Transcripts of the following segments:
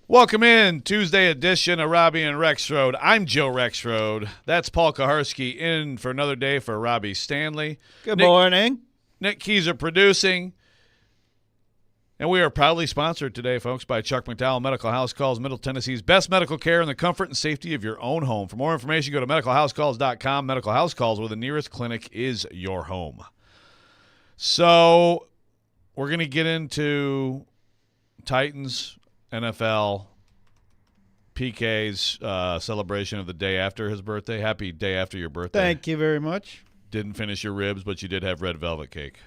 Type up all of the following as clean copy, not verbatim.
Welcome in, Tuesday edition of Robby and Rexrode. I'm Joe Rexrode. That's Paul Kaharski in for another day for Robbie Stanley. Good morning. Nick Keyser producing. And we are proudly sponsored today, folks, by Chuck McDowell Medical House Calls, Middle Tennessee's best medical care in the comfort and safety of your own home. For more information, go to medicalhousecalls.com. Medical House Calls, where the nearest clinic is your home. So we're going to get into Titans, NFL, PK's celebration of the day after his birthday. Happy day after your birthday. Thank you very much. Didn't finish your ribs, but you did have red velvet cake.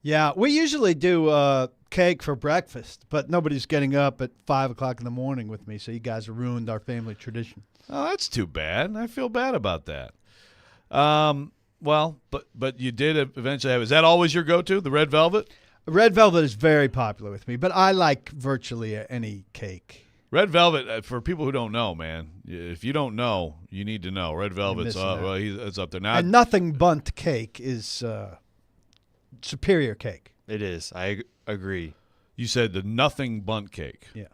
Yeah, we usually do cake for breakfast, but nobody's getting up at 5 o'clock in the morning with me, so you guys have ruined our family tradition. Oh, that's too bad. I feel bad about that. Well, but you did eventually have. Is that always your go-to, the red velvet? Red velvet is very popular with me, but I like virtually any cake. Red velvet, for people who don't know, man, if you don't know, you need to know. Red velvet's it's up there now. And nothing bundt cake is superior cake. It is. I agree. You said the nothing bundt cake. Yeah.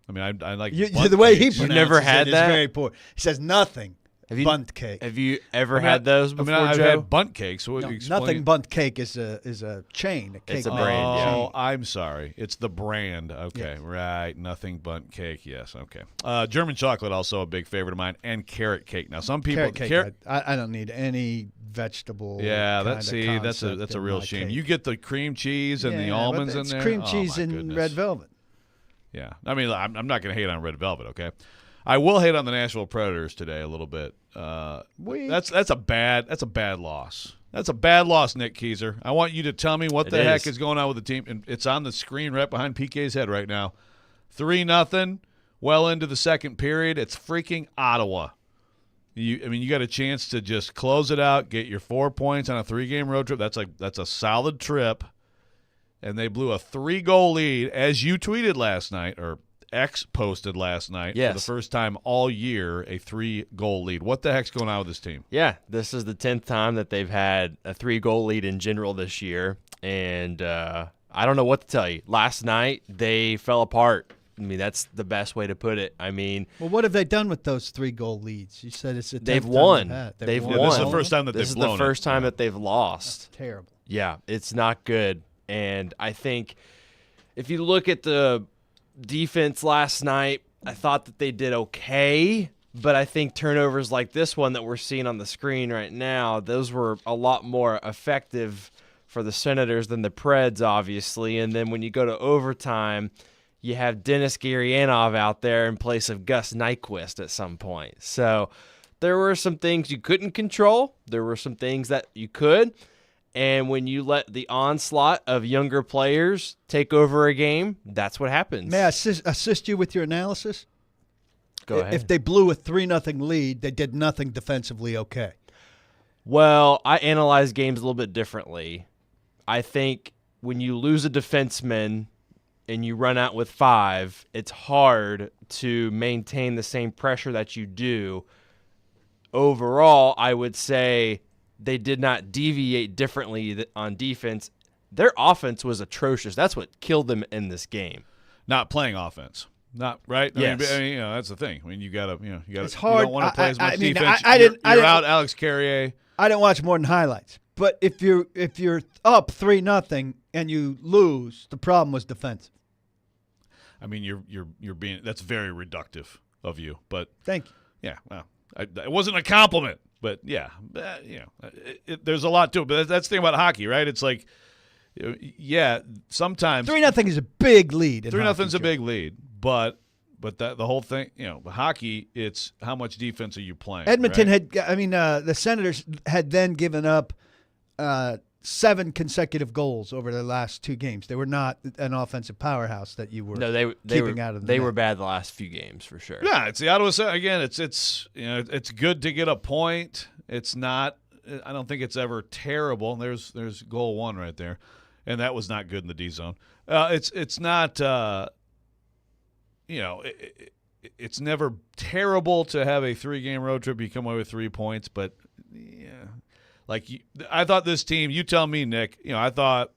I mean, I like the way he cakes. pronounces never had it that? is very poor. He says nothing. Bundt cake. Have you ever had those before, I've Joe? had bundt cakes. So No, nothing bundt cake is a chain. A cake It's a brand, yeah. Oh, I'm sorry. It's the brand. Okay, Yes. Right. Nothing bundt cake. Yes. Okay. German chocolate also a big favorite of mine, and carrot cake. Now some people Carrot cake. I don't need any vegetable. Yeah, that's a real shame. You get the cream cheese and the almonds in there. Cream Oh, cheese my and goodness. red velvet. Yeah, I mean, I'm not going to hate on red velvet. Okay, I will hate on the Nashville Predators today a little bit. That's a bad loss. That's a bad loss, Nick Keyser. I want you to tell me what the heck is going on with the team. And it's on the screen right behind PK's head right now. 3-0, well into the second period. It's freaking Ottawa. You got a chance to just close it out, get your 4 points on a 3-game road trip. That's a solid trip. And they blew a 3-goal lead, as you tweeted last night, or X posted last night. Yes. For the first time all year, a 3-goal lead. What the heck's going on with this team? Yeah, this is the 10th time that they've had a 3-goal lead in general this year. And I don't know what to tell you. Last night, they fell apart. I mean, that's the best way to put it. I mean, well, what have they done with those 3-goal leads? You said it's the 10th they've time won. They've won. This is the first time that this they've is blown the first it. time that they've lost. That's terrible. Yeah, it's not good. And I think if you look at the defense last night, I thought that they did okay, but I think turnovers like this one that we're seeing on the screen right now, those were a lot more effective for the Senators than the Preds, obviously. And then when you go to overtime, you have Dennis Gurianov out there in place of Gus Nyquist at some point. So there were some things you couldn't control. There were some things that you could. And when you let the onslaught of younger players take over a game, that's what happens. May I assist you with your analysis? Go ahead. If they blew a 3-0 lead, they did nothing defensively okay. Well, I analyze games a little bit differently. I think when you lose a defenseman and you run out with 5, it's hard to maintain the same pressure that you do. Overall, I would say they did not deviate differently on defense. Their offense was atrocious. That's what killed them in this game. Not playing offense. Not right. Yes. I mean, that's the thing. I mean, you gotta. It's hard. You don't want to play as much defense. You're out, Alex Carrier. I didn't watch more than highlights. But if you're up 3-0 and you lose, the problem was defensive. I mean, you're being. That's very reductive of you. But Thank you. yeah, well, it wasn't a compliment. But yeah, there's a lot to it. But that's the thing about hockey, right? It's like, yeah, sometimes 3-0 is a big lead. 3-0 is a big lead, but the whole thing, hockey, it's how much defense are you playing? Edmonton right? the Senators had then given up 7 consecutive goals over their last 2 games. They were not an offensive powerhouse that you were keeping out of the They net. were bad the last few games for sure. Yeah, it's the Ottawa. Again, it's good to get a point. It's not. I don't think it's ever terrible. There's goal 1 right there, and that was not good in the D zone. It's not. It's never terrible to have a 3-game road trip. You come away with 3 points, but yeah. I thought this team, you tell me, Nick, I thought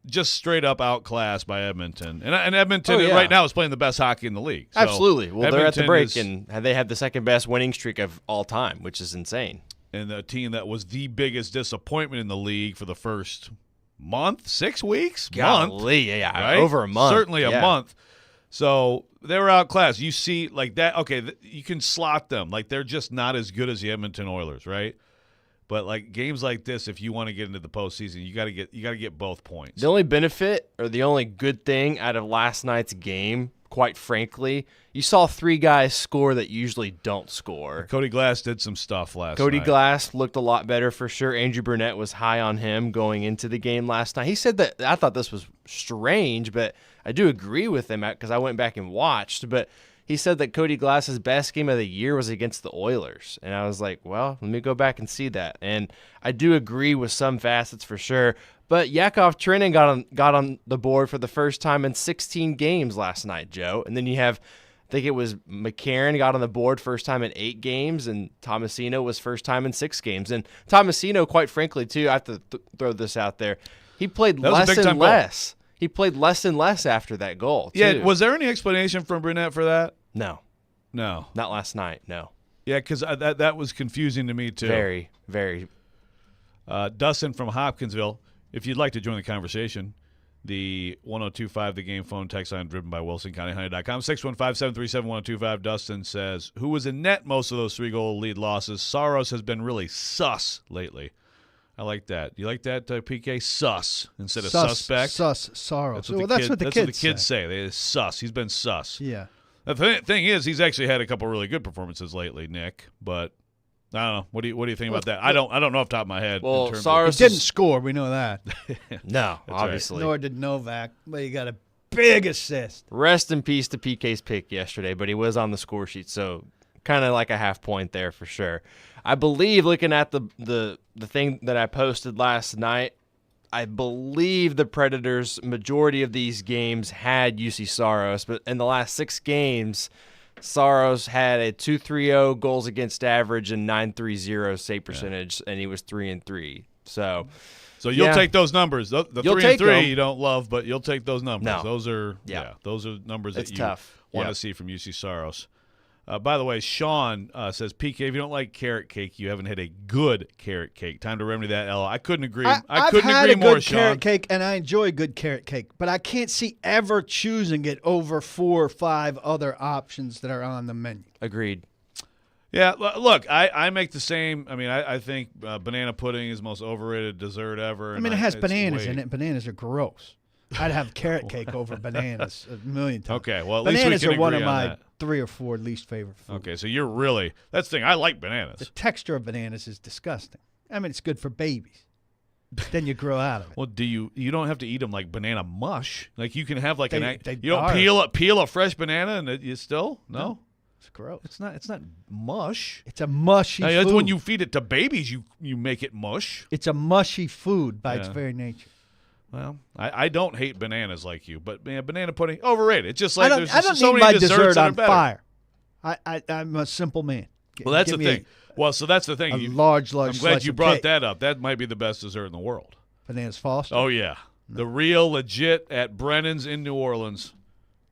just straight up outclassed by Edmonton. And Edmonton Oh, yeah. right now is playing the best hockey in the league. So Absolutely. Well, they're at the Edmonton break, is- and they have the second best winning streak of all time, which is insane. and the team that was the biggest disappointment in the league for the first month, 6 weeks, Golly, yeah, right? over a month. Certainly a Yeah. month. So they were outclassed. You see, like that. Okay, you can slot them. Like they're just not as good as the Edmonton Oilers, right? But like games like this, if you want to get into the postseason, you got to get both points. The only benefit or the only good thing out of last night's game, quite frankly, you saw 3 guys score that usually don't score. Cody Glass did some stuff last Cody night. Glass looked a lot better for sure. Andrew Burnett was high on him going into the game last night. He said that I thought this was strange, but I do agree with him because I went back and watched. But he said that Cody Glass's best game of the year was against the Oilers. And I was like, well, let me go back and see that. And I do agree with some facets for sure. But Yakov Trenin got on the board for the first time in 16 games last night, Joe. And then you have, I think it was McCarron got on the board first time in 8 games, and Tomasino was first time in 6 games. And Tomasino, quite frankly, too, I have to throw this out there, he played That was a less big-time and goal. less. He played less and less after that goal, too. Yeah, was there any explanation from Burnett for that? No, No. not last night, no. Yeah, because that was confusing to me too. Very, very. Dustin from Hopkinsville, if you'd like to join the conversation, the 1025 The Game phone text line driven by WilsonCountyHoney.com, 615-737-1025. Dustin says, who was in net most of those 3-goal lead losses? Saros has been really sus lately. I like that. You like that, PK? Sus instead of suspect? Saros. That's what the kids say. They sus. He's been sus. Yeah. The thing is, he's actually had a couple really good performances lately, Nick. But I don't know. What do you think about that? I don't know off the top of my head. Well, in terms Saros He didn't score. We know that. No, right. obviously. Nor did Novak. But he got a big assist. Rest in peace to PK's pick yesterday, but he was on the score sheet, so kind of like a half point there for sure. I believe, looking at the thing that I posted last night, I believe the Predators' majority of these games had UC Saros, but in the last 6 games, Saros had a 2.30 goals against average and 9.30 save percentage, and he was 3-3. So you'll take those numbers. The You'll 3 and take 3 them. you don't love, but you'll take those numbers. No. Those are Yeah. those are numbers It's that you tough. want to Yep. see from UC Saros. By the way, Sean says, PK, if you don't like carrot cake, you haven't had a good carrot cake. Time to remedy that, Ella. I couldn't agree. I've couldn't had agree a more, good Sean. carrot cake, and I enjoy good carrot cake, but I can't see ever choosing it over 4 or 5 other options that are on the menu. Agreed. Yeah, look, I make the same. I mean, I think banana pudding is the most overrated dessert ever. I mean, it has bananas in it. Bananas are gross. I'd have carrot cake over bananas a million times. Okay, well, at least we bananas can are one agree of on my that. 3 or 4 least favorite foods. Okay, so you're really – that's the thing. I like The bananas. texture of bananas is disgusting. I mean, it's good for babies. Then you grow out of it. Well, you don't have to eat them like banana mush. Like you can have like They you don't are. peel a fresh banana and you still no. It's gross. It's not mush. It's a mushy That's food. when you feed it to babies, you make it mush. It's a mushy food by its Yeah. very nature. Well, I don't hate bananas like you, but man, banana pudding overrated. It's just like I don't, there's I don't so need many my desserts dessert that are on better. fire. I'm a simple man. Well, that's the Give me thing. Well, so that's the A thing. large I'm glad slice you of brought cake. that up. That might be the best dessert in the world. Bananas Foster. Oh yeah, the real legit at Brennan's in New Orleans,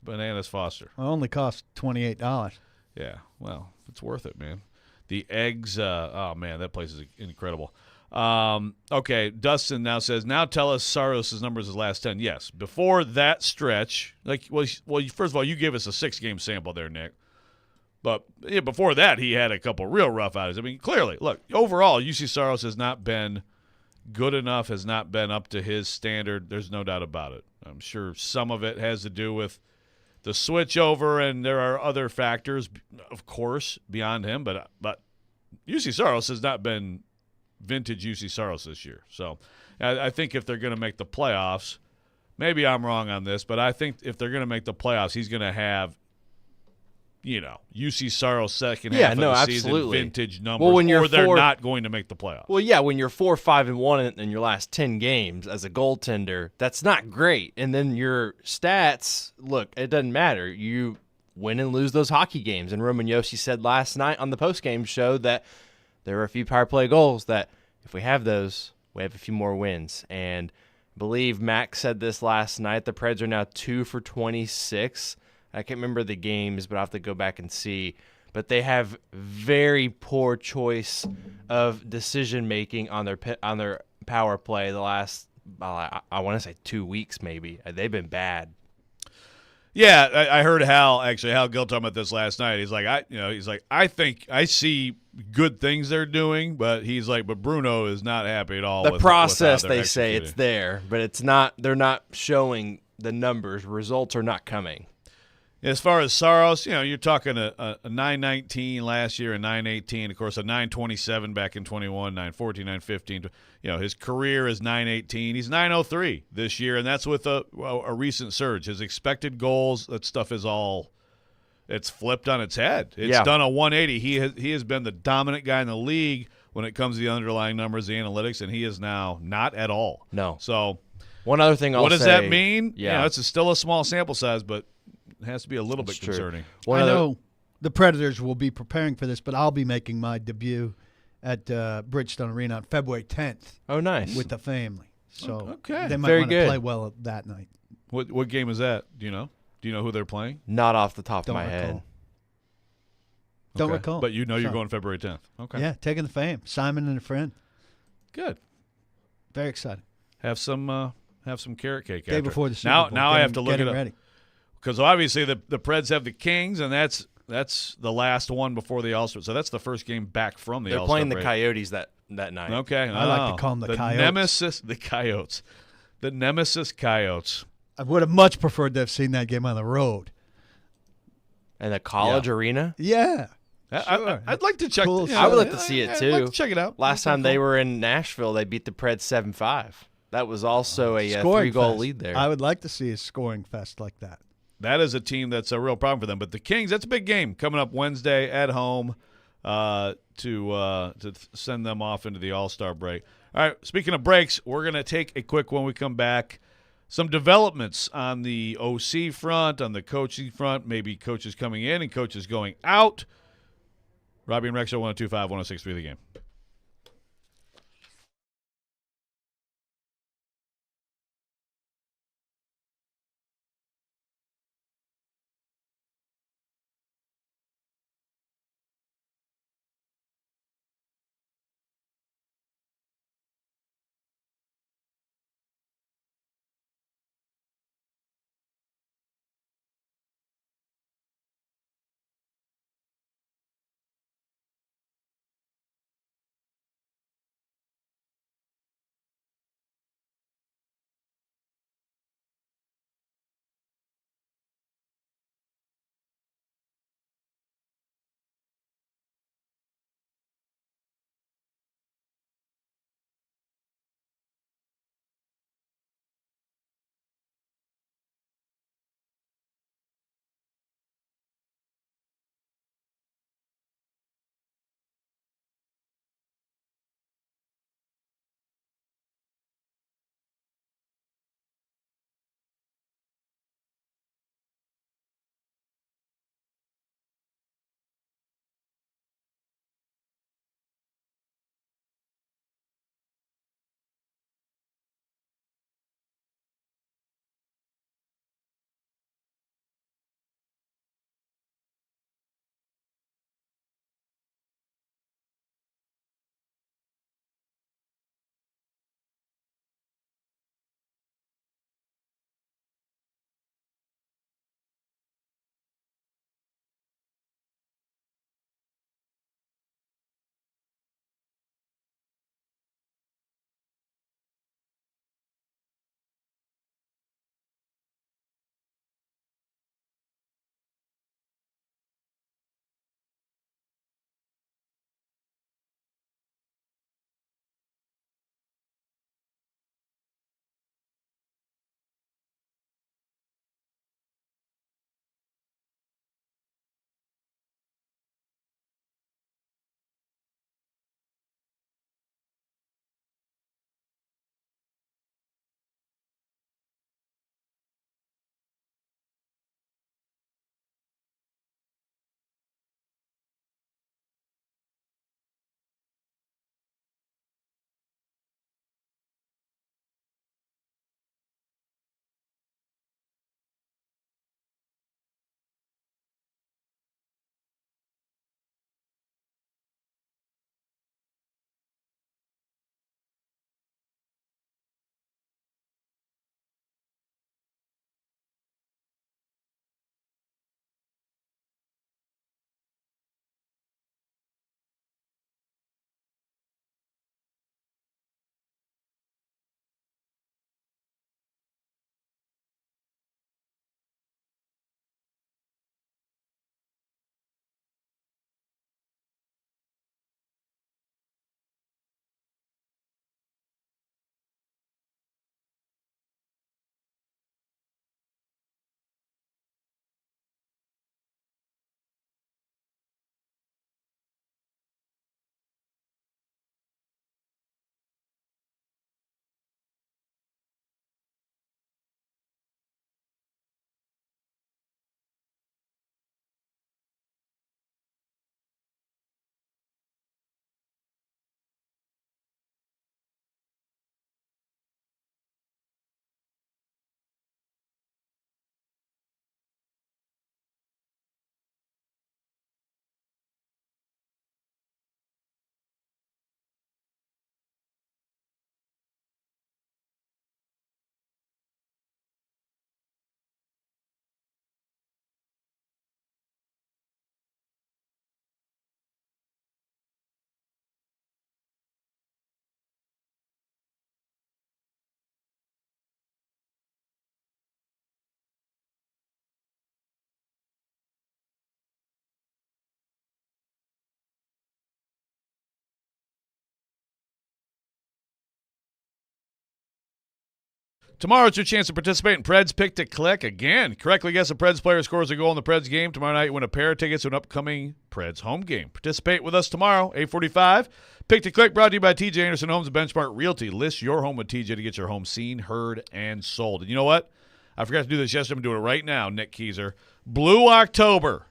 bananas Foster. It only costs $28. Yeah, well, it's worth it, man. The eggs, oh man, that place is incredible. Okay, Dustin now says, now tell us Saros' numbers his last 10. Yes, before that stretch, well, first of all, you gave us a 6-game sample there, Nick. But yeah, before that, he had a couple real rough outings. I mean, clearly, look, overall, UC Saros has not been good enough, has not been up to his standard. There's no doubt about it. I'm sure some of it has to do with the switch over, and there are other factors, of course, beyond him. But UC Saros has not been vintage UC Saros this year. So I think if they're going to make the playoffs, maybe I'm wrong on this, but I think if they're going to make the playoffs, he's going to have, UC Saros second half of the season absolutely. vintage numbers, Well, when you're or they're four- not going to make the playoffs. Well, yeah, when you're 4-5-1 in your last 10 games as a goaltender, that's not great. And then your stats, look, it doesn't matter. You win and lose those hockey games. And Roman Josi said last night on the postgame show that there are a few power play goals that if we have those, we have a few more wins. And believe Max said this last night. The Preds are now 2 for 26. I can't remember the games, but I'll have to go back and see. But they have very poor choice of decision-making on their power play the last, I want to say 2 weeks maybe. They've been bad. Yeah, I heard Hal Gill talking about this last night. He's like, I think I see good things they're doing, but but Bruno is not happy at all. The with process, with how they're they say executing. it's there, but it's not. They're not showing the numbers. Results are not coming. As far as Saros, you're talking a 919 last year, a 918, of course, a 927 back in 21, 914, 915. His career is 918. He's 903 this year, and that's with a recent surge. His expected goals, that stuff is it's flipped on its head. It's done a 180. He has been the dominant guy in the league when it comes to the underlying numbers, the analytics, and he is now not at all. No. So one other thing what does that mean? Yeah. It's still a small sample size, but it has to be a little bit true. concerning. I know the Predators will be preparing for this, but I'll be making my debut at Bridgestone Arena on February 10th. Oh, nice. With the family. So okay. they might Very want to good. play well that night. What game is that? Do you know? Do you know who they're playing? Not off the top Don't of my recall. head. Don't Okay. recall. But you're Sorry. going February 10th. Okay. Yeah, taking the fame. Simon and a friend. Good. Very excited. Have some carrot cake. Day after. before the Super now Bowl. now I have to look getting it up ready. because obviously the Preds have the Kings, and that's the last one before the All-Star. So that's the first game back from the They're All-Star playing the break. Coyotes that night. Okay. I like to call them the Coyotes. Nemesis, the Coyotes. The Nemesis Coyotes. I would have much preferred to have seen that game on the road. And the college Yeah. arena. Yeah. Sure. I'd like to check. Cool. I would like to see it I'd too. like to check it out. Last time That'd they be were in Nashville, they beat the Preds 7-5. That was also a Scoring 3-goal fest. lead there. I would like to see a scoring fest like that. That is a team that's a real problem for them. But the Kings, that's a big game coming up Wednesday at home to send them off into the All-Star break. All right, speaking of breaks, we're going to take a quick one. We come back. Some developments on the OC front, on the coaching front, maybe coaches coming in and coaches going out. Robby and Rexrode 102.5, 106.3 The Game. Tomorrow it's your chance to participate in Preds Pick to Click again. Correctly guess a Preds player scores a goal in the Preds game. Tomorrow night you win a pair of tickets to an upcoming Preds home game. Participate with us tomorrow, 8:45. Pick to Click brought to you by TJ Anderson Homes and Benchmark Realty. List your home with TJ to get your home seen, heard, and sold. And you know what? I forgot to do this yesterday. I'm doing it right now, Nick Keyser. Blue October.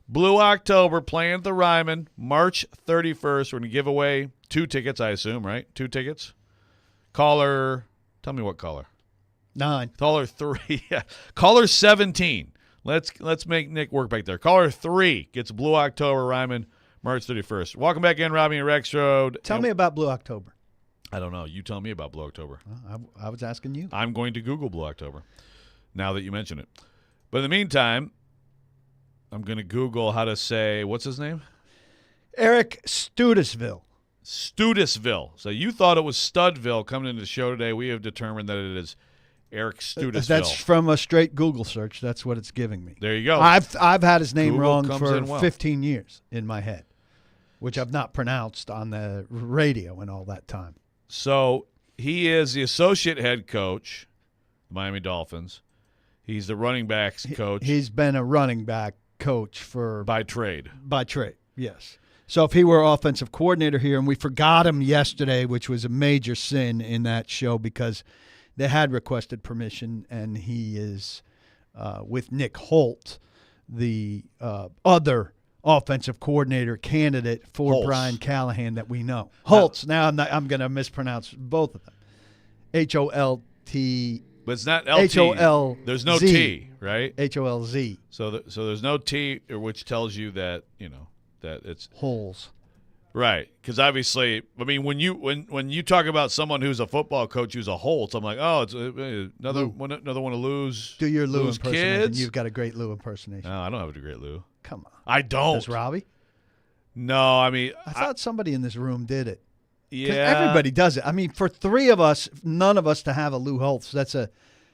Blue October playing at the Ryman, March 31st. We're going to give away 2 tickets, I assume, right? 2 tickets. Caller, tell me what caller. 9. Caller 3. Yeah. Caller 17. Let's make Nick work back there. Caller 3 gets Blue October Ryman, March 31st. Welcome back in, Robby and Rexrode. Tell me about Blue October. I don't know. You tell me about Blue October. I was asking you. I'm going to Google Blue October now that you mention it. But in the meantime, I'm going to Google how to say, what's his name? Eric Studesville. Studesville. So you thought it was Studville coming into the show today. We have determined that it is Eric Studesville. That's from a straight Google search. That's what it's giving me. There you go. I've had his name Google wrong for 15 years in my head, which I've not pronounced on the radio in all that time. So he is the associate head coach, Miami Dolphins. He's the running backs coach. He's been a running back coach by trade. By trade, yes. So if he were offensive coordinator here, and we forgot him yesterday, which was a major sin in that show because they had requested permission, and he is with Nick Holt, the other offensive coordinator candidate for Holtz. Brian Callahan that we know. Holtz. Now I'm going to mispronounce both of them. H-O-L-T. But it's not LT. H-O-L-Z. There's no T, right? H-O-L-Z. So there's no T, which tells you that, that it's holes. Right, because obviously, I mean, when you talk about someone who's a football coach who's a Holtz, I'm like, oh, it's another one to lose. Do your Lou lose impersonation. kids. You've got a great Lou impersonation. No, I don't have a great Lou. Come on. I don't. Does Robby? No, I mean, I thought somebody in this room did it. Yeah, everybody does it. I mean, for 3 of us, none of us to have a Lou Holtz. That's a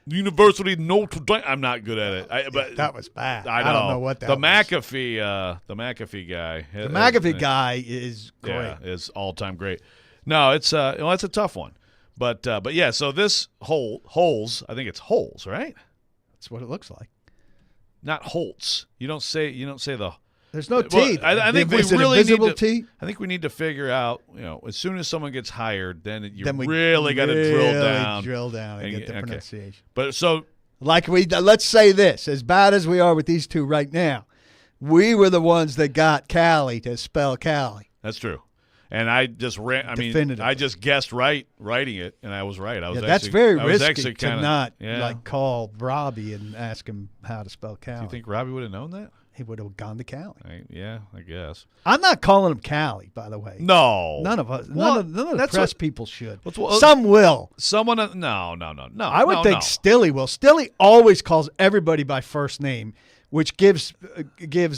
University of Notre Dame. I'm not good at it. But that was bad. I don't know what that the was. The McAfee guy. The McAfee guy is great. Yeah, is all time great. No, it's it's a tough one, but yeah. So this Holes, I think it's Holes, right? That's what it looks like. Not Holtz. You don't say the. There's no T. Well, I think we is it really invisible need to. T? I think we need to figure out. As soon as someone gets hired, then we really got to drill down and get the pronunciation. But so, let's say this: as bad as we are with these 2 right now, we were the ones that got Cali to spell Cali. That's true. And I just ran. I mean, I just guessed writing it, and I was right. That's very risky to not call Robby and ask him how to spell Cali. Do you think Robby would have known that? He would have gone to Cali. I guess. I'm not calling him Cali, by the way. No, none of us. None of the press people should. Well, some will. Someone. No. I would think Stilly will. Stilly always calls everybody by first name, which gives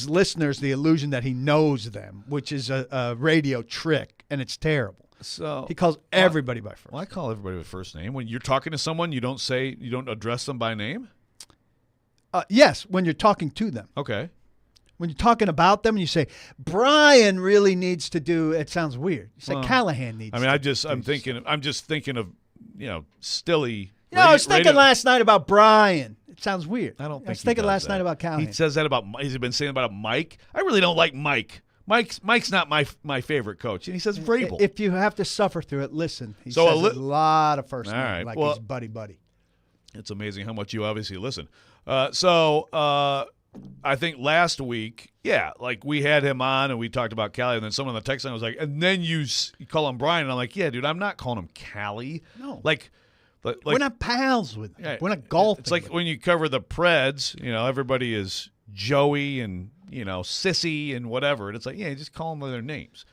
listeners the illusion that he knows them, which is a radio trick, and it's terrible. So he calls everybody by first. Well, I call everybody by first name. When you're talking to someone, you don't address them by name. Yes, when you're talking to them. Okay. When you're talking about them, you say Brian really needs to do. It sounds weird. You say Callahan needs. I mean, I'm just thinking of Stilly. I was thinking last night about Brian. It sounds weird. I don't think I was thinking last night about Callahan. He says that about. He's been saying about Mike. I really don't like Mike. Mike's not my favorite coach, and he says Vrabel. If you have to suffer through it, listen. He says a lot of first names, like he's buddy. It's amazing how much you obviously listen. I think last week, like we had him on and we talked about Cali, and then someone on the text line was like, and then you call him Brian, and I'm like, yeah, dude, I'm not calling him Cali. No, like we're not pals with him. Yeah, we're not golfing. It's like when you cover the Preds, everybody is Joey and Sissy and whatever, and it's like, just call them by their names,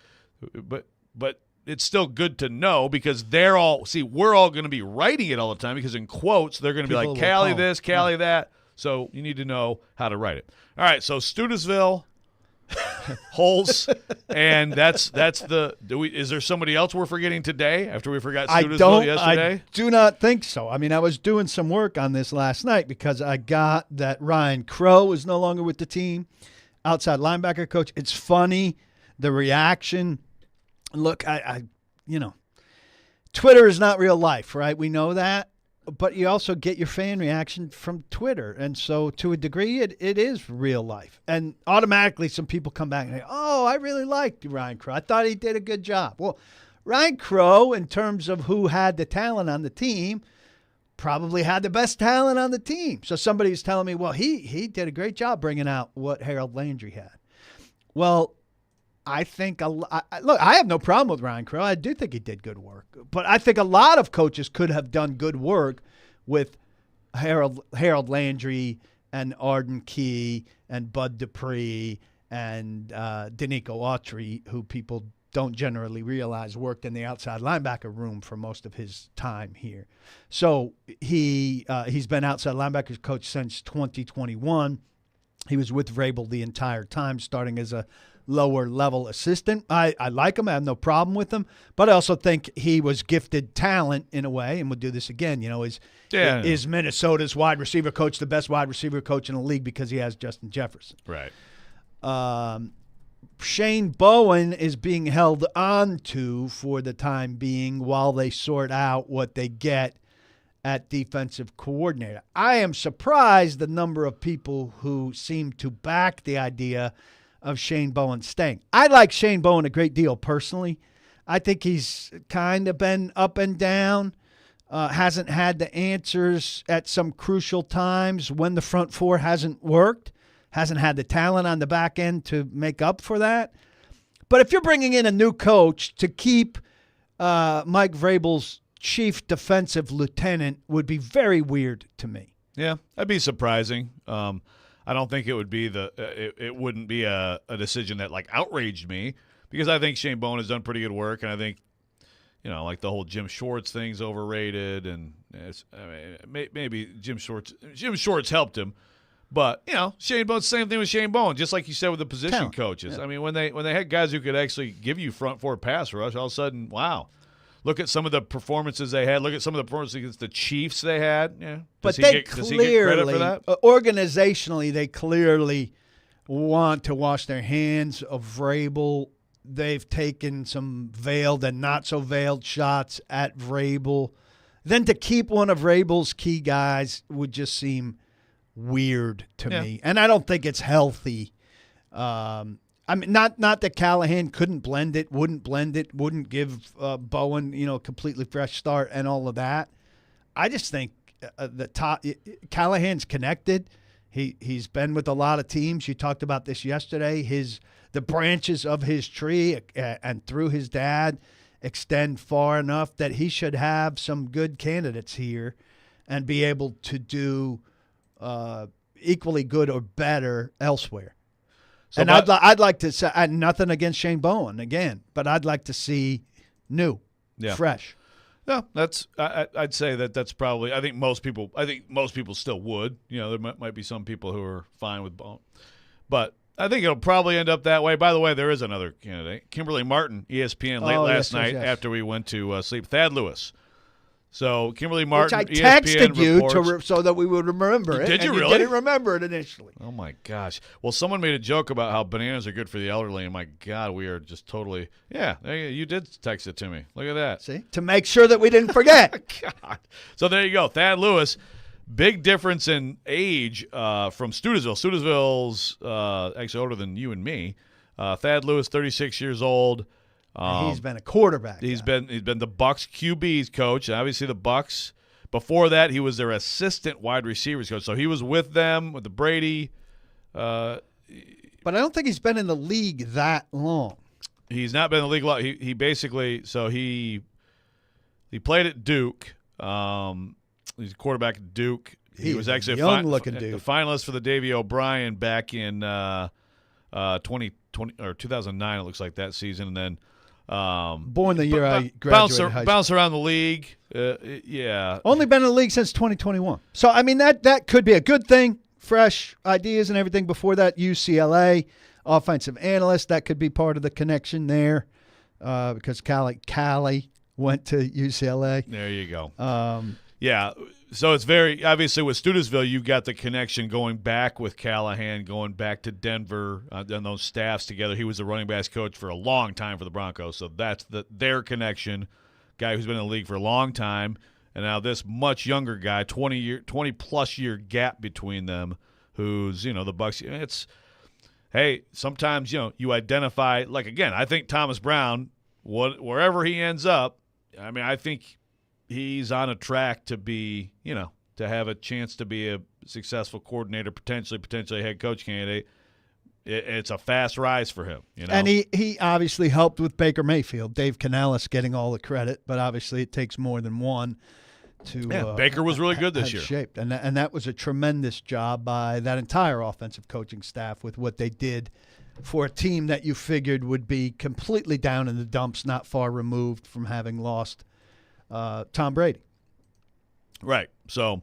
but it's still good to know because we're all going to be writing it all the time because in quotes they're going to be like Cali this, Cali that. So you need to know how to write it. All right, so Studesville, Holes, and that's the. Is there somebody else we're forgetting today after we forgot Studesville yesterday? I do not think so. I mean, I was doing some work on this last night because I got that Ryan Crow is no longer with the team, outside linebacker coach. It's funny, the reaction. Look, I Twitter is not real life, right? We know that. but you also get your fan reaction from Twitter. And so to a degree, it is real life. And automatically some people come back and say, oh, I really liked Ryan Crow. I thought he did a good job. Well, Ryan Crow, in terms of who had the talent on the team, probably had the best talent on the team. So somebody's telling me, well, he did a great job bringing out what Harold Landry had. Well, I think look, I have no problem with Ryan Crow. I do think he did good work. But I think a lot of coaches could have done good work with Harold Landry and Arden Key and Bud Dupree and Danico Autry, who people don't generally realize worked in the outside linebacker room for most of his time here. So he's been outside linebackers coach since 2021. He was with Vrabel the entire time, starting as a lower level assistant. I like him. I have no problem with him, but I also think he was gifted talent in a way, and we'll do this again. Is Minnesota's wide receiver coach the best wide receiver coach in the league because he has Justin Jefferson? Right. Shane Bowen is being held on to for the time being while they sort out what they get at defensive coordinator. I am surprised the number of people who seem to back the idea of Shane Bowen staying. I like Shane Bowen a great deal personally. I think he's kind of been up and down, hasn't had the answers at some crucial times when the front four hasn't worked, hasn't had the talent on the back end to make up for that. But if you're bringing in a new coach to keep Mike Vrabel's chief defensive lieutenant, would be very weird to me. Yeah, that'd be surprising. I don't think it would be it wouldn't be a decision that like outraged me, because I think Shane Bowen has done pretty good work, and I think like the whole Jim Schwartz thing's overrated, and maybe Jim Schwartz helped him, but Shane Bowen, same thing with Shane Bowen, just like you said with the position Talent. coaches. Yeah. I mean, when they had guys who could actually give you front four pass rush, all of a sudden, wow. Look at some of the performances they had. Look at some of the performances against the Chiefs they had. Yeah. But does he get credit for that? Organizationally, they clearly want to wash their hands of Vrabel. They've taken some veiled and not so veiled shots at Vrabel. Then to keep one of Vrabel's key guys would just seem weird to me. And I don't think it's healthy. I mean, not that Callahan couldn't blend it, wouldn't give Bowen, a completely fresh start and all of that. I just think Callahan's connected. He's been with a lot of teams. You talked about this yesterday. The branches of his tree and through his dad extend far enough that he should have some good candidates here and be able to do equally good or better elsewhere. So, and I'd like to say nothing against Shane Bowen again, but I'd like to see new, fresh. No, I'd say that's probably. I think most people still would. There might be some people who are fine with Bowen, but I think it'll probably end up that way. By the way, there is another candidate, Kimberly Martin, ESPN, last night after we went to sleep. Thad Lewis. So Kimberly Martin, which I texted ESPN you so that we would remember it. Did you really? You didn't remember it initially. Oh my gosh! Well, someone made a joke about how bananas are good for the elderly, and my God, we are just totally. Yeah, you did text it to me. Look at that. See, to make sure that we didn't forget. God. So there you go, Thad Lewis. Big difference in age from Studesville. Studesville's actually older than you and me. Thad Lewis, 36 years old. He's been a quarterback. He's been the Bucs QB's coach. And obviously, the Bucs. Before that, he was their assistant wide receivers coach. So he was with them with the Brady. But I don't think he's been in the league that long. He's not been in the league long. He basically he played at Duke. He's a quarterback at Duke. He was actually a finalist for the Davey O'Brien back in 2020 or 2009. It looks like that season, and then. Born the year I graduated high school. Bounce around the league. Yeah. Only been in the league since 2021. So, I mean, that could be a good thing. Fresh ideas and everything. Before that, UCLA, offensive analyst. That could be part of the connection there because Callie went to UCLA. There you go. Yeah. So it's very obviously with Studesville, you've got the connection going back with Callahan, going back to Denver, and those staffs together. He was the running backs coach for a long time for the Broncos, so that's their connection. Guy who's been in the league for a long time, and now this much younger guy, 20-plus year gap between them, who's, the Bucks. It's, hey, sometimes, you identify, like, again, I think Thomas Brown, wherever he ends up, I mean, I think he's on a track to be, to have a chance to be a successful coordinator, potentially a head coach candidate. It's a fast rise for him, And he obviously helped with Baker Mayfield. Dave Canales getting all the credit, but obviously it takes more than one to Baker was really good this year. Shaped. And that was a tremendous job by that entire offensive coaching staff with what they did for a team that you figured would be completely down in the dumps, not far removed from having lost Tom Brady. Right. So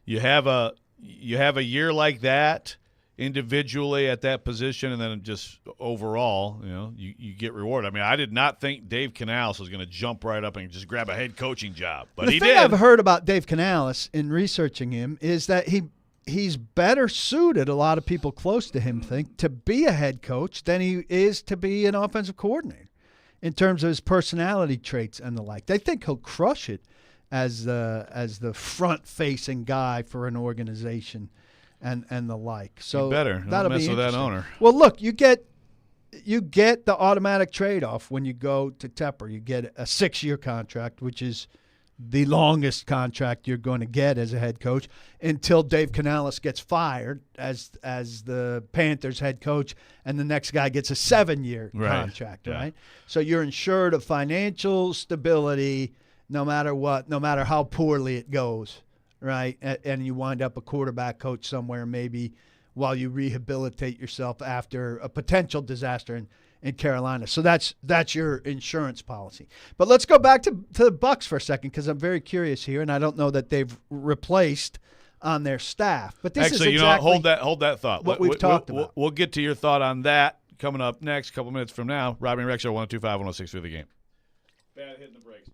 you have a year like that individually at that position, and then just overall, you get rewarded. I mean, I did not think Dave Canales was going to jump right up and just grab a head coaching job, but he did. The thing I've heard about Dave Canales in researching him is that he's better suited, a lot of people close to him think, to be a head coach than he is to be an offensive coordinator in terms of his personality traits and the like. They think he'll crush it as the front-facing guy for an organization and the like. So you better. That'll Don't mess be with that interesting. owner. Well, look, you get the automatic trade-off when you go to Tepper. You get a 6-year contract, which is the longest contract you're going to get as a head coach until Dave Canales gets fired as the Panthers head coach, and the next guy gets a 7-year contract, right? So you're insured of financial stability no matter what, no matter how poorly it goes, right? And you wind up a quarterback coach somewhere maybe while you rehabilitate yourself after a potential disaster in Carolina. So that's your insurance policy. But let's go back to the Bucks for a second, because I'm very curious here, and I don't know that they've replaced on their staff. But this actually, is exactly hold that thought. What we've talked about. We'll get to your thought on that coming up next, a couple minutes from now. Robby and Rexrode, 102.5, 106 through the game. Bad hitting the brakes.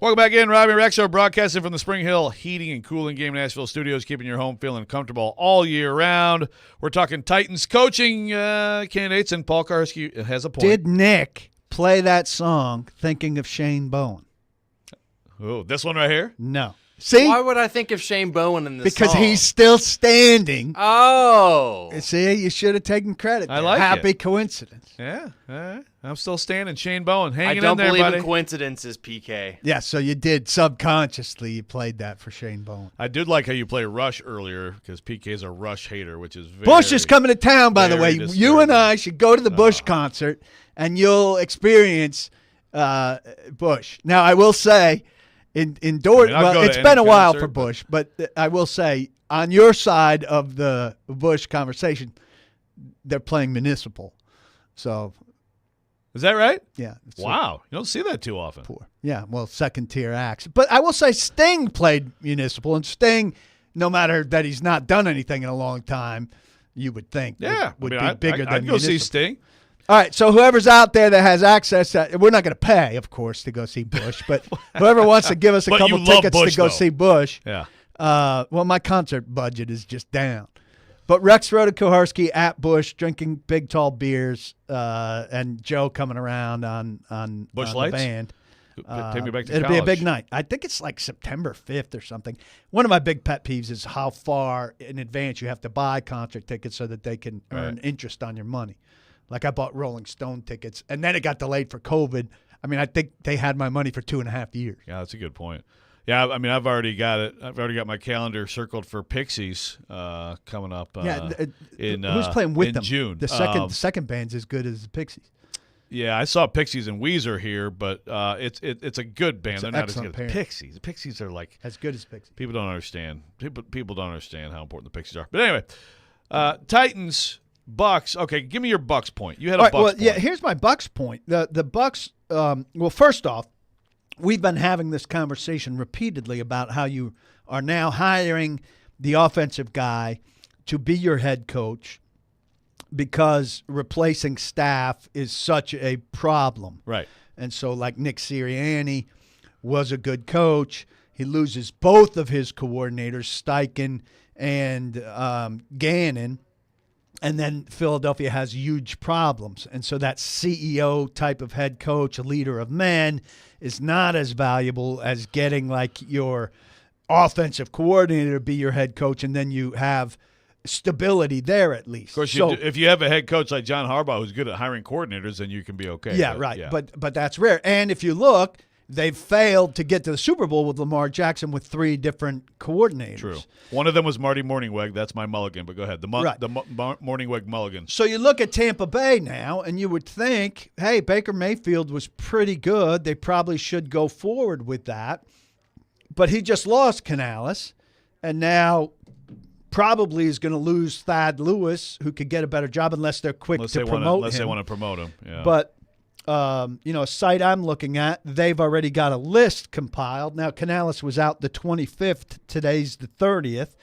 Welcome back in. Robby Rexrode broadcasting from the Spring Hill Heating and Cooling Game Nashville studios, keeping your home feeling comfortable all year round. We're talking Titans coaching candidates, and Paul Karski has a point. Did Nick play that song thinking of Shane Bowen? Oh, this one right here? No. See? Why would I think of Shane Bowen in this Because song? he's still standing. Oh. See, you should have taken credit. I there. like Happy it. coincidence. Yeah, all right. I'm still standing. Shane Bowen, I hanging don't in there, believe buddy. in coincidences, PK. Yeah, so you did subconsciously. You played that for Shane Bowen. I did like how you play Rush earlier because PK's a Rush hater, which is very... Bush is coming to town, by the very way. You disturbing. and I should go to the Bush concert, and you'll experience Bush. Now, I will say, I'll go it's to been any a while concert, for Bush, but I will say, on your side of the Bush conversation, they're playing Municipal. So, Is that right? yeah. Wow. You don't see that too often. Poor. Yeah, well, second-tier acts. But I will say Sting played Municipal, and Sting, no matter that he's not done anything in a long time, you would think Yeah. would I mean, be bigger than I'd go see Municipal. Sting. All right, so whoever's out there that has access, we're not going to pay, of course, to go see Bush, but whoever wants to give us a But couple you love tickets Bush, to go though. see Bush, Yeah. well, my concert budget is just down. But Rexrode and Koharski at Bush, drinking big, tall beers, and Joe coming around on Bush the Lights? band. Take me back to It'll be a college. big night. I think it's like September 5th or something. One of my big pet peeves is how far in advance you have to buy concert tickets so that they can earn interest on your money. Like I bought Rolling Stone tickets, and then it got delayed for COVID. I mean, I think they had my money for 2.5 years. Yeah, that's a good point. Yeah, I mean, I've already got it. I've already got my calendar circled for Pixies coming up. Who's playing with in them? June. The second band's as good as the Pixies. Yeah, I saw Pixies and Weezer here, but it's a good band. It's They're an not as excellent good as pair. Pixies. The Pixies are like As good as Pixies. people don't understand. People don't understand how important the Pixies are. But anyway, Titans, Bucks. Okay, give me your Bucks point. You had a All right, Bucks well, point. yeah, here's my Bucks point. The Bucks. Well, first off, we've been having this conversation repeatedly about how you are now hiring the offensive guy to be your head coach because replacing staff is such a problem. Right. And so, like Nick Sirianni was a good coach. He loses both of his coordinators, Steichen and Gannon. And then Philadelphia has huge problems. And so that CEO type of head coach, a leader of men, is not as valuable as getting like your offensive coordinator to be your head coach, and then you have stability there at least. Of course, So, if you have a head coach like John Harbaugh who's good at hiring coordinators, then you can be okay. yeah, right. But that's rare. And if you look, they've failed to get to the Super Bowl with Lamar Jackson with 3 different coordinators. True. One of them was Marty Morningweg. That's my mulligan, but go ahead. Right. The Morningweg mulligan. So you look at Tampa Bay now, and you would think, hey, Baker Mayfield was pretty good. They probably should go forward with that. But he just lost Canales, and now probably is going to lose Thad Lewis, who could get a better job unless they're quick to promote him. Unless they want to promote him. Yeah. But a site I'm looking at, they've already got a list compiled. Now, Canales was out the 25th. Today's the 30th.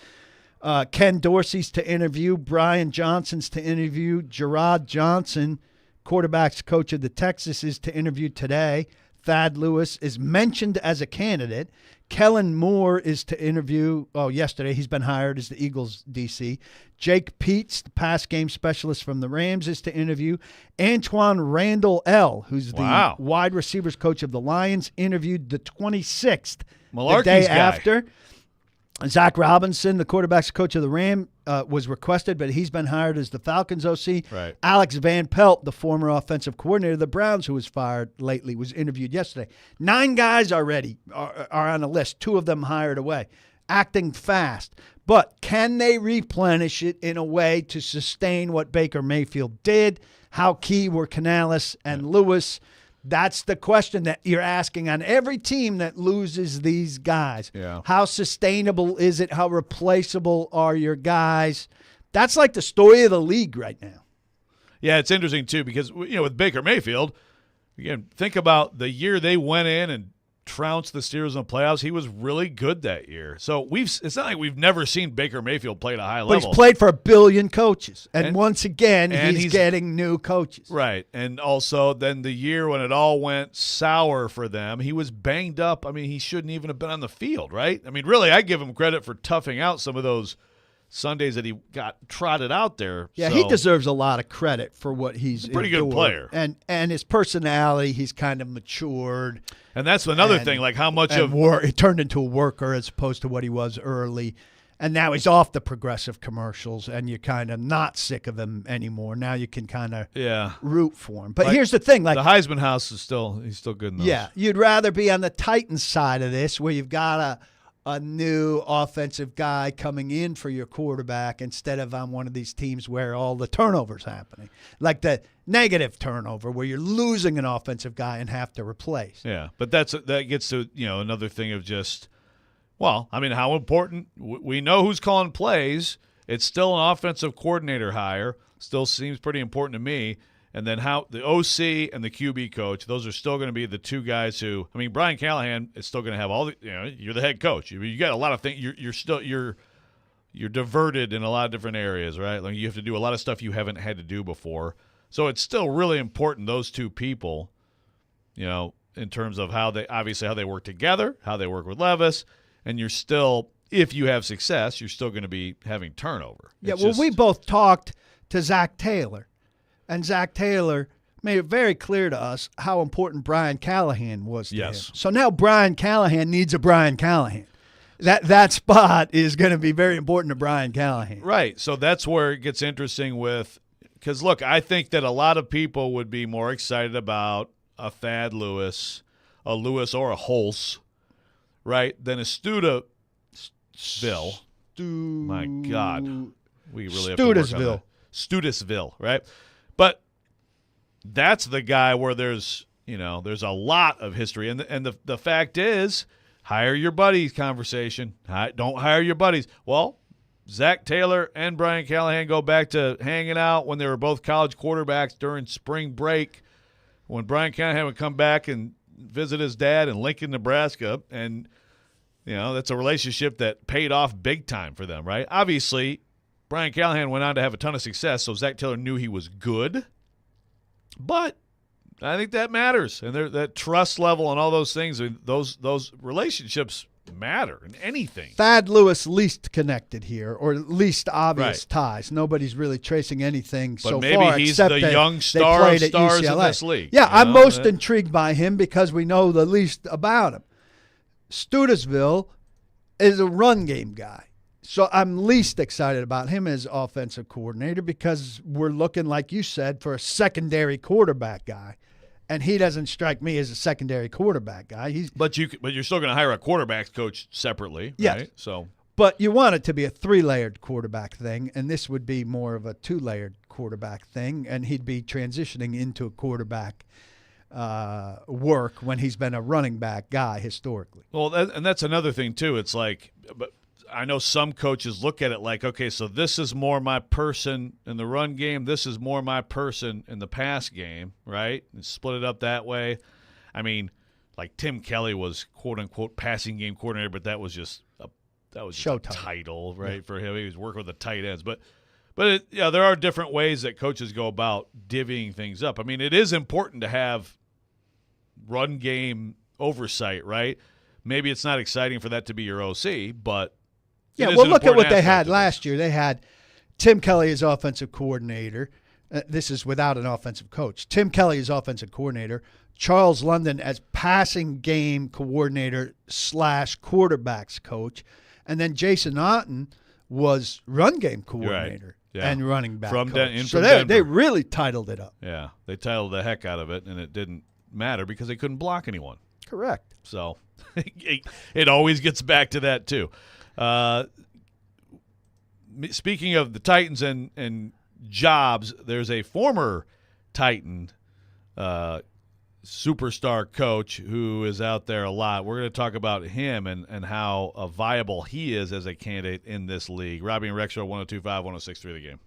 Ken Dorsey's to interview. Brian Johnson's to interview. Gerard Johnson, quarterback's coach of the Texas, is to interview today. Thad Lewis is mentioned as a candidate. Kellen Moore is to interview. Oh, yesterday he's been hired as the Eagles DC. Jake Peets, the pass game specialist from the Rams, is to interview. Antoine Randall L., who's the wide receivers coach of the Lions, interviewed the 26th, the day after. Zach Robinson, the quarterback's coach of the Rams, was requested, but he's been hired as the Falcons OC. Right. Alex Van Pelt, the former offensive coordinator of the Browns, who was fired lately, was interviewed yesterday. 9 guys already are on the list, 2 of them hired away, acting fast. But can they replenish it in a way to sustain what Baker Mayfield did? How key were Canales and Lewis? That's the question that you're asking on every team that loses these guys. Yeah. How sustainable is it? How replaceable are your guys? That's like the story of the league right now. Yeah, it's interesting, too, because, with Baker Mayfield, again, think about the year they went in and trounced the Steelers in the playoffs. He was really good that year. So it's not like we've never seen Baker Mayfield play at a high But level. he's played for a billion coaches. And once again, he's getting new coaches. Right. And also then the year when it all went sour for them, he was banged up. I mean, he shouldn't even have been on the field, right? I mean, really, I give him credit for toughing out some of those Sundays that he got trotted out there. Yeah, so, he deserves a lot of credit for what he's a pretty good player. And his personality, he's kind of matured. And that's another thing, like how much of he turned into a worker as opposed to what he was early. And now he's off the progressive commercials, and you're kind of not sick of him anymore. Now you can kind of root for him. But like, here's the thing. Like the Heisman House he's still good in those. Yeah, you'd rather be on the Titans side of this where you've got a new offensive guy coming in for your quarterback instead of on one of these teams where all the turnovers happening, like the negative turnover where you're losing an offensive guy and have to replace. Yeah, but that gets to another thing of just, well, I mean, how important we know who's calling plays. It's still an offensive coordinator hire. Still seems pretty important to me. And then how the OC and the QB coach, those are still going to be the two guys who, I mean, Brian Callahan is still going to have all the, you're the head coach. You got a lot of things. You're diverted in a lot of different areas, right? Like you have to do a lot of stuff you haven't had to do before. So it's still really important, those two people, in terms of how they work together, how they work with Levis. And you're still, if you have success, you're still going to be having turnover. Yeah, we both talked to Zach Taylor. And Zach Taylor made it very clear to us how important Brian Callahan was to him. So now Brian Callahan needs a Brian Callahan. That spot is going to be very important to Brian Callahan. Right. So that's where it gets interesting because, look, I think that a lot of people would be more excited about a Thad Lewis, a Lewis or a Hulse, right, than a Studesville. My God. We really have to work on that. Studesville, right? But that's the guy where there's a lot of history. And the fact is, hire your buddies conversation. Don't hire your buddies. Well, Zach Taylor and Brian Callahan go back to hanging out when they were both college quarterbacks during spring break, when Brian Callahan would come back and visit his dad in Lincoln, Nebraska. And, that's a relationship that paid off big time for them, right? Obviously, Brian Callahan went on to have a ton of success, so Zach Taylor knew he was good. But I think that matters, and that trust level and all those things, those relationships matter in anything. Thad Lewis least connected here, or least obvious ties. Nobody's really tracing anything so far. But maybe he's the young star of stars in this league. Yeah, I'm most intrigued by him because we know the least about him. Studesville is a run game guy. So I'm least excited about him as offensive coordinator because we're looking, like you said, for a secondary quarterback guy. And he doesn't strike me as a secondary quarterback guy. But you're still going to hire a quarterbacks coach separately, yes. Right? So, but you want it to be a 3-layered quarterback thing, and this would be more of a 2-layered quarterback thing, and he'd be transitioning into a quarterback work when he's been a running back guy historically. Well, and that's another thing too. It's like, but I know some coaches look at it like, okay, so this is more my person in the run game. This is more my person in the pass game, right? And split it up that way. I mean, like Tim Kelly was quote unquote passing game coordinator, but that was just a title, right, for him. He was working with the tight ends, but there are different ways that coaches go about divvying things up. I mean, it is important to have run game oversight, right? Maybe it's not exciting for that to be your OC, but yeah, well, look at what they had last year. They had Tim Kelly as offensive coordinator. This is without an offensive coach. Tim Kelly as offensive coordinator. Charles London as passing game coordinator / quarterbacks coach. And then Jason Otten was run game coordinator and running back coach. So they really titled it up. Yeah, they titled the heck out of it, and it didn't matter because they couldn't block anyone. Correct. So it always gets back to that too. Speaking of the Titans and jobs, there's a former Titan superstar coach who is out there a lot. We're going to talk about him and how viable he is as a candidate in this league. Robby and Rexrode, 102.5, 106.3 The Game.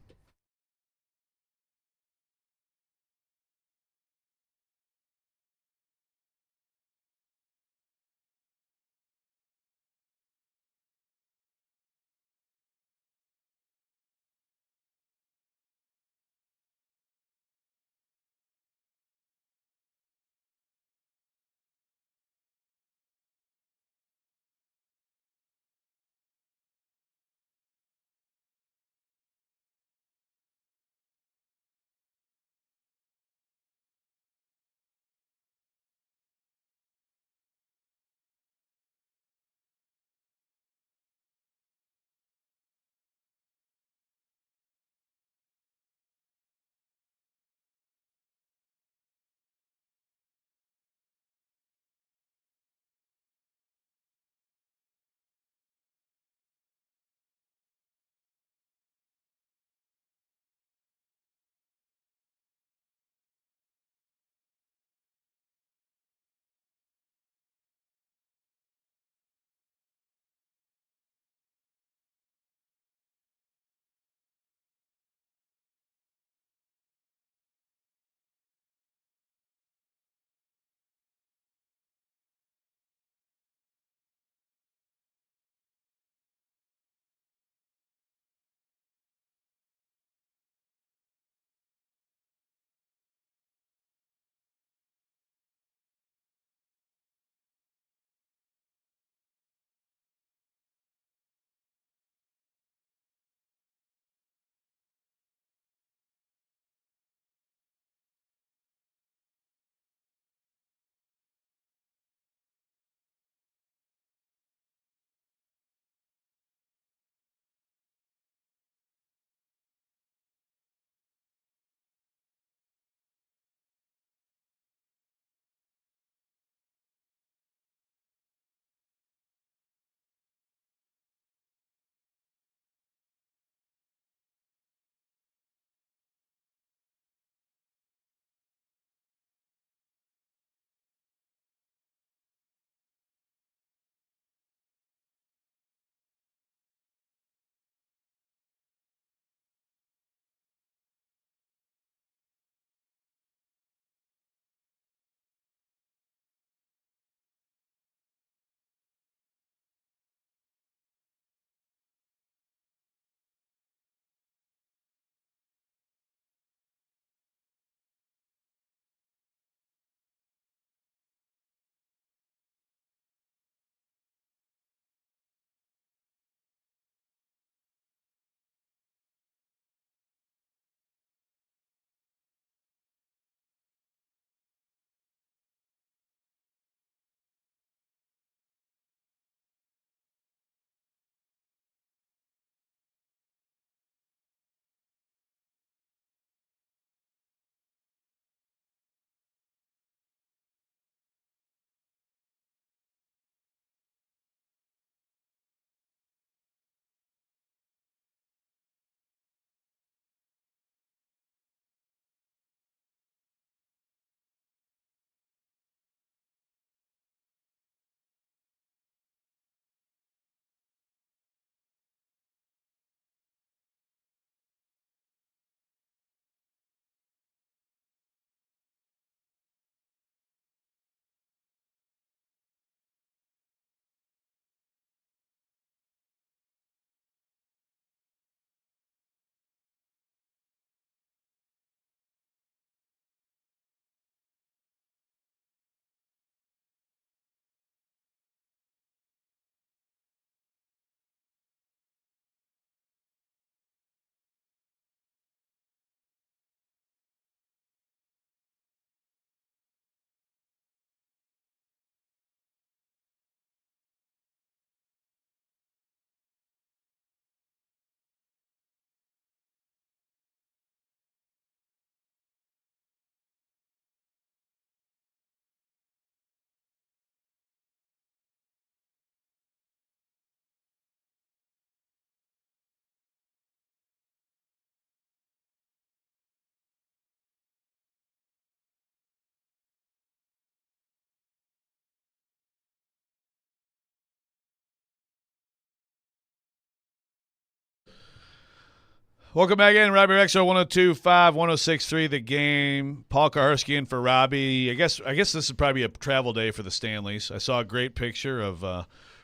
Welcome back in. Robby Rexrode 102.5, 106.3 The Game. Paul Kaharski in for Robby. I guess this is probably a travel day for the Stanleys. I saw a great picture of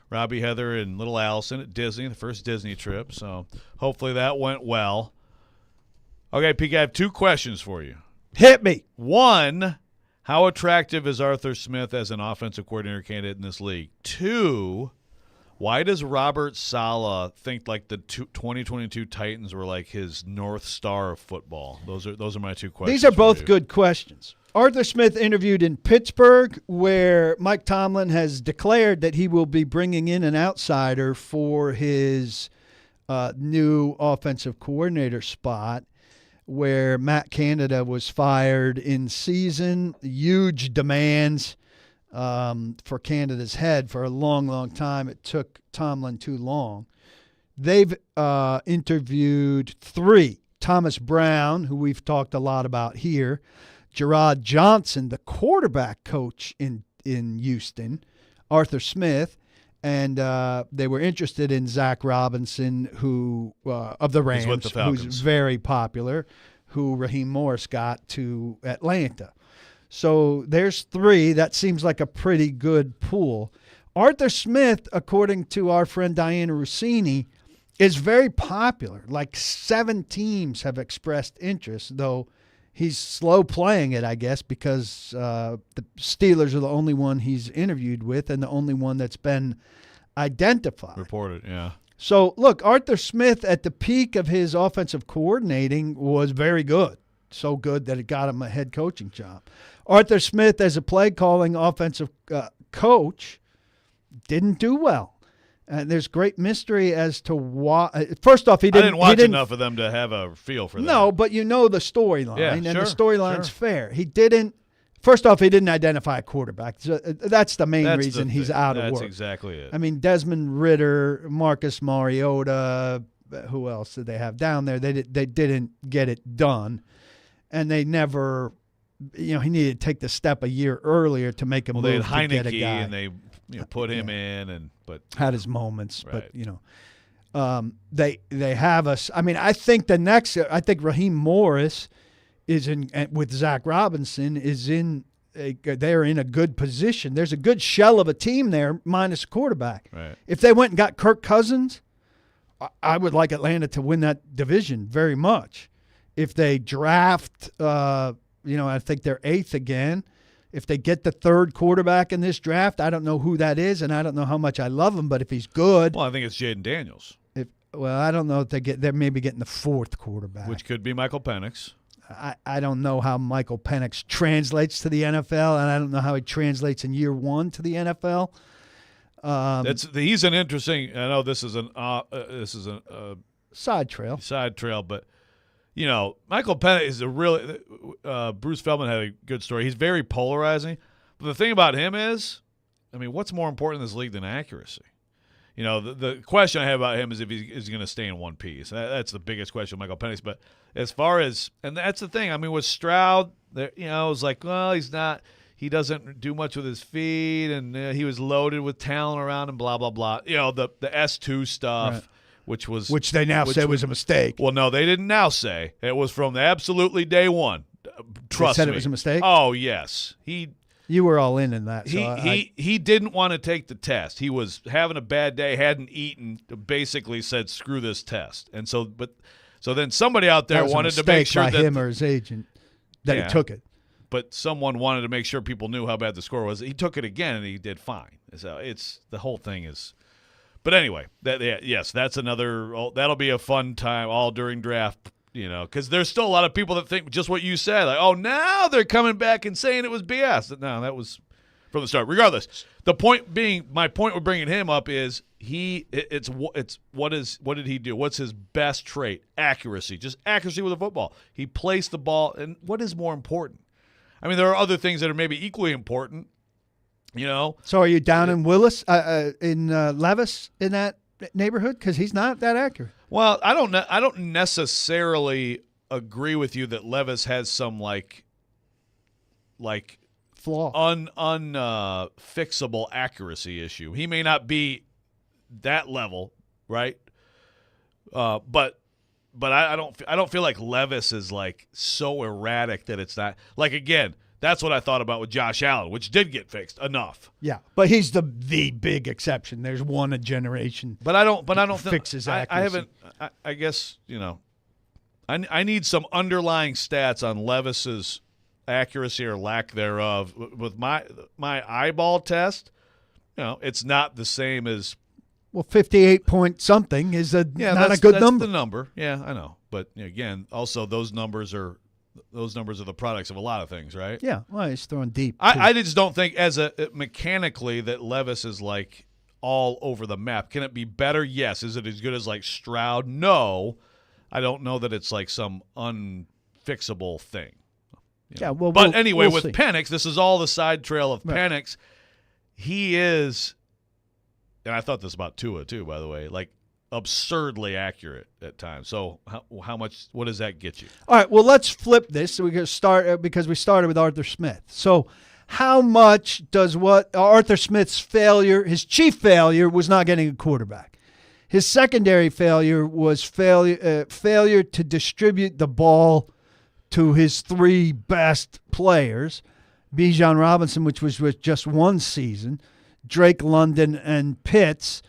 Robby, Heather, and little Allison at Disney, the first Disney trip. So hopefully that went well. Okay, Pete, I have 2 questions for you. Hit me. 1, how attractive is Arthur Smith as an offensive coordinator candidate in this league? 2, why does Robert Saleh think like the 2022 Titans were like his North Star of football? Those are my 2 questions. These are both you. good questions. Arthur Smith interviewed in Pittsburgh, where Mike Tomlin has declared that he will be bringing in an outsider for his new offensive coordinator spot, where Matt Canada was fired in season. Huge demands for Canada's head for a long, long time. It took Tomlin too long. They've interviewed 3. Thomas Brown, who we've talked a lot about here, Gerard Johnson, the quarterback coach in Houston, Arthur Smith, and they were interested in Zach Robinson, who of the Rams, with the Falcons. who's very popular, who Raheem Morris got to Atlanta. So there's 3. That seems like a pretty good pool. Arthur Smith, according to our friend Diana Rossini, is very popular. Like 7 teams have expressed interest, though he's slow playing it, I guess, because the Steelers are the only one he's interviewed with and the only one that's been identified. Reported, yeah. So, look, Arthur Smith at the peak of his offensive coordinating was very good. So good that it got him a head coaching job. Arthur Smith, as a play-calling offensive coach, didn't do well. There's great mystery as to why. First off, I didn't watch enough of them to have a feel for that. No, but you know the storyline, yeah, and sure, the storyline's fair. He didn't. First off, he didn't identify a quarterback. So that's the main reason he's out of work. That's exactly it. I mean, Desmond Ridder, Marcus Mariota, who else did they have down there? They didn't get it done, and they never. He needed to take the step a year earlier to make a move. They had to get a Heineke, guy. and they put him in, but had his moments, right. but they have us. I mean, I think Raheem Morris is in with Zach Robinson they're in a good position. There's a good shell of a team there minus a quarterback. Right. If they went and got Kirk Cousins, I would like Atlanta to win that division very much. If they draft, I think they're 8th again. If they get the 3rd quarterback in this draft, I don't know who that is, and I don't know how much I love him. But if he's good, well, I think it's Jaden Daniels. I don't know if they're maybe getting the 4th quarterback, which could be Michael Penix. I don't know how Michael Penix translates to the NFL, and I don't know how he translates in year 1 to the NFL. He's an interesting. I know this is a side trail, but Michael Penix is a really. Bruce Feldman had a good story. He's very polarizing, but the thing about him is, what's more important in this league than accuracy? The question I have about him is if he's going to stay in one piece. That's the biggest question with Michael Penix. But as far as – and that's the thing. With Stroud, it was like, well, he's not – he doesn't do much with his feet, and he was loaded with talent around him, blah, blah, blah. The S2 stuff, right. Which they now say was a mistake. Well, no, they didn't now say. It was from absolutely day one. Trust me. They said it was a mistake? Oh, yes. You were all in that. He didn't want to take the test. He was having a bad day, hadn't eaten, basically said, screw this test. And so then somebody out there wanted to make sure by that him or his agent that he took it. But someone wanted to make sure people knew how bad the score was. He took it again, and he did fine. So the whole thing is. But anyway, that's another. That'll be a fun time all during draft. Because there's still a lot of people that think just what you said. Like, oh, now they're coming back and saying it was BS. No, that was from the start. Regardless, the point being, my point with bringing him up is it's what did he do? What's his best trait? Accuracy. Just accuracy with the football. He placed the ball. And what is more important? There are other things that are maybe equally important, So are you down in Willis, in Levis, in that neighborhood? Because he's not that accurate. Well, I don't necessarily agree with you that Levis has some like flaw, unfixable accuracy issue. He may not be that level, right? But but I don't feel like Levis is like so erratic that it's not like again. That's what I thought about with Josh Allen, which did get fixed enough. Yeah, but he's the big exception. There's one a generation. But I don't fix his accuracy. I haven't. I guess I need some underlying stats on Levis's accuracy or lack thereof. With my eyeball test, it's not the same as. Well, 58 point something is not a good that's number. The number, yeah, I know. But again, also those numbers are the products of a lot of things, right? Yeah, well, he's throwing deep. I just don't think mechanically that Levis is like all over the map. Can it be better? Yes. Is it as good as like Stroud? No. I don't know that it's like some unfixable thing. Yeah, well, but anyway, with see. Penix, this is all the side trail of Penix. He is, and I thought this about Tua too, by the way, like absurdly accurate at times. So how much? What does that get you? All right. Well, let's flip this. So we can start because we started with Arthur Smith. So how much does what Arthur Smith's failure, his chief failure, was not getting a quarterback. His secondary failure was failure to distribute the ball to his three best players, Bijan Robinson, which was with just one season, Drake London, and Pitts.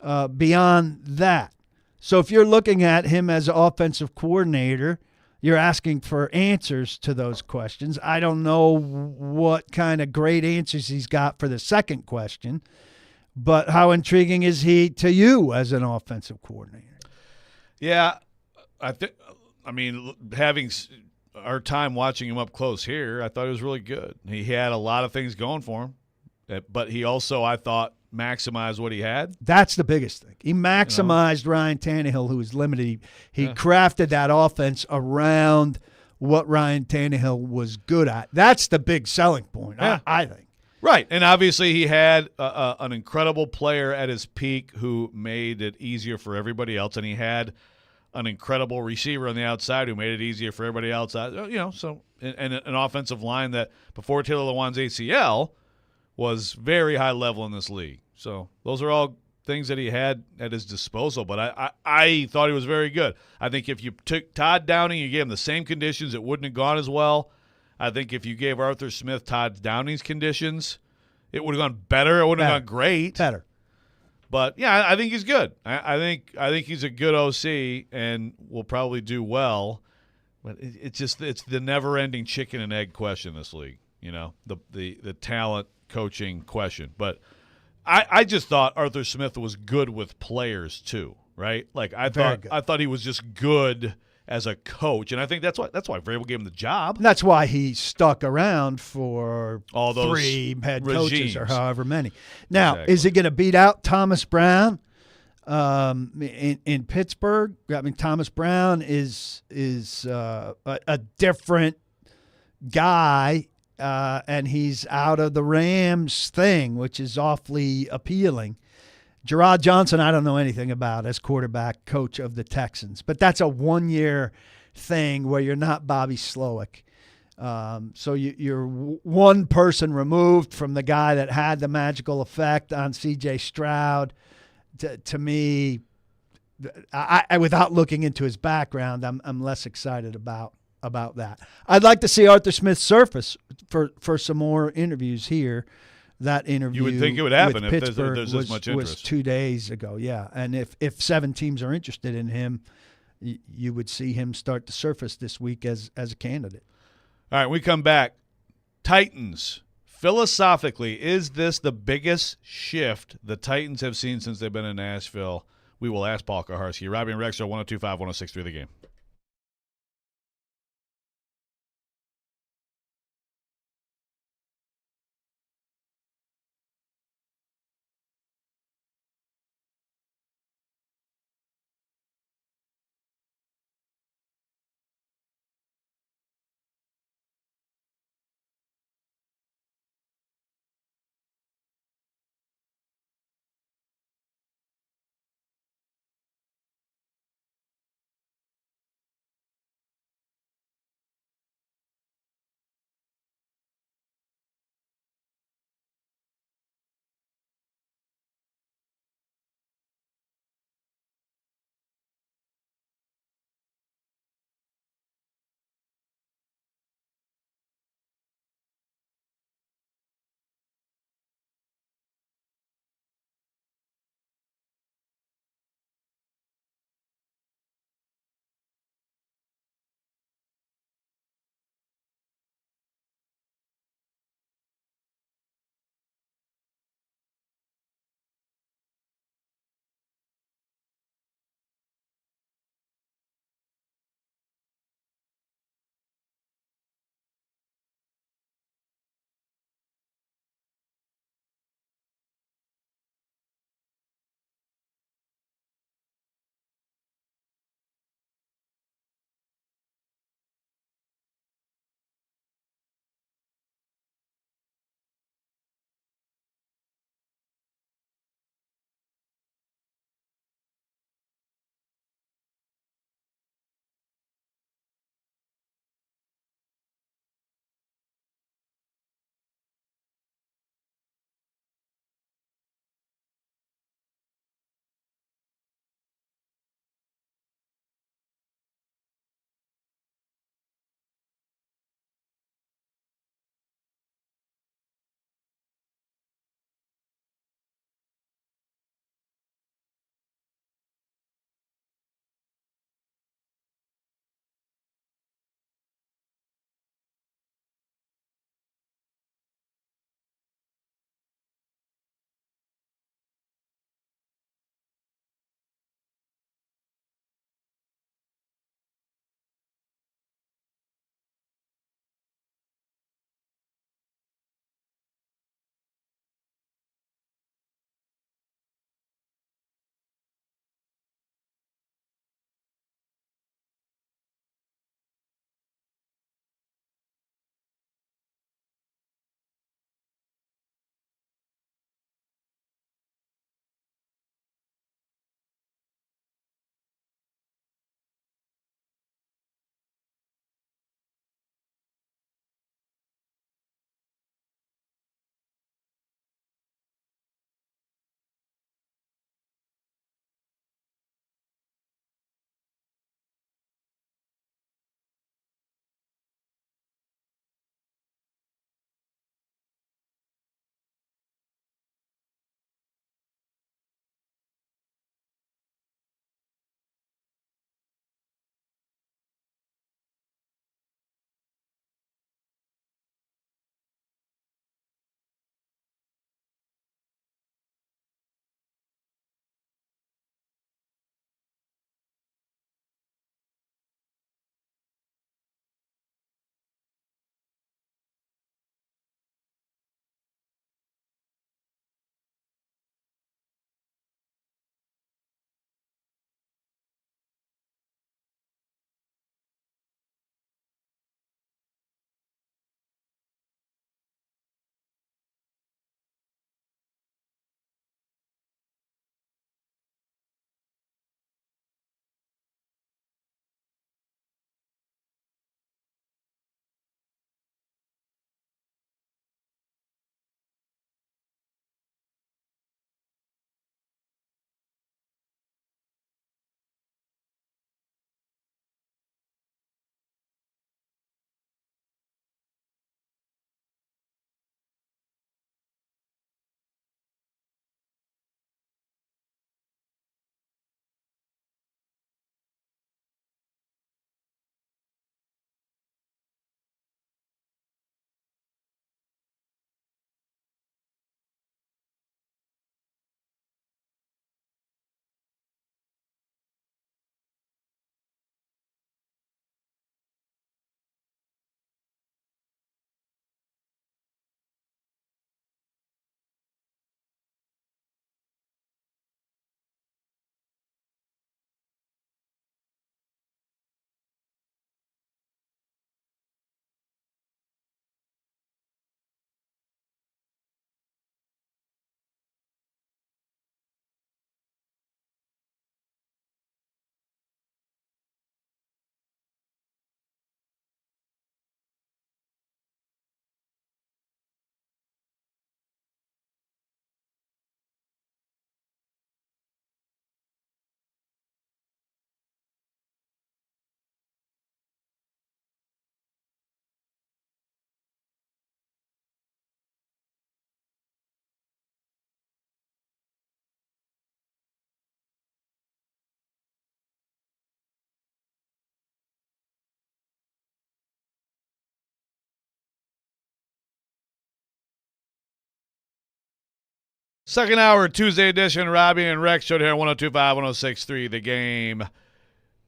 Beyond that. So if you're looking at him as an offensive coordinator, you're asking for answers to those questions. I don't know what kind of great answers he's got for the second question, but how intriguing is he to you as an offensive coordinator? Yeah, I mean, having our time watching him up close here, I thought he was really good. He had a lot of things going for him, but he also, I thought, maximize what he had. That's the biggest thing. He maximized Ryan Tannehill, who was limited. He crafted that offense around what Ryan Tannehill was good at. That's the big selling point, I think. Right, and obviously he had an incredible player at his peak who made it easier for everybody else, and he had an incredible receiver on the outside who made it easier for everybody else. So and an offensive line that before Taylor Lewan's ACL was very high level in this league. So those are all things that he had at his disposal. But I thought he was very good. I think if you took Todd Downing, you gave him the same conditions, it wouldn't have gone as well. I think if you gave Arthur Smith Todd Downing's conditions, it would have gone better. It wouldn't have gone great. Better. But, yeah, I think he's good. I think he's a good OC and will probably do well. But it's the never-ending chicken and egg question in this league, the talent coaching question. But I just thought Arthur Smith was good with players too, right? Like I thought he was just good as a coach, and I think that's why Vrabel gave him the job. That's why he stuck around for all those 3 head regimes. Coaches or however many. Now, Is he going to beat out Thomas Brown in Pittsburgh? I mean, Thomas Brown is a different guy. And he's out of the Rams thing, which is awfully appealing. Gerard Johnson, I don't know anything about as quarterback coach of the Texans, but that's a 1-year thing where you're not Bobby Slowick. So you're one person removed from the guy that had the magical effect on C.J. Stroud. To me, I without looking into his background, I'm less excited about that. I'd like to see Arthur Smith surface for some more interviews here. That interview you would think it would happen with if Pittsburgh there's this much interest. Was 2 days ago, yeah. And if 7 teams are interested in him, you would see him start to surface this week as a candidate. All right, we come back. Titans. Philosophically, is this the biggest shift the Titans have seen since they've been in Nashville? We will ask Paul Kaharski. Robby and Rexrode, 102.5, 106.3 The Game. Second hour, Tuesday edition, Robby and Rexrode here on 102.5, 106.3, The Game.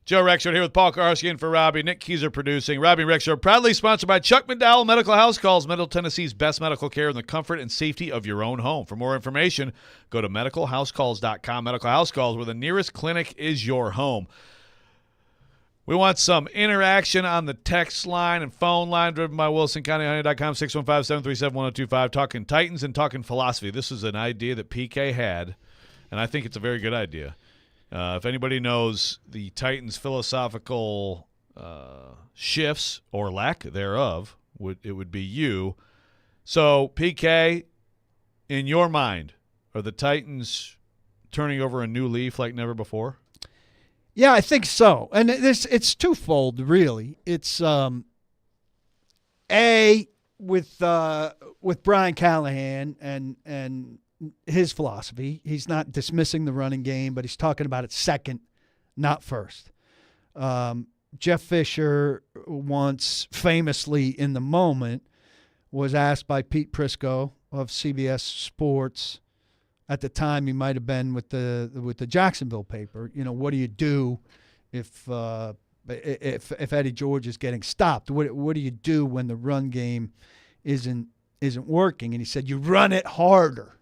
Joe Rexrode here with Paul Karski in for Robby. Nick Keyser producing. Robby and Rexrode proudly sponsored by Chuck McDowell Medical House Calls, Middle Tennessee's best medical care in the comfort and safety of your own home. For more information, go to medicalhousecalls.com. Medical House Calls, where the nearest clinic is your home. We want some interaction on the text line and phone line, driven by WilsonCountyHoney.com, 615-737-1025, talking Titans and talking philosophy. This is an idea that PK had, and I think it's a very good idea. If anybody knows the Titans' philosophical shifts or lack thereof, it would be you. So, PK, in your mind, are the Titans turning over a new leaf like never before? Yeah, I think so. And it's twofold, really. It's with Brian Callahan and his philosophy. He's not dismissing the running game, but he's talking about it second, not first. Jeff Fisher once famously in the moment was asked by Pete Prisco of CBS Sports. At the time, he might have been with the Jacksonville paper. You know, what do you do if Eddie George is getting stopped? What do you do when the run game isn't working? And he said, you run it harder.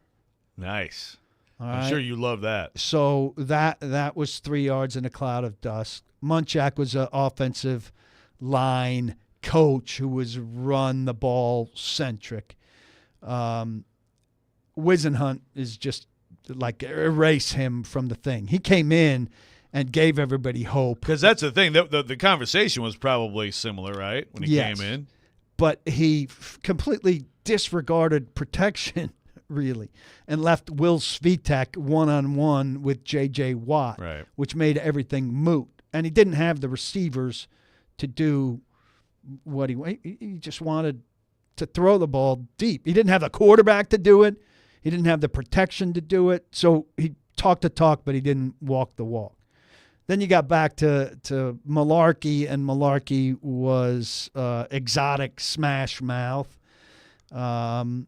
Nice. All I'm right? sure you love that. So that was 3 yards in a cloud of dust. Munchak was an offensive line coach who was run the ball centric. Wisenhunt is just like erase him from the thing. He came in and gave everybody hope. Because that's the thing. The conversation was probably similar, right, when he came in? But he completely disregarded protection, really, and left Will Svitek one-on-one with J.J. Watt, right, which made everything moot. And he didn't have the receivers to do what he just wanted to throw the ball deep. He didn't have the quarterback to do it. He didn't have the protection to do it. So he talked the talk, but he didn't walk the walk. Then you got back to Malarkey, and Malarkey was exotic smash mouth. And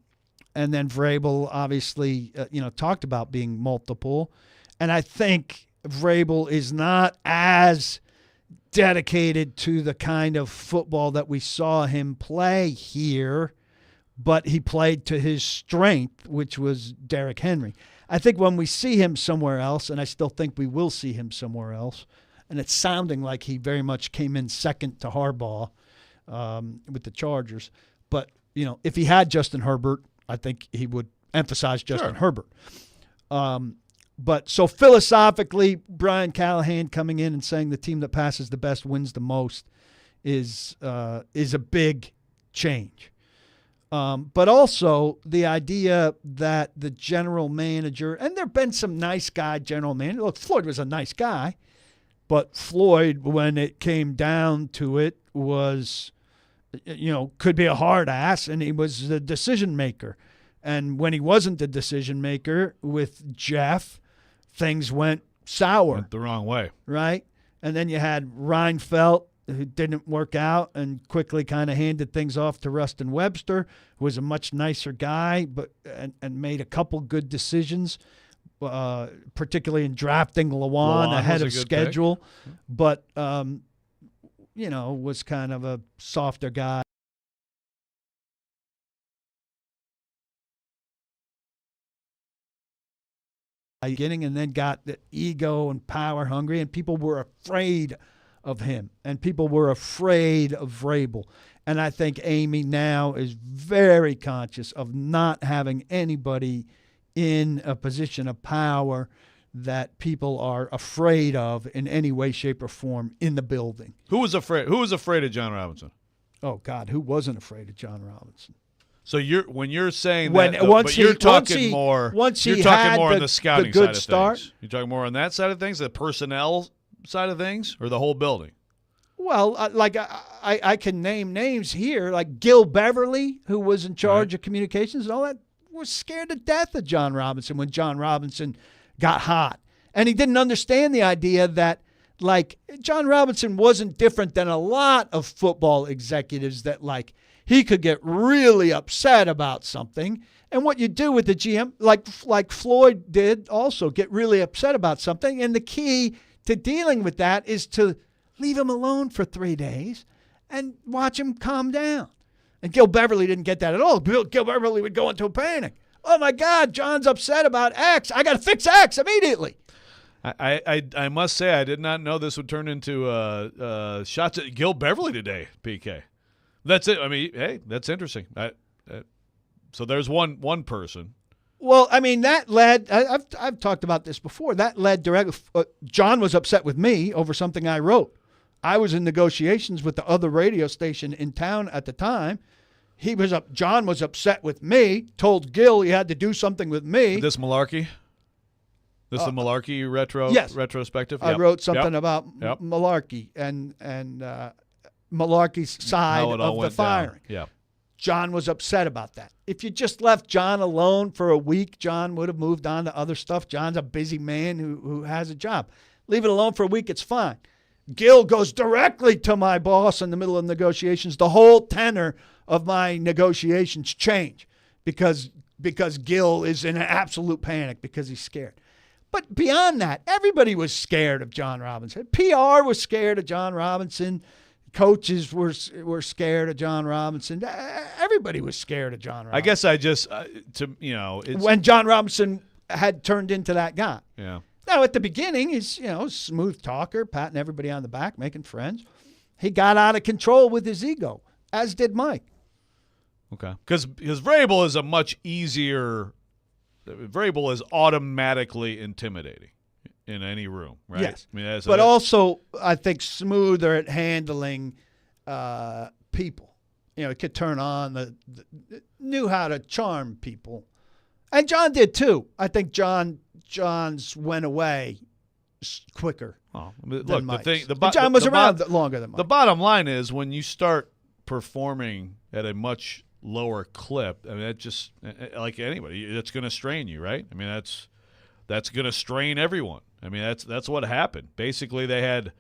then Vrabel obviously, talked about being multiple. And I think Vrabel is not as dedicated to the kind of football that we saw him play here, but he played to his strength, which was Derrick Henry. I think when we see him somewhere else, and I still think we will see him somewhere else, and it's sounding like he very much came in second to Harbaugh with the Chargers. But, if he had Justin Herbert, I think he would emphasize Justin Herbert. But so philosophically, Brian Callahan coming in and saying the team that passes the best wins the most is a big change. But also the idea that the general manager, and there have been some nice guy general manager. Look, Floyd was a nice guy, but Floyd, when it came down to it, was, could be a hard ass, and he was the decision maker. And when he wasn't the decision maker with Jeff, things went sour. Went the wrong way. Right? And then you had Reinfeldt, who didn't work out and quickly kind of handed things off to Rustin Webster, who was a much nicer guy, but and made a couple good decisions, particularly in drafting Lawan ahead of schedule. Pick. But, was kind of a softer guy. Beginning, and then got the ego and power hungry, and people were afraid of him, and people were afraid of Vrabel. And I think Amy now is very conscious of not having anybody in a position of power that people are afraid of in any way, shape, or form in the building. Who was afraid of John Robinson? Oh, God, who wasn't afraid of John Robinson? So when you're saying that, you're talking more on the scouting side of things. You're talking more on that side of things, the personnel side of things, or the whole building? Well, I can name names here, like Gil Beverly, who was in charge of communications and all that, was scared to death of John Robinson when John Robinson got hot. And he didn't understand the idea that Like, John Robinson wasn't different than a lot of football executives that, like, he could get really upset about something. And what you do with the GM, like Floyd did also, get really upset about something. And the key to dealing with that is to leave him alone for 3 days and watch him calm down. And Gil Beverly didn't get that at all. Gil Beverly would go into a panic. Oh, my God, John's upset about X. I got to fix X immediately. I must say I did not know this would turn into shots at Gil Beverly today, PK. That's it. I mean, hey, that's interesting. So there's one person. Well, I mean, that led – I've talked about this before. That led directly John was upset with me over something I wrote. I was in negotiations with the other radio station in town at the time. John was upset with me, told Gil he had to do something with me. This malarkey? This is the malarkey retrospective? I wrote something about malarkey and malarkey's side of the firing. Yeah. John was upset about that. If you just left John alone for a week, John would have moved on to other stuff. John's a busy man who has a job. Leave it alone for a week, it's fine. Gil goes directly to my boss in the middle of negotiations. The whole tenor of my negotiations change because Gil is in an absolute panic because he's scared. But beyond that, everybody was scared of John Robinson. PR was scared of John Robinson. Coaches were scared of John Robinson. Everybody was scared of John Robinson. I guess I just when John Robinson had turned into that guy. Yeah. Now at the beginning, he's smooth talker, patting everybody on the back, making friends. He got out of control with his ego, as did Mike. Okay, because Vrabel is a much easier. Vrabel is automatically intimidating in any room, right? Yes, I mean, but also I think smoother at handling people. He could turn on knew how to charm people, and John did too. I think John's went away quicker. Oh, look, than Mike's. John was around longer than Mike. The bottom line is when you start performing at a much lower clip, I mean, that just like anybody, it's going to strain you, right? I mean, that's going to strain everyone. I mean, that's what happened. Basically, they had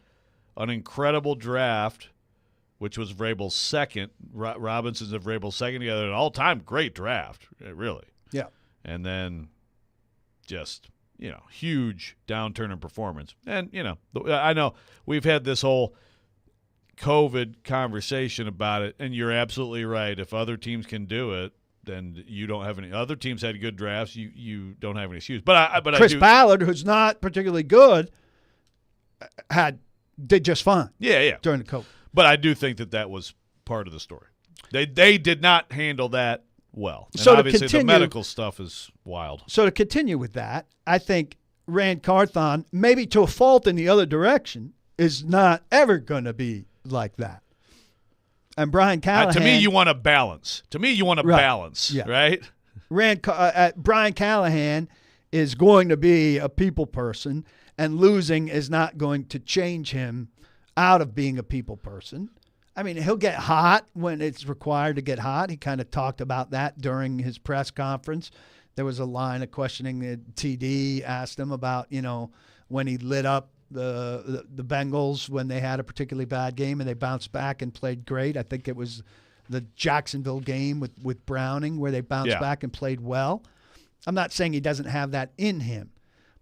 an incredible draft, which was Vrabel's second. Robinson's and Vrabel's second together, an all-time great draft, really. Yeah. And then just huge downturn in performance. And I know we've had this whole COVID conversation about it, and you're absolutely right. If other teams can do it, then you don't have any. Other teams had good drafts. You don't have any excuse. But Chris Ballard, who's not particularly good, did just fine. Yeah. During the COVID. But I do think that was part of the story. They did not handle that well. And so obviously the medical stuff is wild. So to continue with that, I think Rand Carthon, maybe to a fault in the other direction, is not ever going to be like that. And Brian Callahan. To me, you want a balance. Balance, yeah. Right? Brian Callahan is going to be a people person, and losing is not going to change him out of being a people person. I mean, he'll get hot when it's required to get hot. He kind of talked about that during his press conference. There was a line of questioning that TD asked him about, when he lit up the Bengals when they had a particularly bad game and they bounced back and played great. I think it was the Jacksonville game with Browning where they bounced back and played well. I'm not saying he doesn't have that in him,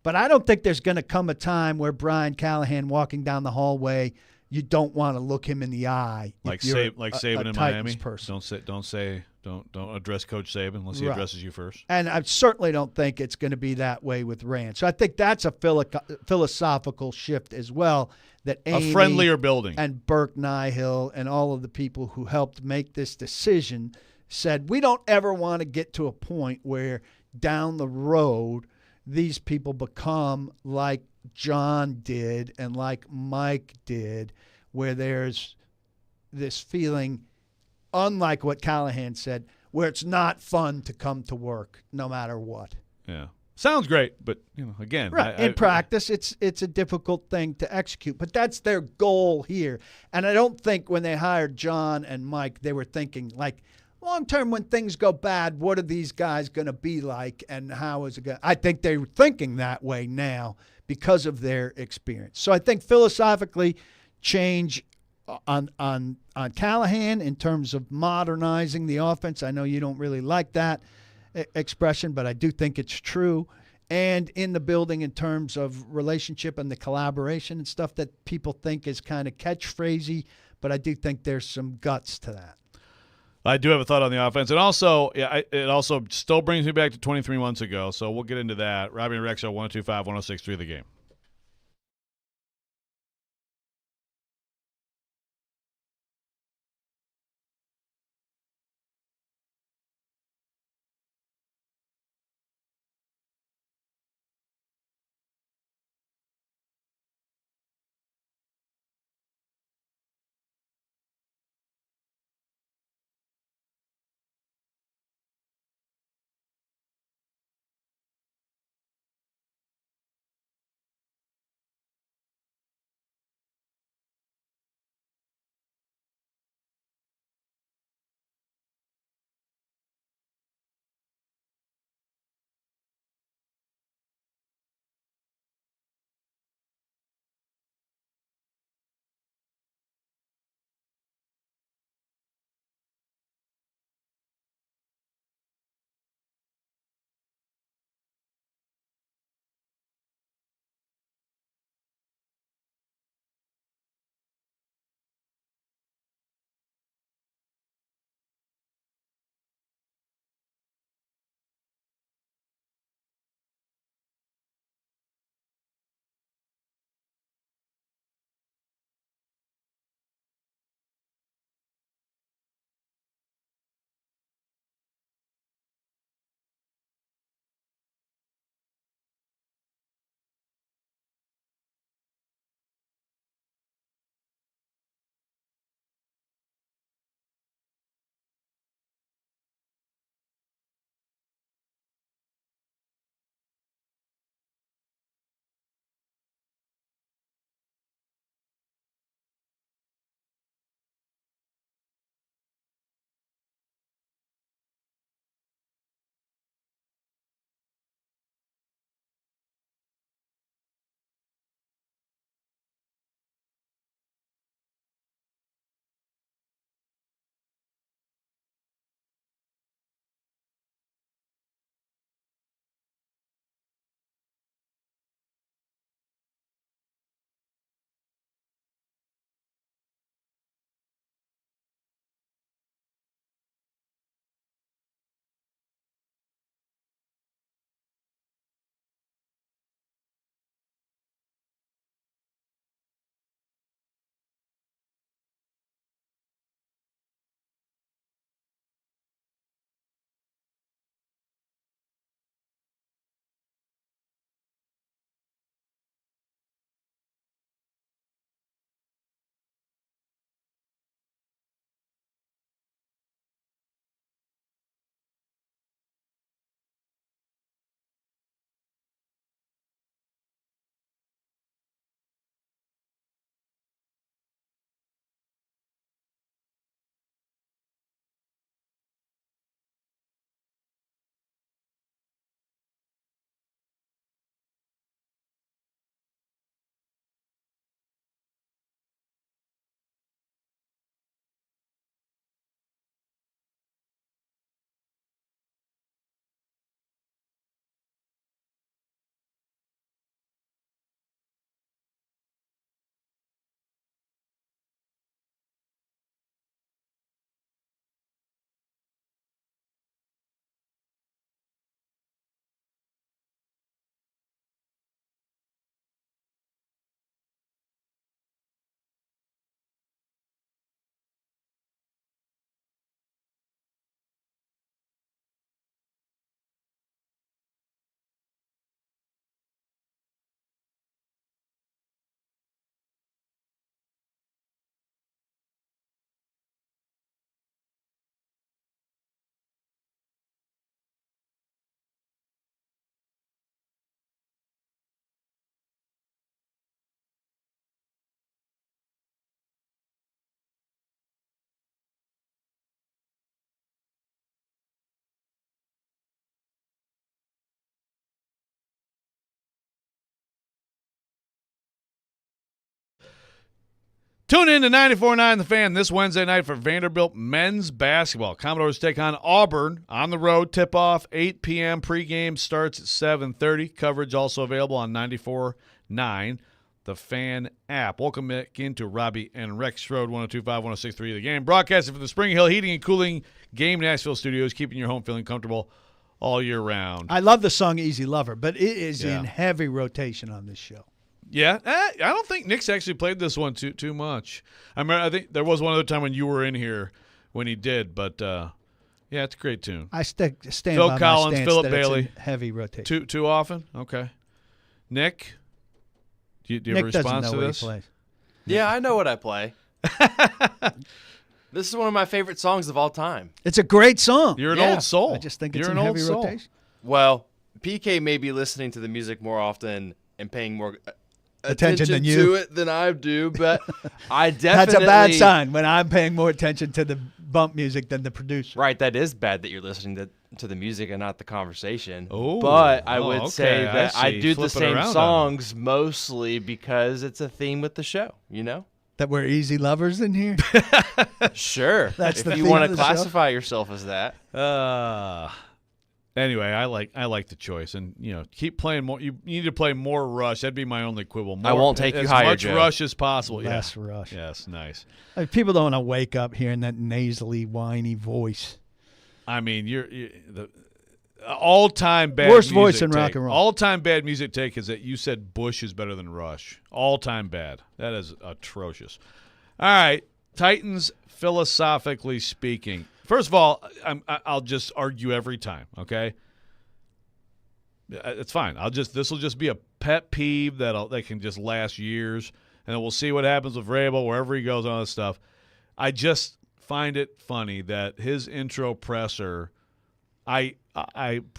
but I don't think there's going to come a time where Brian Callahan walking down the hallway, you don't want to look him in the eye. Like Saban in Miami. Person. Don't address Coach Saban unless he addresses you first. And I certainly don't think it's going to be that way with Rand. So I think that's a philosophical shift as well. That Amy a friendlier building and Burke Nihill and all of the people who helped make this decision said we don't ever want to get to a point where down the road these people become like John did and like Mike did, where there's this feeling, unlike what Callahan said, where it's not fun to come to work no matter what. Yeah. Sounds great, but again, right. In practice, it's a difficult thing to execute, but that's their goal here. And I don't think when they hired John and Mike, they were thinking like, long term, when things go bad, what are these guys going to be like, and how is it going? I think they're thinking that way now because of their experience. So I think philosophically, change on Callahan in terms of modernizing the offense. I know you don't really like that expression, but I do think it's true. And in the building in terms of relationship and the collaboration and stuff that people think is kind of catchphrasy, but I do think there's some guts to that. I do have a thought on the offense. And also, it also still brings me back to 23 months ago, so we'll get into that. Robby and Rexrode, 102.5, 106.3 The Game. Tune in to 94.9 The Fan this Wednesday night for Vanderbilt men's basketball. Commodores take on Auburn on the road. Tip-off 8 p.m. Pregame starts at 7:30. Coverage also available on 94.9 The Fan app. Welcome back into Robby and Rexrode 102.5, 106.3 The Game. Broadcasting from the Spring Hill Heating and Cooling Game Nashville Studios, keeping your home feeling comfortable all year round. I love the song Easy Lover, but it is in heavy rotation on this show. Yeah, I don't think Nick's actually played this one too much. I think there was one other time when you were in here when he did, but yeah, it's a great tune. I stand Phil by Collins, my stance Philip that Bailey. it's in heavy rotation. Too often? Okay. Nick, do you have a Nick doesn't response know to what this? he plays. Yeah, I know what I play. This is one of my favorite songs of all time. It's a great song. You're an old soul. I just think it's You're in an heavy old soul. rotation. Well, PK may be listening to the music more often and paying more Attention than you. to it than I do, but I That's definitely. a bad sign when I'm paying more attention to the bump music than the producer. Right, that is bad that you're listening to the music and not the conversation. Oh, but I would say okay, that I I see. do Flip the it same around on songs mostly because it's a theme with the show, you know? That we're easy lovers in here. Sure. That's if the you theme want of to the show? classify yourself as that. Anyway, I like the choice, and keep playing more. You need to play more Rush. That'd be my only quibble. More, I won't take you as higher, much Joe. Rush as possible. Less yeah. Rush. Yes, nice. I mean, people don't want to wake up hearing that nasally, whiny voice. I mean, you're the all-time bad Worst music voice in take. rock and roll. All-time bad music take is that you said Bush is better than Rush. All-time bad. That is atrocious. All right, Titans, philosophically speaking. First of all, I'll just argue every time, okay? It's fine. This will just be a pet peeve that can just last years, and then we'll see what happens with Vrabel wherever he goes and all this stuff. I just find it funny that his intro presser, I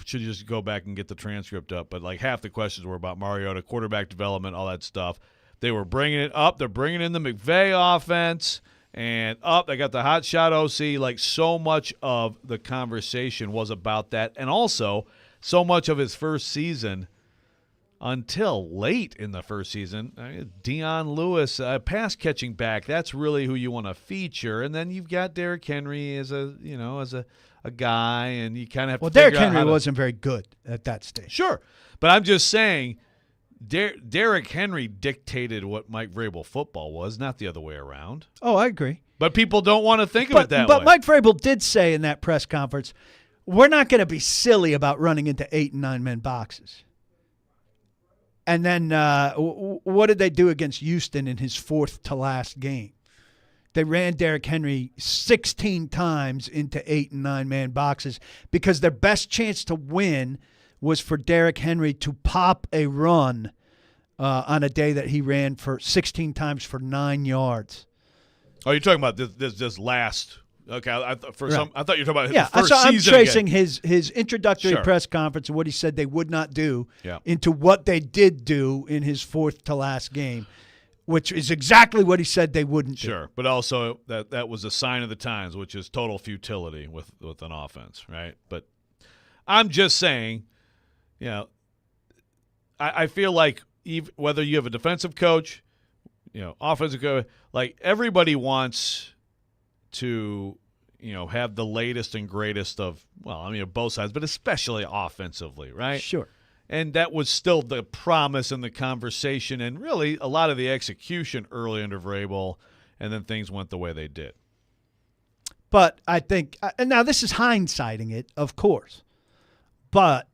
should just go back and get the transcript up, but like half the questions were about Mariota, quarterback development, all that stuff. They were bringing it up. They're bringing in the McVay offense, and they got the hot shot OC. Like, so much of the conversation was about that, and also so much of his first season until late in the first season. Deion Lewis, pass catching back. That's really who you want to feature, and then you've got Derrick Henry as a guy, and you kind of have to. Well, Derrick Henry wasn't very good at that stage. Sure, but I'm just saying. Derrick Henry dictated what Mike Vrabel football was, not the other way around. Oh, I agree. But people don't want to think of it that way. But Mike Vrabel did say in that press conference, we're not going to be silly about running into 8 and 9 man boxes. And then what did they do against Houston in his fourth to last game? They ran Derrick Henry 16 times into 8 and 9 man boxes because their best chance to win was for Derrick Henry to pop a run on a day that he ran for 16 times for 9 yards. Oh, you're talking about this last? Okay, I thought you were talking about his first so I'm season tracing again. his introductory Sure. press conference and what he said they would not do Yeah. into what they did do in his fourth to last game, which is exactly what he said they wouldn't do. Sure, but also that was a sign of the times, which is total futility with an offense, right? But I'm just saying, I feel like whether you have a defensive coach, offensive coach, like everybody wants to, have the latest and greatest of, both sides, but especially offensively, right? Sure. And that was still the promise and the conversation and really a lot of the execution early under Vrabel, and then things went the way they did. But I think, and now this is hindsighting it, of course, but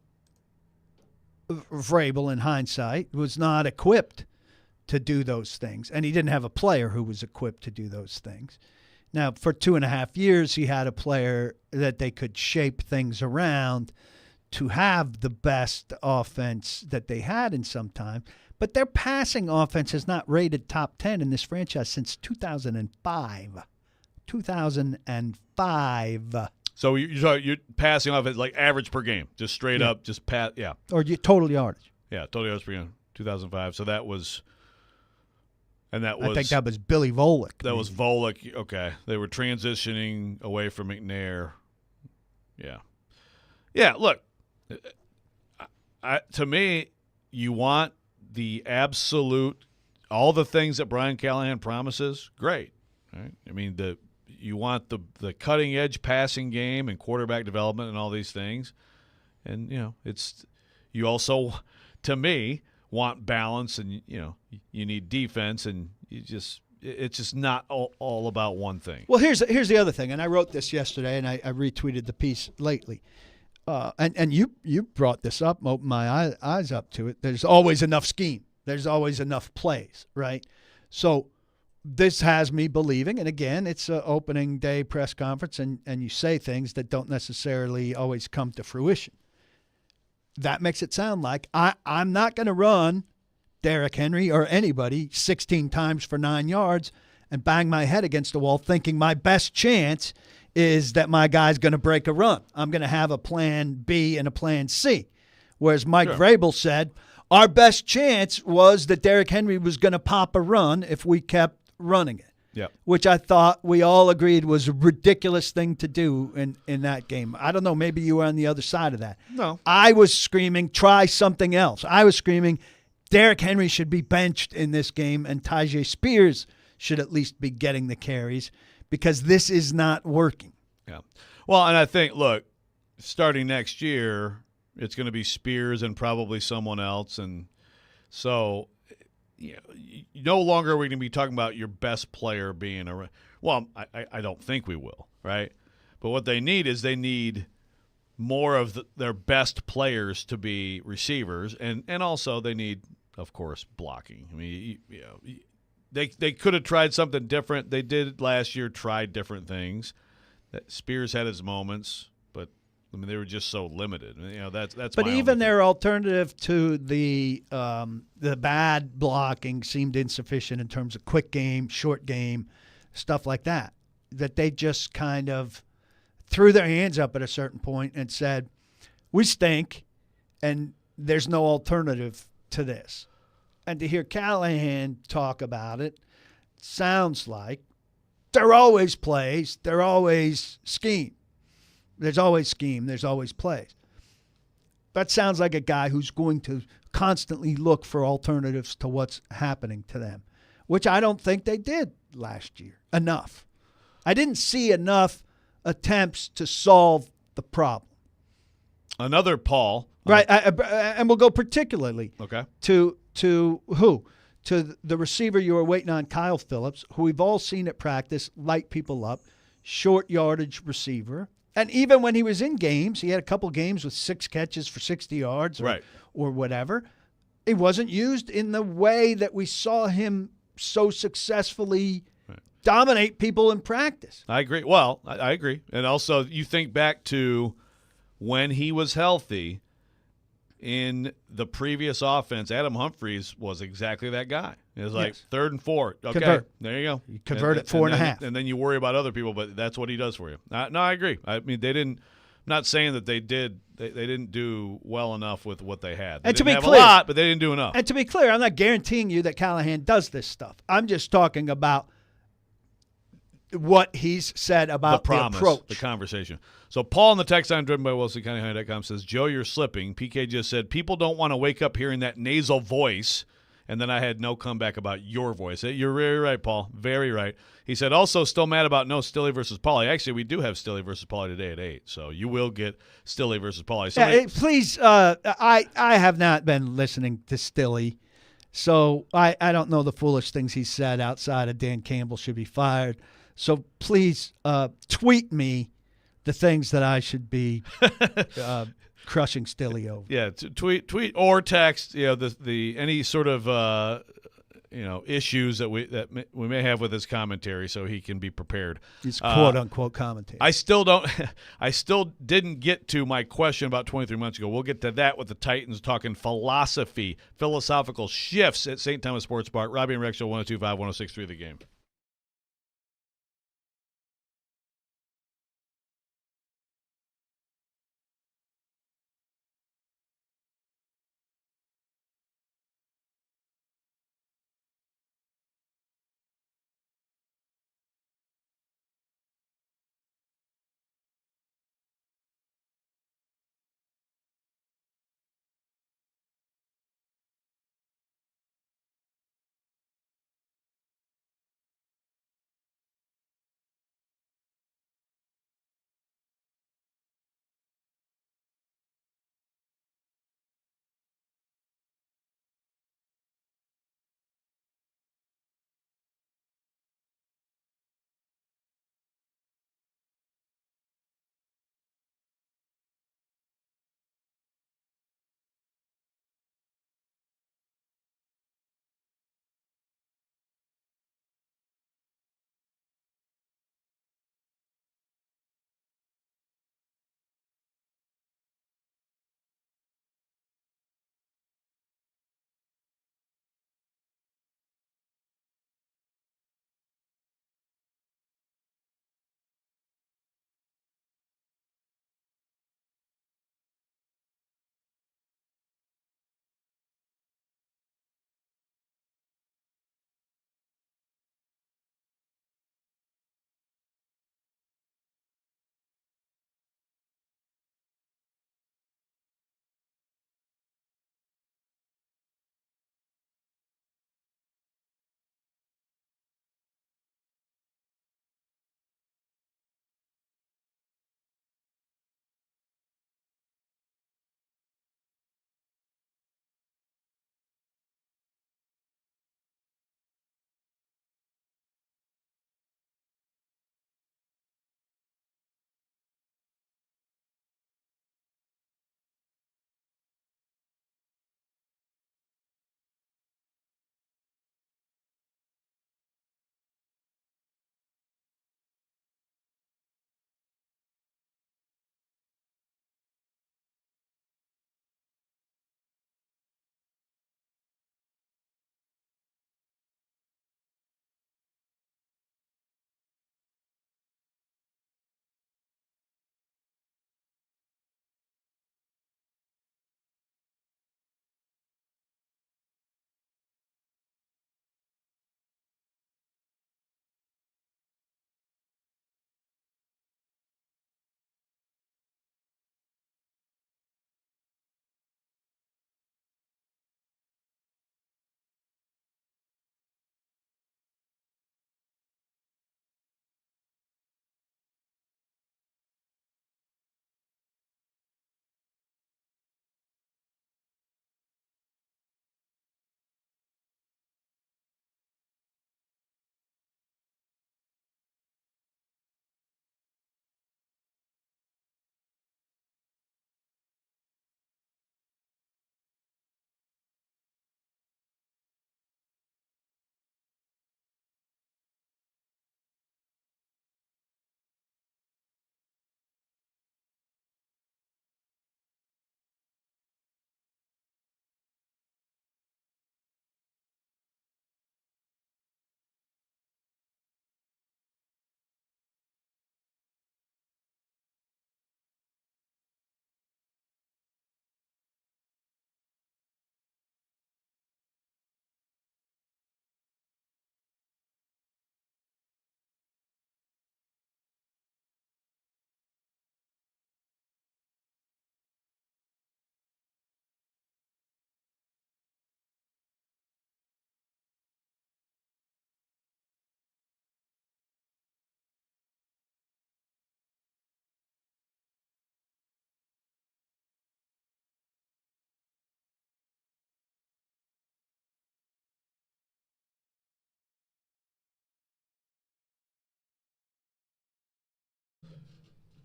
Vrabel in hindsight was not equipped to do those things, and he didn't have a player who was equipped to do those things. Now, for 2.5 years, he had a player that they could shape things around to have the best offense that they had in some time, but their passing offense has not rated top 10 in this franchise since 2005. 2005. So you're passing off at like average per game, just straight up, just pass, yeah. Or total yardage. Yeah, total yards per game, 2005. So that was, and that I was. think that was Billy Volek. That was Volek. Okay, they were transitioning away from McNair. Yeah, yeah. Look, to me, you want the absolute all the things that Brian Callahan promises, great. Right? I mean, you want the cutting edge passing game and quarterback development and all these things, and you also, to me, want balance, and you need defense, and it's just not all about one thing. Well, here's the other thing, and I wrote this yesterday, and I retweeted the piece lately. And you brought this up, opened my eyes up to it. There's always enough scheme. There's always enough plays, right? So this has me believing, and again, it's an opening day press conference, and you say things that don't necessarily always come to fruition. That makes it sound like I'm not going to run Derrick Henry or anybody 16 times for 9 yards and bang my head against the wall thinking my best chance is that my guy's going to break a run. I'm going to have a plan B and a plan C. Whereas Mike Vrabel said, our best chance was that Derrick Henry was going to pop a run if we kept running it. Yeah. Which I thought we all agreed was a ridiculous thing to do in that game. I don't know, maybe you were on the other side of that. No. I was screaming, try something else. I was screaming, Derrick Henry should be benched in this game, and Tyjae Spears should at least be getting the carries because this is not working. Yeah. Well, and I think, look, starting next year, it's going to be Spears and probably someone else. And so, no longer are we going to be talking about your best player being a – well, I don't think we will, right? But what they need is they need more of their best players to be receivers, and also they need, of course, blocking. I mean, they could have tried something different. They did last year, tried different things. Spears had his moments, but I mean they were just so limited. That's. But even their alternative to the bad blocking seemed insufficient in terms of quick game, short game, stuff like that. That they just kind of threw their hands up at a certain point and said, "We stink, and there's no alternative to this." And to hear Callahan talk about it sounds like there are always plays, there are always scheme. There's always scheme, there's always plays. That sounds like a guy who's going to constantly look for alternatives to what's happening to them, which I don't think they did last year enough. I didn't see enough attempts to solve the problem. Another Paul. Right, and we'll go particularly to who? To the receiver you were waiting on, Kyle Phillips, who we've all seen at practice, light people up, short yardage receiver. And even when he was in games, he had a couple games with 6 catches for 60 yards or whatever. He wasn't used in the way that we saw him so successfully dominate people in practice. I agree. Well, I agree. And also you think back to when he was healthy in the previous offense, Adam Humphries was exactly that guy. It was like 3rd and 4. Okay, Convert. There you go. You convert at 4.5. And then you worry about other people, but that's what he does for you. No, I agree. I mean, they didn't – I'm not saying that they didn't do well enough with what they had. They and to didn't be have clear, a lot, but they didn't do enough. And to be clear, I'm not guaranteeing you that Callahan does this stuff. I'm just talking about what he's said about the approach. The conversation. So Paul in the text line driven by WilsonCountyHoney.com says, Joe, you're slipping. PK just said, people don't want to wake up hearing that nasal voice. And then I had no comeback about your voice. You're very right, Paul. Very right. He said, also still mad about no Stille versus Pauly. Actually, we do have Stille versus Pauly today at 8. So you will get Stille versus Pauly. Please, I have not been listening to Stille. So I don't know the foolish things he said outside of Dan Campbell should be fired. So please tweet me the things that I should be crushing Stille over. Yeah, tweet or text. The any sort of issues that we may have with his commentary, so he can be prepared. His quote unquote commentary. I still didn't get to my question about 23 months ago. We'll get to that with the Titans talking philosophical shifts at St. Thomas Sports Park. Robby and Rexrode 102.5, 106.3 The Game.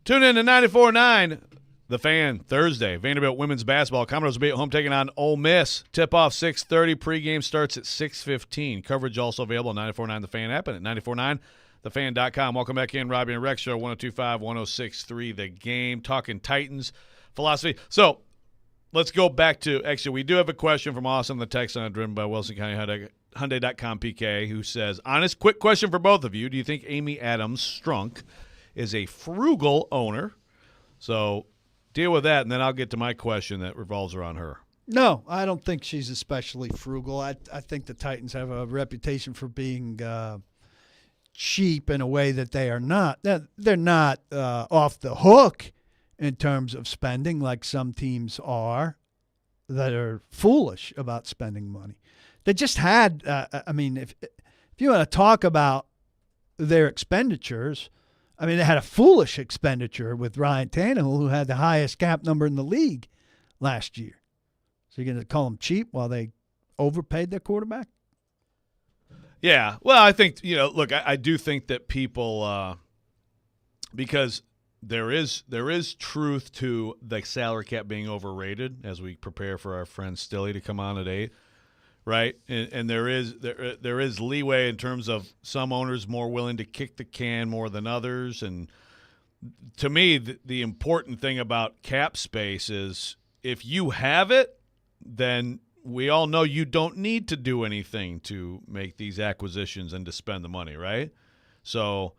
Tune in to 94.9, The Fan, Thursday. Vanderbilt women's basketball. Commodores will be at home taking on Ole Miss. Tip-off 6:30. Pregame starts at 6:15. Coverage also available on 94.9 The Fan app and at 949thefan.com. Welcome back in, Robby and Rexrode, 102.5, 106.3 The Game. Talking Titans philosophy. So let's go back to, actually, we do have a question from Austin, the text line driven by Wilson County Hyundai.com PK, who says, honest, quick question for both of you. Do you think Amy Adams Strunk is a frugal owner? So deal with that, and then I'll get to my question that revolves around her. No, I don't think she's especially frugal. I think the Titans have a reputation for being cheap in a way that they are not. They're not off the hook in terms of spending like some teams are that are foolish about spending money. They just had, if you want to talk about their expenditures, they had a foolish expenditure with Ryan Tannehill, who had the highest cap number in the league last year. So you're going to call them cheap while they overpaid their quarterback? Yeah. Well, I think, look, I do think that people, because there is truth to the salary cap being overrated as we prepare for our friend Stilly to come on at 8. Right, and there is leeway in terms of some owners more willing to kick the can more than others. And to me, the important thing about cap space is if you have it, then we all know you don't need to do anything to make these acquisitions and to spend the money, right? So,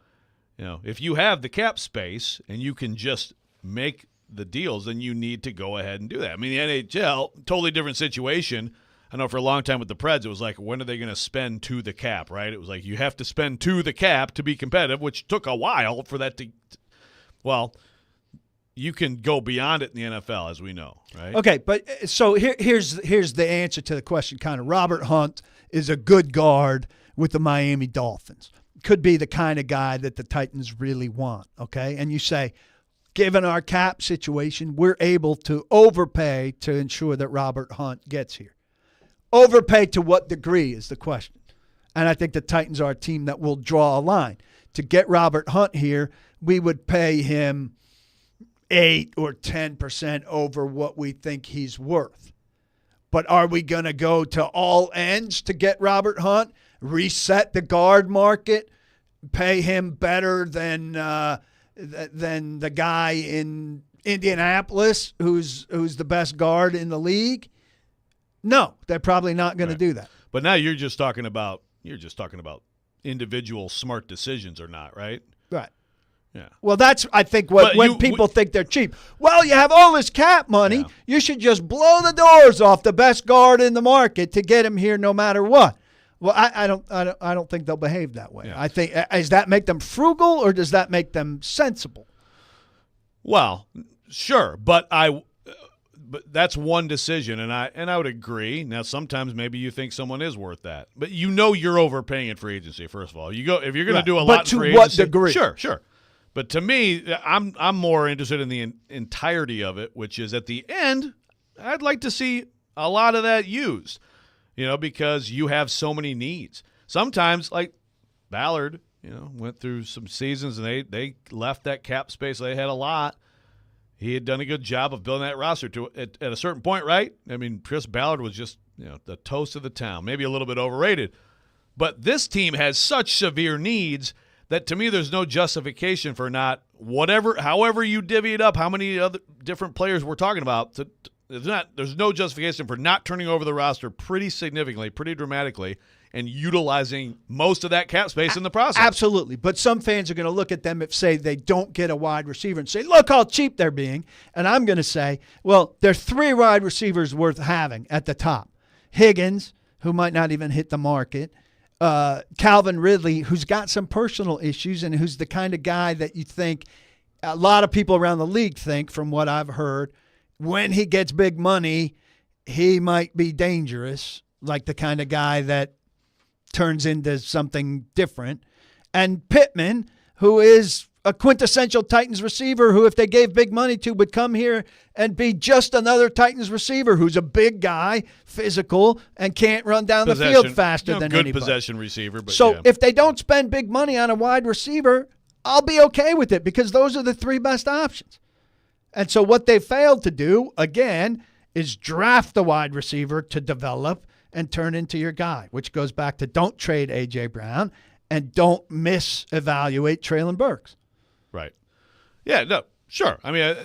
if you have the cap space and you can just make the deals, then you need to go ahead and do that. The NHL, totally different situation. I know for a long time with the Preds, it was like, when are they going to spend to the cap, right? It was like you have to spend to the cap to be competitive, which took a while for that to – well, you can go beyond it in the NFL, as we know, right? Okay, but so here's the answer to the question, kind of. Robert Hunt is a good guard with the Miami Dolphins. Could be the kind of guy that the Titans really want, okay? And you say, given our cap situation, we're able to overpay to ensure that Robert Hunt gets here. Overpay to what degree is the question. And I think the Titans are a team that will draw a line. To get Robert Hunt here, we would pay him 8 or 10% over what we think he's worth. But are we going to go to all ends to get Robert Hunt, reset the guard market, pay him better than the guy in Indianapolis who's the best guard in the league? No, they're probably not going to do that. But now you're just talking about individual smart decisions or not, right? Right. Yeah. Well, that's, I think, when people think they're cheap. Well, you have all this cap money. Yeah. You should just blow the doors off the best guard in the market to get him here no matter what. Well, I don't think they'll behave that way. Yeah. I think, does that make them frugal or does that make them sensible? Well, sure, but that's one decision, and I would agree. Now, sometimes maybe you think someone is worth that, but you're overpaying in free agency. First of all, if you're going to do a lot in free agency, but to what degree? Sure. But to me, I'm more interested in the entirety of it, which is at the end, I'd like to see a lot of that used, because you have so many needs. Sometimes, like Ballard, went through some seasons and they left that cap space. They had a lot. He had done a good job of building that roster at a certain point, right? Chris Ballard was just, the toast of the town, maybe a little bit overrated. But this team has such severe needs that to me there's no justification for not however you divvy it up, how many other different players we're talking about. There's no justification for not turning over the roster pretty significantly, pretty dramatically, and utilizing most of that cap space in the process. Absolutely. But some fans are going to look at them if, say, they don't get a wide receiver and say, look how cheap they're being. And I'm going to say, well, there are 3 wide receivers worth having at the top. Higgins, who might not even hit the market. Calvin Ridley, who's got some personal issues and who's the kind of guy that you think a lot of people around the league think, from what I've heard, when he gets big money, he might be dangerous, like the kind of guy that turns into something different. And Pittman, who is a quintessential Titans receiver who, if they gave big money to, would come here and be just another Titans receiver who's a big guy, physical, and can't run down the field faster than anybody. Good possession receiver. But so if they don't spend big money on a wide receiver, I'll be okay with it because those are the three best options. And so what they failed to do, again, is draft the wide receiver to develop and turn into your guy, which goes back to don't trade A.J. Brown and don't misevaluate Treylon Burks. Right. Yeah, no, sure. I mean,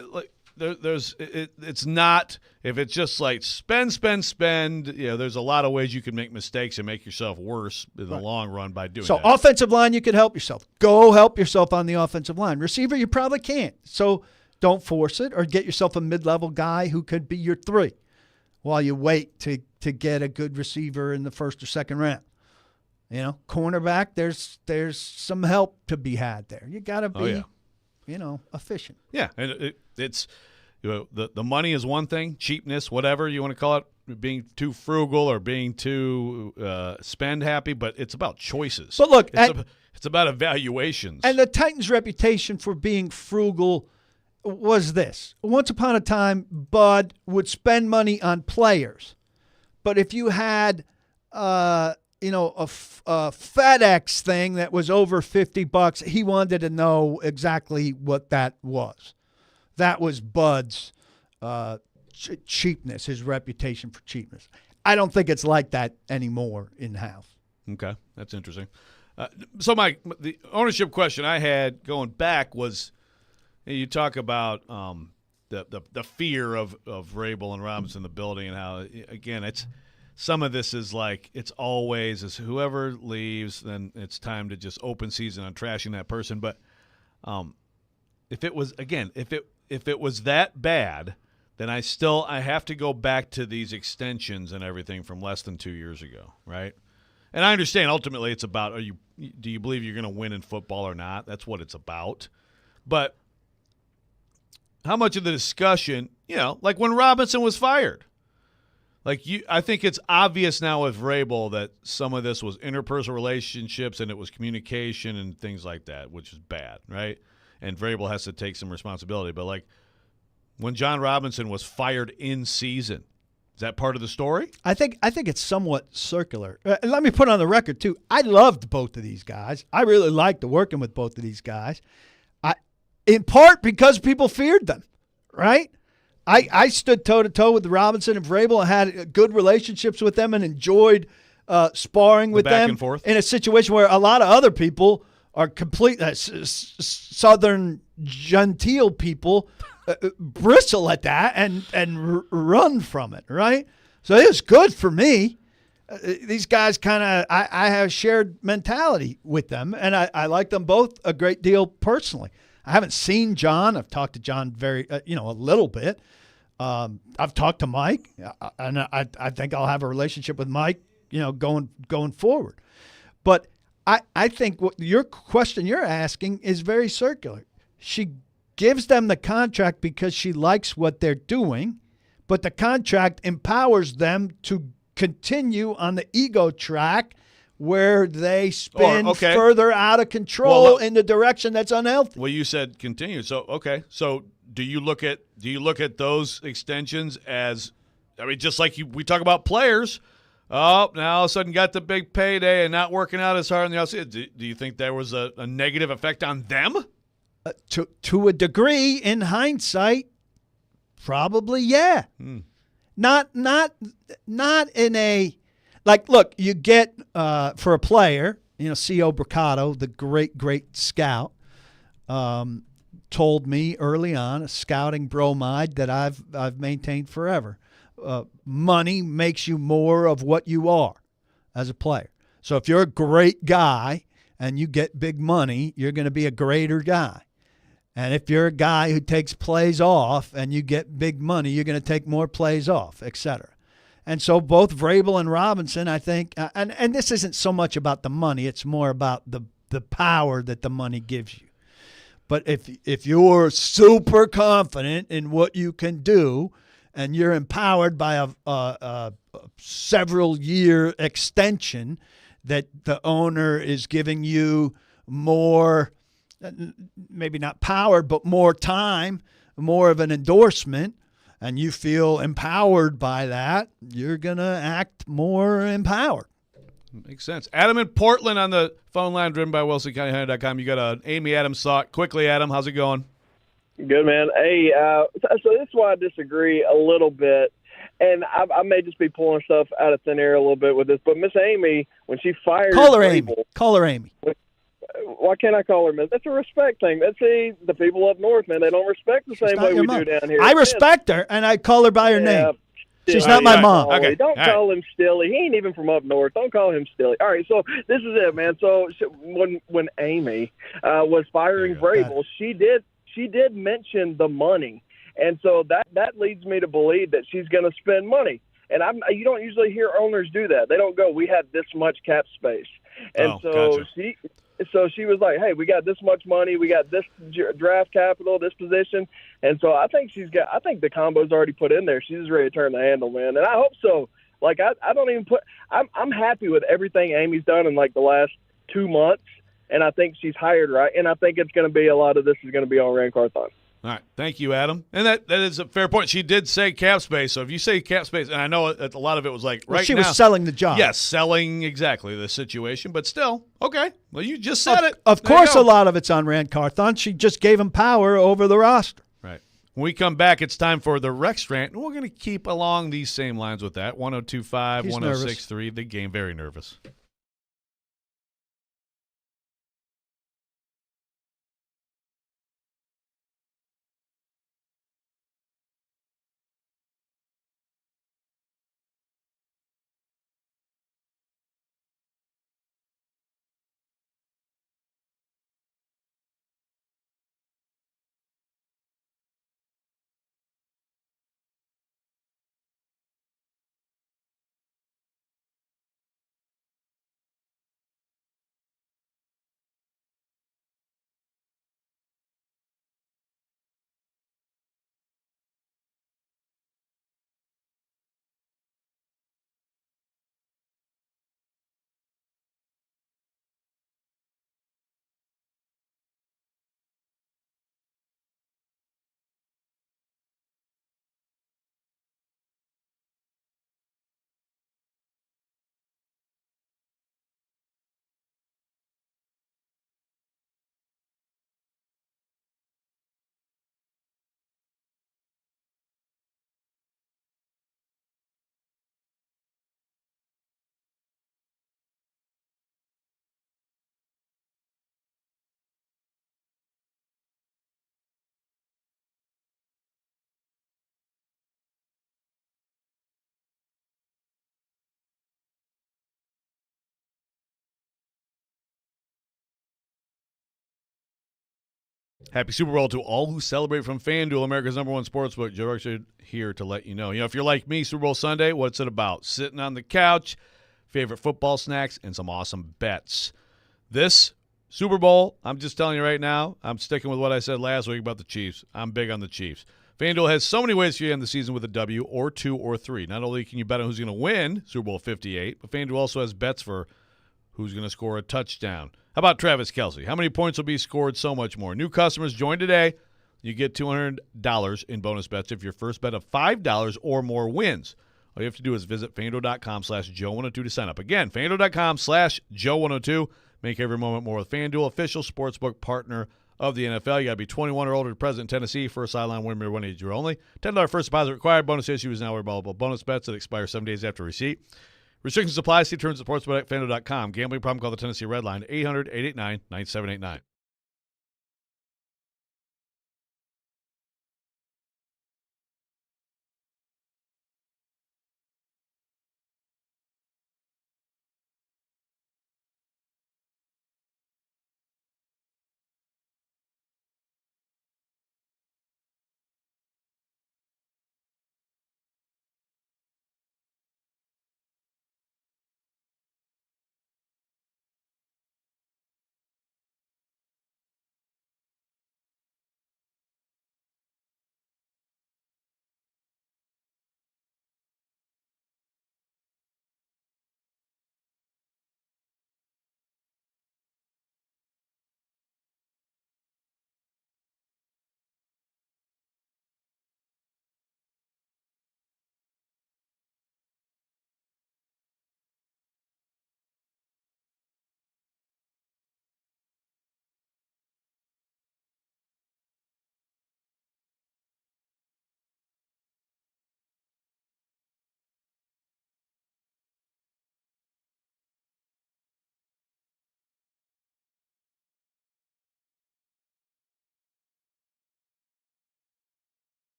it's not, if it's just like spend, there's a lot of ways you can make mistakes and make yourself worse in the long run by doing that. So offensive line, you can help yourself. Go help yourself on the offensive line. Receiver, you probably can't. So don't force it or get yourself a mid-level guy who could be your 3 while you wait to get a good receiver in the first or second round. Cornerback, there's some help to be had there. You got to be, efficient. Yeah, and it's the money is one thing, cheapness, whatever you want to call it, being too frugal or being too spend happy, but it's about choices. But look, it's about evaluations. And the Titans' reputation for being frugal was this. Once upon a time, Bud would spend money on players. But if you had, a FedEx thing that was over $50, he wanted to know exactly what that was. That was Bud's cheapness, his reputation for cheapness. I don't think it's like that anymore in-house. Okay, that's interesting. So, Mike, the ownership question I had going back was, you talk about the fear of Vrabel and Robinson in the building, and how, again, it's some of this is like it's always is whoever leaves, then it's time to just open season on trashing that person. But if it was that bad, then I have to go back to these extensions and everything from less than 2 years ago, right? And I understand ultimately it's about do you believe you're going to win in football or not? That's what it's about. But how much of the discussion, like when Robinson was fired, I think it's obvious now with Vrabel that some of this was interpersonal relationships and it was communication and things like that, which is bad, right? And Vrabel has to take some responsibility. But when John Robinson was fired in season, is that part of the story? I think it's somewhat circular. Let me put on the record too. I loved both of these guys. I really liked working with both of these guys. In part because people feared them, right? I stood toe-to-toe with Robinson and Vrabel and had good relationships with them and enjoyed sparring with them in a situation where a lot of other people are complete Southern genteel people bristle at that and run from it, right? So it was good for me. These guys I have shared mentality with them, and I like them both a great deal personally. I haven't seen John. I've talked to John a little bit. I've talked to Mike, and I think I'll have a relationship with Mike, going forward. But I think what your question you're asking is very circular. She gives them the contract because she likes what they're doing, but the contract empowers them to continue on the ego track where they spin further out of control in the direction that's unhealthy. Well, you said continue. So, okay. So do you look at those extensions as, just like we talk about players, now all of a sudden got the big payday and not working out as hard on the outside. Do you think there was a negative effect on them? To a degree, in hindsight, probably, yeah. Not in a... look, you get, for a player, C.O. Bricado, the great scout, told me early on, a scouting bromide that I've maintained forever. Money makes you more of what you are as a player. So if you're a great guy and you get big money, you're going to be a greater guy. And if you're a guy who takes plays off and you get big money, you're going to take more plays off, et cetera. And so both Vrabel and Robinson, I think, and this isn't so much about the money, it's more about the power that the money gives you. But if you're super confident in what you can do and you're empowered by a several-year extension that the owner is giving you more, maybe not power, but more time, more of an endorsement, and you feel empowered by that, you're going to act more empowered. Makes sense. Adam in Portland on the phone line, driven by WilsonCountyHunter.com. You got an Amy Adams thought. Quickly, Adam, how's it going? Good, man. Hey, so this is why I disagree a little bit, and I may just be pulling stuff out of thin air a little bit with this, but Miss Amy, when she fired Call her Vrabel, Amy. Call her Amy. Why can't I call her Miss? That's a respect thing. That's the people up north, man. They don't respect the same way we do down here. I respect her, and I call her by her name. She's not my mom. Okay. Don't call him Stilly. He ain't even from up north. Don't call him Stilly. All right, so this is it, man. So when Amy was firing Vrabel, she did mention the money, and so that leads me to believe that she's going to spend money. And you don't usually hear owners do that. They don't go, "We have this much cap space," and gotcha. she was like, "Hey, we got this much money. We got this draft capital, this position," and so I think the combo's already put in there. She's just ready to turn the handle, man, and I hope so. Like I don't even I'm happy with everything Amy's done in like the last 2 months. And I think she's hired right, and I think it's going to be a lot of this is going to be on Rand Carthon. All right. Thank you, Adam. And that is a fair point. She did say cap space. So if you say cap space, and I know that a lot of it was like she was selling the job. Yes, selling exactly the situation. But still, okay. Well, you just said it. Of course, a lot of it's on Rand Carthon. She just gave him power over the roster. Right. When we come back, it's time for the Rex rant, and we're going to keep along these same lines with that. 102.5, 106.3, the game. Very nervous. Happy Super Bowl to all who celebrate from FanDuel, America's #1 sportsbook. Joe Rexrode here to let you know. If you're like me, Super Bowl Sunday, what's it about? Sitting on the couch, favorite football snacks, and some awesome bets. This Super Bowl, I'm just telling you right now, I'm sticking with what I said last week about the Chiefs. I'm big on the Chiefs. FanDuel has so many ways for you to end the season with a W or 2 or 3. Not only can you bet on who's going to win Super Bowl 58, but FanDuel also has bets for who's going to score a touchdown. How about Travis Kelce? How many points will be scored? So much more. New customers join today. You get $200 in bonus bets if your first bet of $5 or more wins. All you have to do is visit FanDuel.com/Joe102 to sign up. Again, FanDuel.com/Joe102. Make every moment more with FanDuel, official sportsbook partner of the NFL. You got to be 21 or older to present in Tennessee. First sideline win, one age or only. $10 first deposit required. Bonus issue is now available. Bonus bets that expire 7 days after receipt. Restrictions apply. See terms at sportsbook at FanDuel.com. Gambling problem? Call the Tennessee Red Line, 800-889-9789.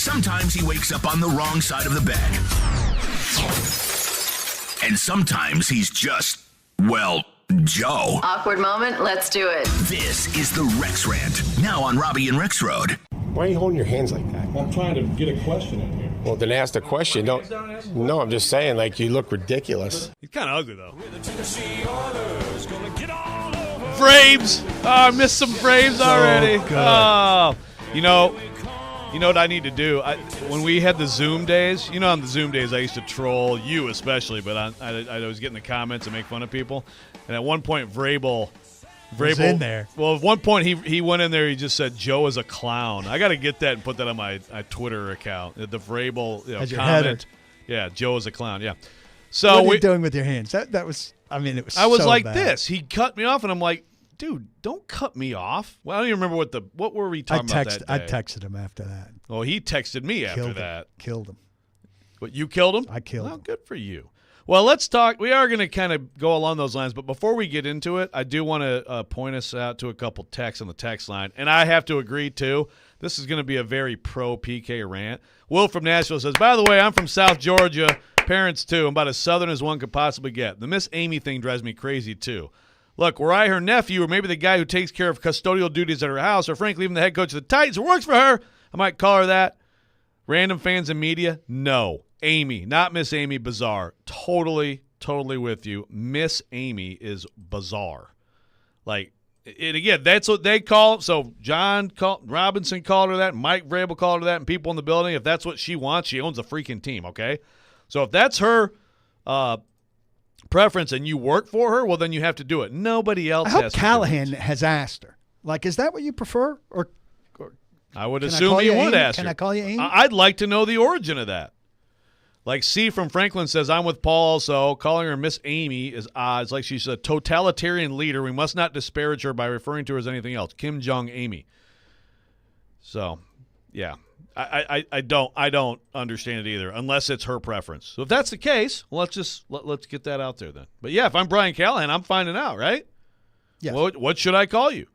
Sometimes he wakes up on the wrong side of the bed. And sometimes he's just, well, Joe. Awkward moment, let's do it. This is the Rex Rant, now on Robby and Rexrode. Why are you holding your hands like that? I'm trying to get a question in here. Well, then ask the question. No, I'm just saying, like, you look ridiculous. He's kind of ugly, though. Frames! Oh, I missed some frames already. Oh, you know what I need to do? When we had the Zoom days, on the Zoom days I used to troll you especially, but I was getting the comments and make fun of people. And at one point, Vrabel was in there. Well, at one point he went in there. He just said Joe is a clown. I got to get that and put that on my Twitter account. The Vrabel As your comment. header. Yeah, Joe is a clown. Yeah. So what are you doing with your hands? That was. I mean, it was. I was so like bad. this. He cut me off, and I'm like, dude, don't cut me off. Well, I don't even remember what were we talking about that day? I texted him after that. Well, he texted me after that. Killed him. What, you killed him? I killed him. him. Good for you. Well, let's talk. We are going to kind of go along those lines, but before we get into it, I do want to point us out to a couple texts on the text line, and I have to agree, too. This is going to be a very pro-PK rant. Will from Nashville says, by the way, I'm from South Georgia. Parents, too. I'm about as southern as one could possibly get. The Miss Amy thing drives me crazy, too. Look, were I her nephew or maybe the guy who takes care of custodial duties at her house or, frankly, even the head coach of the Titans who works for her, I might call her that. Random fans and media? No. Amy, not Miss Amy, bizarre. Totally with you. Miss Amy is bizarre. Like, and again, that's what they call it. So Robinson called her that, Mike Vrabel called her that, and people in the building. If that's what she wants, she owns a freaking team, okay? So if that's her preference and you work for her, well, then you have to do it. Nobody else I hope has to Callahan do it. has asked her. Like, is that what you prefer? Or I would can I assume call he you would Amy? ask Can her. I call you Amy? I'd like to know the origin of that. Like C from Franklin says, I'm with Paul also. Calling her Miss Amy is odd. It's like she's a totalitarian leader. We must not disparage her by referring to her as anything else. Kim Jong Amy. So, yeah. I don't understand it either, unless it's her preference. So if that's the case, well, let's get that out there then. But yeah, if I'm Brian Callahan, I'm finding out, right? Yes. What should I call you?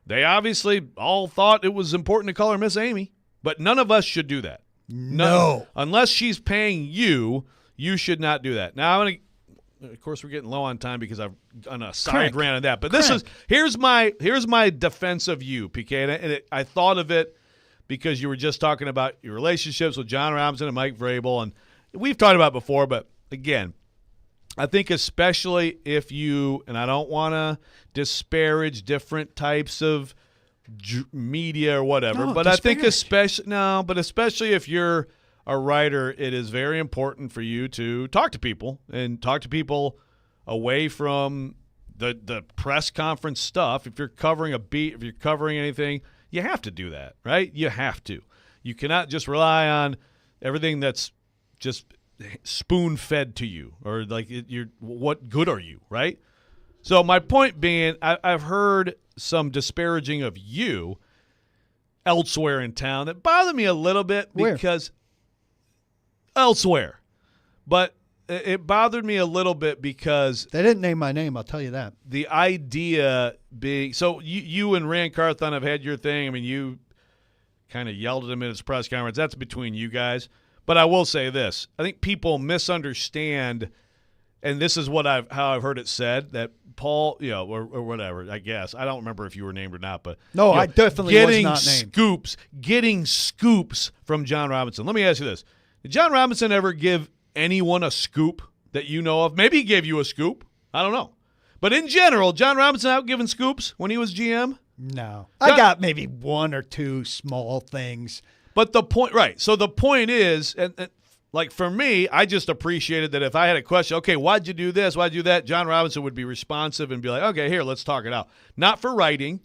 They obviously all thought it was important to call her Miss Amy, but none of us should do that. No. Unless she's paying you, you should not do that. Now, of course, we're getting low on time because I've on a side rant on that. But here's my defense of you, PK, and I thought of it because you were just talking about your relationships with John Robinson and Mike Vrabel, and we've talked about it before, but again, I think especially if you, and I don't want to disparage different types of media or whatever, but I think especially if you're a writer, it is very important for you to talk to people and talk to people away from the press conference stuff. If you're covering a beat, if you're covering anything, you have to do that, right? You have to. You cannot just rely on everything that's just spoon-fed to you, or like what good are you, right? So my point being, I've heard some disparaging of you elsewhere in town that bothered me a little bit because elsewhere, but it bothered me a little bit because they didn't name my name. I'll tell you that. The idea being, so you and Rand Carthon have had your thing. I mean, you kind of yelled at him at his press conference. That's between you guys. But I will say this: I think people misunderstand, and this is what how I've heard it said, that Paul, or whatever. I guess I don't remember if you were named or not, but no, I definitely was not named. Getting scoops from John Robinson. Let me ask you this: did John Robinson ever give anyone a scoop that you know of? Maybe he gave you a scoop. I don't know, but in general, John Robinson out giving scoops when he was GM. No, I got maybe one or two small things. But the point, right? So the point is, and like for me, I just appreciated that if I had a question, okay, why'd you do this? Why'd you do that? John Robinson would be responsive and be like, okay, here, let's talk it out. Not for writing,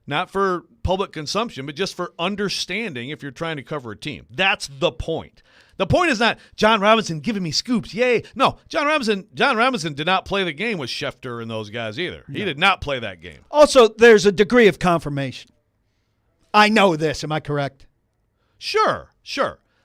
not for public consumption, but just for understanding if you're trying to cover a team. That's the point. The point is not John Robinson giving me scoops. Yay. No, John Robinson did not play the game with Schefter and those guys either. No. He did not play that game. Also, there's a degree of confirmation. I know this. Am I correct? Sure.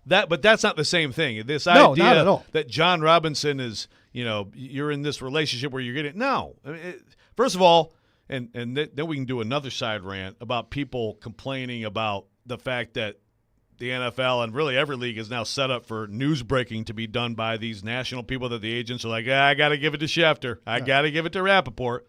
But that's not the same thing. This idea not at all. That John Robinson is, you're in this relationship where you're getting no. I mean, first of all, and then we can do another side rant about people complaining about the fact that the NFL and really every league is now set up for news breaking to be done by these national people that the agents are like, I got to give it to Schefter. I got to give it to Rappaport.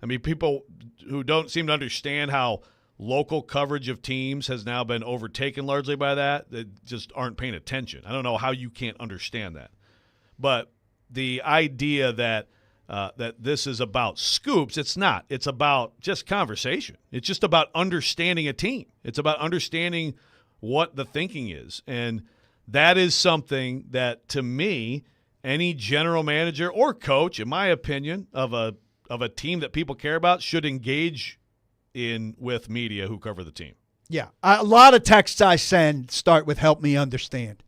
I mean, people who don't seem to understand how local coverage of teams has now been overtaken largely by that just aren't paying attention. I don't know how you can't understand that. But the idea that that this is about scoops, it's not. It's about just conversation. It's just about understanding a team. It's about understanding what the thinking is. And that is something that, to me, any general manager or coach, in my opinion, of a team that people care about should engage in with media who cover the team. Yeah. A lot of texts I send start with "help me understand."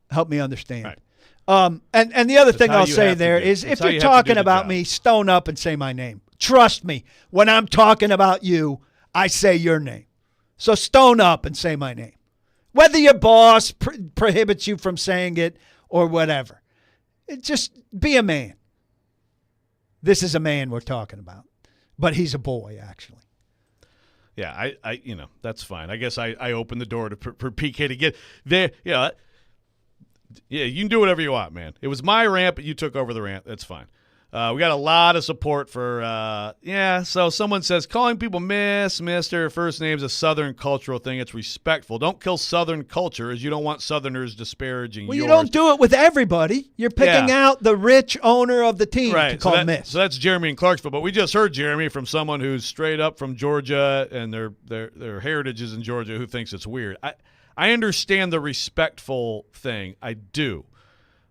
Help me understand. Right. And the other thing how I'll you say have to there do. is, That's if how you're you have to do talking the about job. me, stone up and say my name. Trust me, when I'm talking about you, I say your name. So stone up and say my name. Whether your boss prohibits you from saying it or whatever. Just be a man. This is a man we're talking about. But he's a boy, actually. Yeah, I that's fine. I guess I opened the door for PK to get there. Yeah, you can do whatever you want, man. It was my rant, but you took over the rant. That's fine. We got a lot of support for, so someone says, calling people Miss, Mr., first name's a Southern cultural thing. It's respectful. Don't kill Southern culture, as you don't want Southerners disparaging Well, yours. you don't do it with everybody. You're picking out the rich owner of the team to call Miss. So that's Jeremy in Clarksville. But we just heard Jeremy from someone who's straight up from Georgia and their heritage is in Georgia who thinks it's weird. I understand the respectful thing. I do.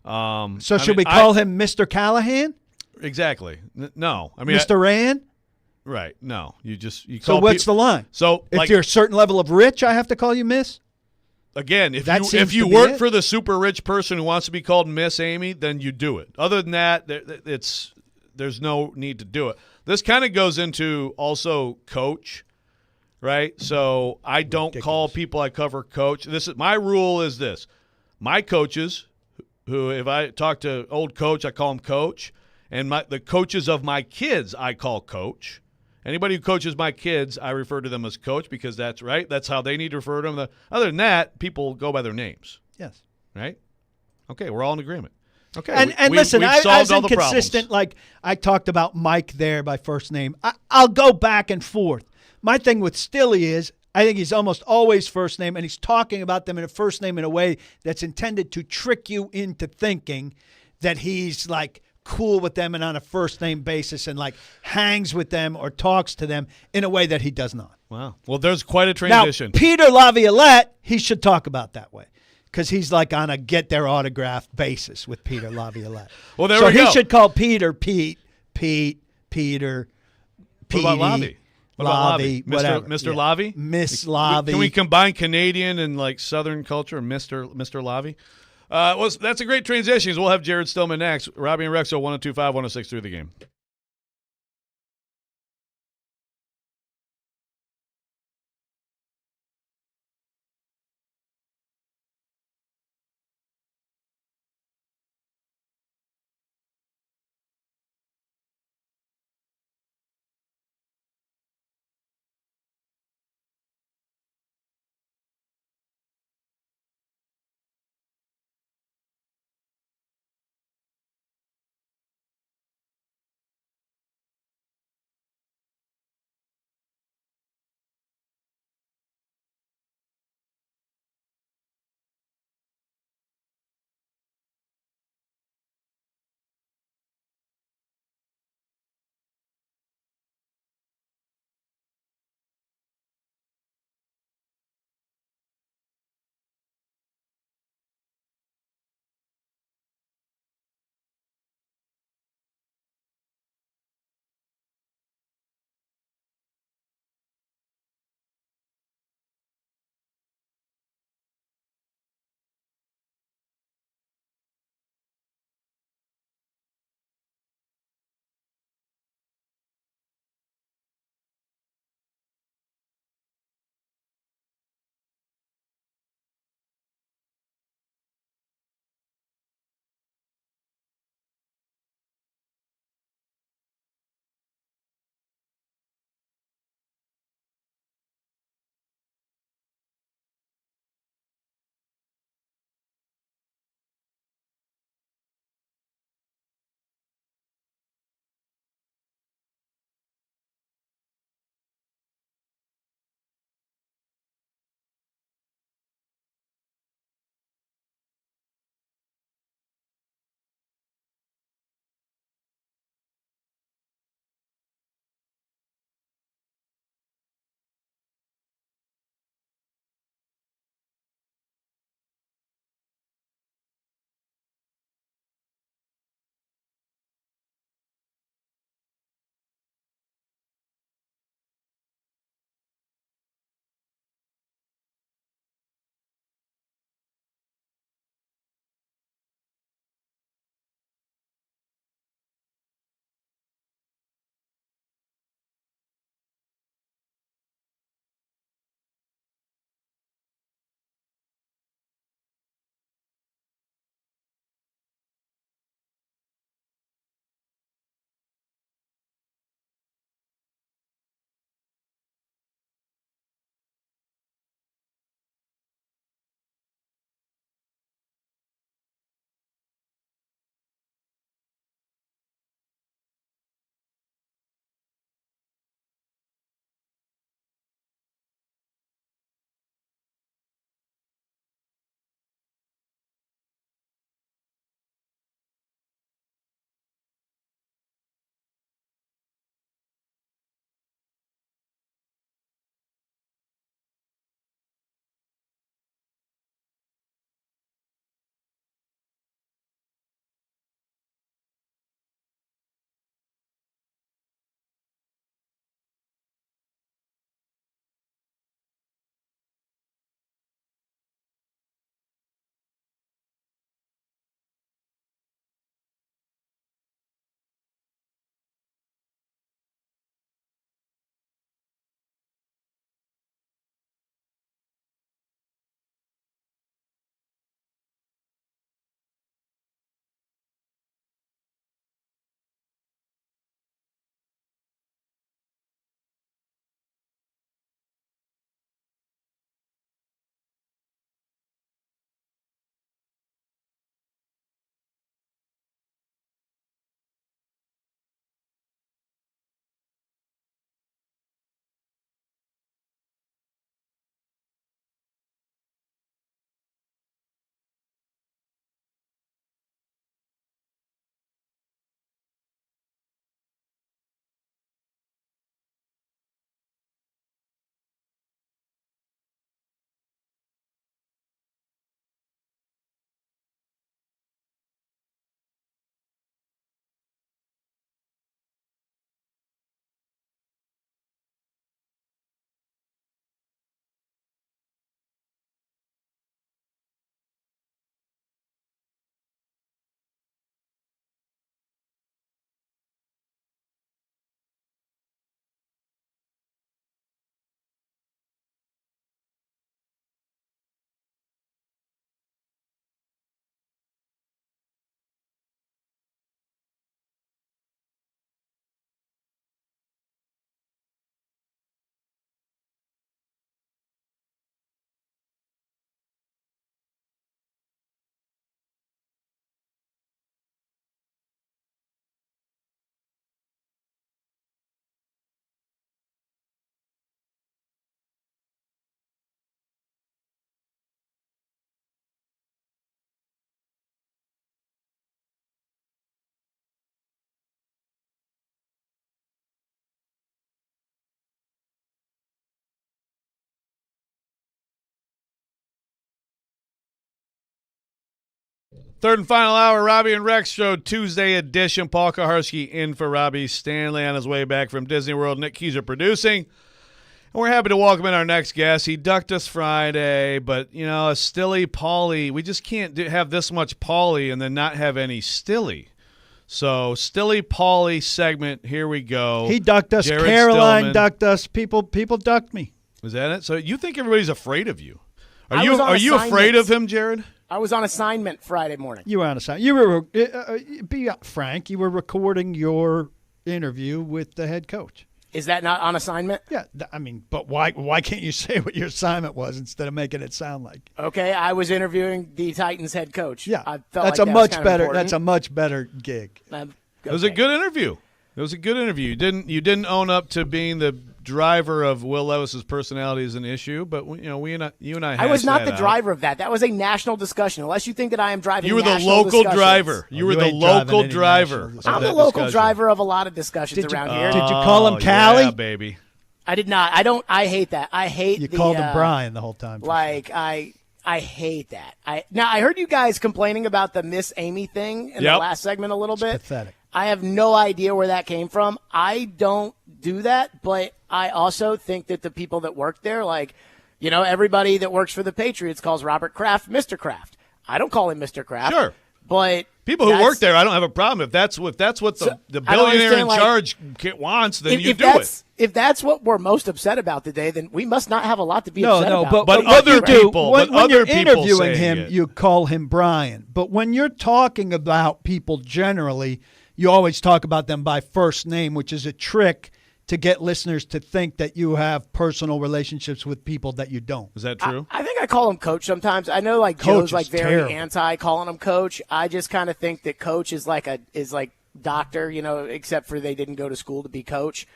So should we call him Mr. Callahan? Exactly. No. I mean, Mr. Rand? Right. No. You call So what's the line? So if you're a certain level of rich, I have to call you Miss? Again, That if seems you to be work it. for the super rich person who wants to be called Miss Amy, then you do it. Other than that, there's no need to do it. This kind of goes into also coach, right? So I don't call people I cover coach. My rule is this. My coaches, who if I talk to old coach, I call him coach. And the coaches of my kids, I call coach. Anybody who coaches my kids, I refer to them as coach because that's right. That's how they need to refer to them. Other than that, people go by their names. Yes. Right? Okay, we're all in agreement. Okay. And listen, we've I solved was all the inconsistent. problems. Like I talked about Mike there by first name. I'll go back and forth. My thing with Stilly is I think he's almost always first name, and he's talking about them in a first name in a way that's intended to trick you into thinking that he's like cool with them and on a first name basis and like hangs with them or talks to them in a way that he does not. Wow. Well, there's quite a transition. Now, Peter Laviolette, he should talk about that way because he's like on a get their autograph basis with Peter Laviolette. Well, there so we go. he should call Peter Pete, Peter, What about Lavi? What about Lavi, Lavi? whatever. Mr. Yeah. Lavi? Miss Lavi. Can we combine Canadian and like Southern culture, Mr. Lavi? That's a great transition. We'll have Jared Stillman next. Robby and Rexrode 102.5, 106.3 The Game. Third and final hour, Robby and Rexrode, Tuesday edition. Paul Kaharski in for Robby Stanley on his way back from Disney World. Nick Keyser producing. And we're happy to welcome in our next guest. He ducked us Friday, but, a Stilly Pauly. We just can't have this much Pauly and then not have any Stilly. So, Stilly Pauly segment, here we go. He ducked us. Jared Caroline Stillman. ducked us. People ducked me. Is that it? So, you think everybody's afraid of you? Are I you was on afraid assignment. of him, Jared? I was on assignment Friday morning. You were on assignment. You were, be frank, you were recording your interview with the head coach. Is that not on assignment? Yeah, but why can't you say what your assignment was instead of making it sound like? Okay, I was interviewing the Titans head coach. Yeah, I felt that's like a that was much kind of better. important. That's a much better gig. It was a good interview. You didn't own up to being the driver of Will Levis's personality is an issue, but you and I. I was not hashed the that driver of that. That was a national discussion. Unless you think that I am driving. You were the national local discussions. driver. You were the ain't driving local any driver. national of I'm that the local discussion. driver of a lot of discussions around here. Did you call him Callie? Yeah, baby. I did not. I hate that. I hate. You the, called him Brian the whole time. I hate that. I heard you guys complaining about the Miss Amy thing in the last segment a little bit. Pathetic. I have no idea where that came from. I don't do that, but I also think that the people that work there, everybody that works for the Patriots calls Robert Kraft Mr. Kraft. I don't call him Mr. Kraft. Sure. But people who work there, I don't have a problem. If that's what the billionaire in charge wants, then you do it. If that's what we're most upset about today, then we must not have a lot to be upset about. But other people, when you're interviewing saying him, you call him Brian. But when you're talking about people generally, you always talk about them by first name, which is a trick to get listeners to think that you have personal relationships with people that you don't. Is that true? I think I call him Coach sometimes. I know Coach Joe's is very terrible. anti calling him Coach. I just kind of think that Coach is like doctor, except for they didn't go to school to be Coach.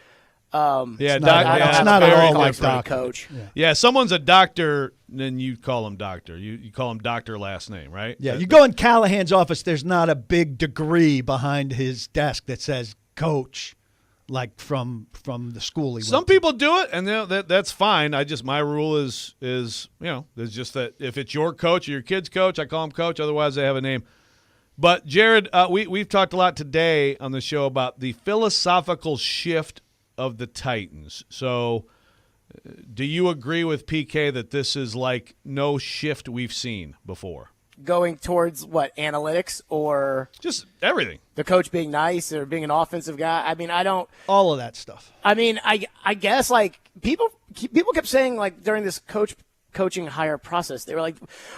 Yeah, it's not at all like doctor. Coach. Yeah, someone's a doctor, then you call him doctor. You call him doctor last name, right? Yeah, you go in Callahan's office, there's not a big degree behind his desk that says Coach, like from the school he went Some to. people do it, and that's fine. my rule is just that if it's your coach or your kid's coach, I call him Coach. Otherwise, they have a name. But Jared, we've talked a lot today on the show about the philosophical shift of the Titans. So, do you agree with PK that this is like no shift we've seen before? Going towards what, analytics or just everything? The coach being nice or being an offensive guy. I mean, I don't. All of that stuff. I mean, I guess people kept saying during this coaching hire process, they were like,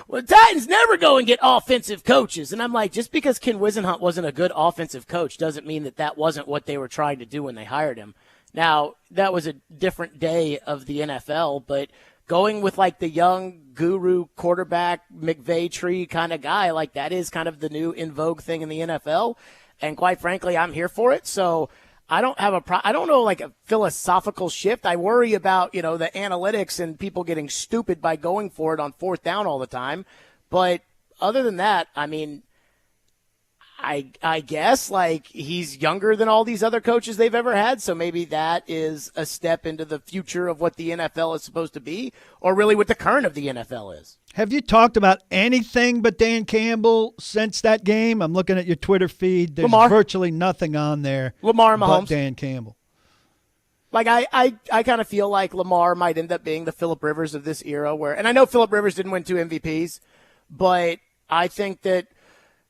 well, the Titans never go and get offensive coaches. And I'm like, just because Ken Wisenhunt wasn't a good offensive coach doesn't mean that wasn't what they were trying to do when they hired him. Now, that was a different day of the NFL, but going with the young guru quarterback McVay tree kind of guy, that is kind of the new in vogue thing in the NFL. And quite frankly, I'm here for it. So I don't have I don't know a philosophical shift. I worry about, the analytics and people getting stupid by going for it on fourth down all the time. But other than that, I mean, I guess he's younger than all these other coaches they've ever had. So maybe that is a step into the future of what the NFL is supposed to be, or really what the current of the NFL is. Have you talked about anything but Dan Campbell since that game? I'm looking at your Twitter feed. There's virtually nothing on there. Lamar but Mahomes. Dan Campbell. I kind of feel like Lamar might end up being the Phillip Rivers of this era and I know Phillip Rivers didn't win 2 MVPs, but I think that,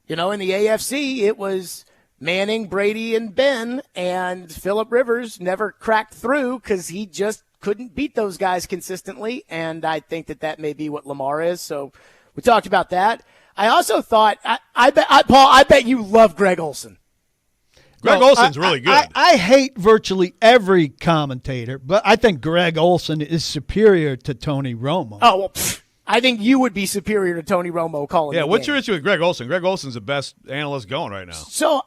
in the AFC, it was Manning, Brady, and Ben, and Phillip Rivers never cracked through because he just couldn't beat those guys consistently, and I think that may be what Lamar is. So we talked about that. I also thought, Paul, I bet you love Greg Olsen. Greg Olsen's really good. I hate virtually every commentator, but I think Greg Olsen is superior to Tony Romo. Oh, well, I think you would be superior to Tony Romo calling. Yeah, the what's game. your issue with Greg Olsen? Greg Olsen's the best analyst going right now. So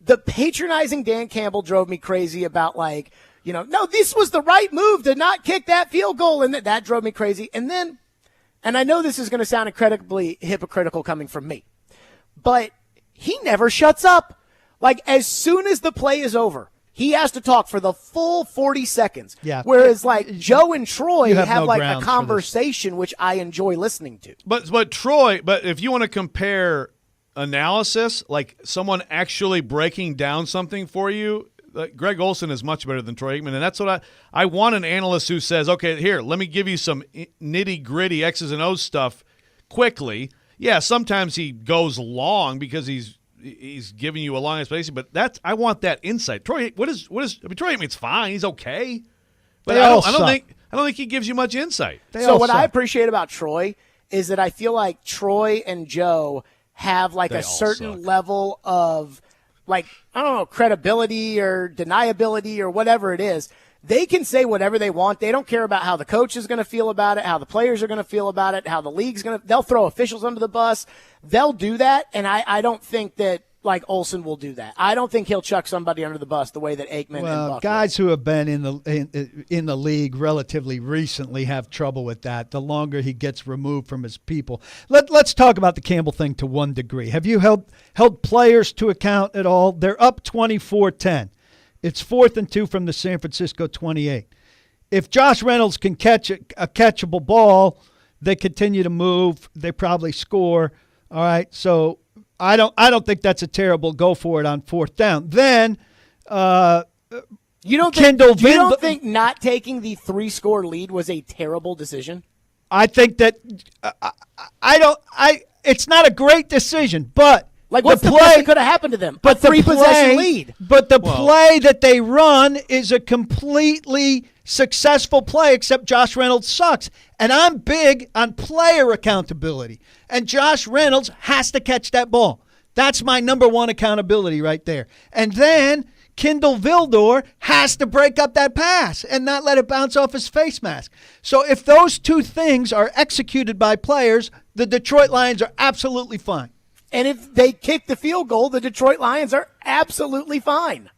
the patronizing Dan Campbell drove me crazy about no, this was the right move to not kick that field goal, and that drove me crazy. And then, and I know this is going to sound incredibly hypocritical coming from me, but he never shuts up. As soon as the play is over, he has to talk for the full 40 seconds. Yeah. Whereas, like, Joe and Troy You have, have no like, grounds a for this. conversation, which I enjoy listening to. But Troy, but if you want to compare analysis, like someone actually breaking down something for you, like Greg Olson is much better than Troy Aikman, and that's what I want an analyst who says, okay, here, let me give you some nitty-gritty X's and O's stuff quickly. Yeah, sometimes he goes long because he's giving you a long explanation, but I want that insight. Troy, Troy Aikman's fine, he's okay, but I don't think he gives you much insight. So what I appreciate about Troy is that I feel like Troy and Joe have like a certain level of, like, I don't know, credibility or deniability or whatever it is. They can say whatever they want. They don't care about how the coach is going to feel about it, how the players are going to feel about it, how the league's going to – they'll throw officials under the bus. They'll do that, and I don't think that, like, Olsen will do that. I don't think he'll chuck somebody under the bus the way that Aikman and Buck guys who have been in the league relatively recently have trouble with that. The longer he gets removed from his people. Let's talk about the Campbell thing to one degree. Have you held players to account at all? They're up 24-10. It's 4th and 2 from the San Francisco 28. If Josh Reynolds can catch a catchable ball, they continue to move. They probably score. All right, so I don't think that's a terrible go for it on 4th down. Then you don't think not taking the 3-score lead was a terrible decision? I think that it's not a great decision, but like what's the best that could have happened to them? But a 3-possession lead. But the play that they run is a completely successful play, except Josh Reynolds sucks. And I'm big on player accountability. And Josh Reynolds has to catch that ball. That's my number one accountability right there. And then Kindle Vildor has to break up that pass and not let it bounce off his face mask. So if those two things are executed by players, the Detroit Lions are absolutely fine. And if they kick the field goal, the Detroit Lions are absolutely fine.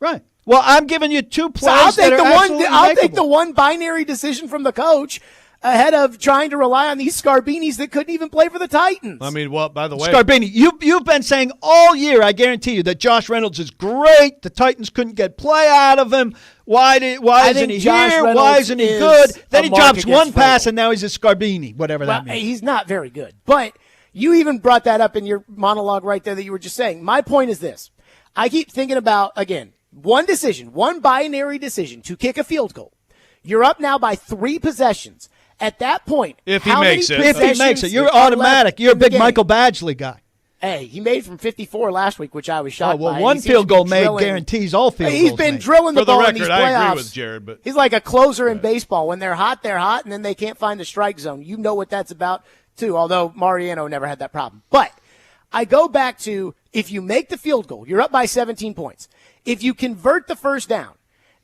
Right. Well, I'm giving you two plays I'll I'll take the one binary decision from the coach ahead of trying to rely on these Scarbinis that couldn't even play for the Titans. I mean, well, by the way, Scarbini, you've been saying all year, I guarantee you, that Josh Reynolds is great. The Titans couldn't get play out of him. Why isn't he here? Why isn't he good? Then he drops one pass, and now he's a Scarbini, whatever that means. He's not very good. But you even brought that up in your monologue right there that you were just saying. My point is this. I keep thinking about, again, one binary decision to kick a field goal. You're up now by 3 possessions. At that point, if he makes it, you're automatic. You're a big Michael Badgley guy. Hey, he made from 54 last week, which I was shocked by. One field goal made guarantees all field goals. He's been drilling the ball in these playoffs. I agree with Jared, but he's like a closer in baseball. When they're hot, and then they can't find the strike zone. You know what that's about, too, although Mariano never had that problem. But I go back to, if you make the field goal, you're up by 17 points. If you convert the first down,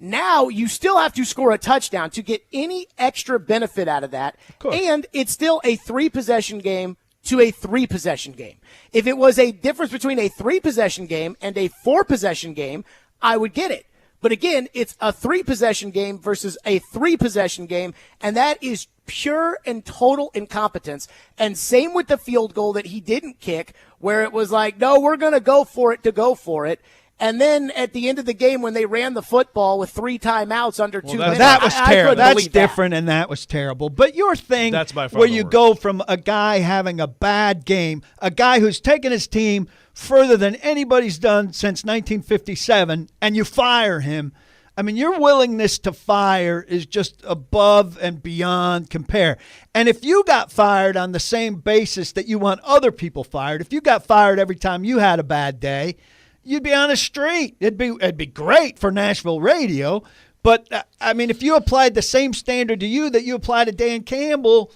now you still have to score a touchdown to get any extra benefit out of that. And it's still a 3-possession game to a 3-possession game. If it was a difference between a 3-possession game and a 4-possession game, I would get it. But again, it's a 3-possession game versus a 3-possession game, and that is pure and total incompetence. And same with the field goal that he didn't kick, where it was like, no, we're going to go for it to go for it. And then at the end of the game, when they ran the football with 3 timeouts under 2 minutes, that was terrible. That's different, and that was terrible. But your thing, that's by far where you go from a guy having a bad game, a guy who's taken his team further than anybody's done since 1957, and you fire him. I mean, your willingness to fire is just above and beyond compare. And if you got fired on the same basis that you want other people fired, if you got fired every time you had a bad day, you'd be on the street. It'd be great for Nashville radio. But, I mean, if you applied the same standard to you that you apply to Dan Campbell,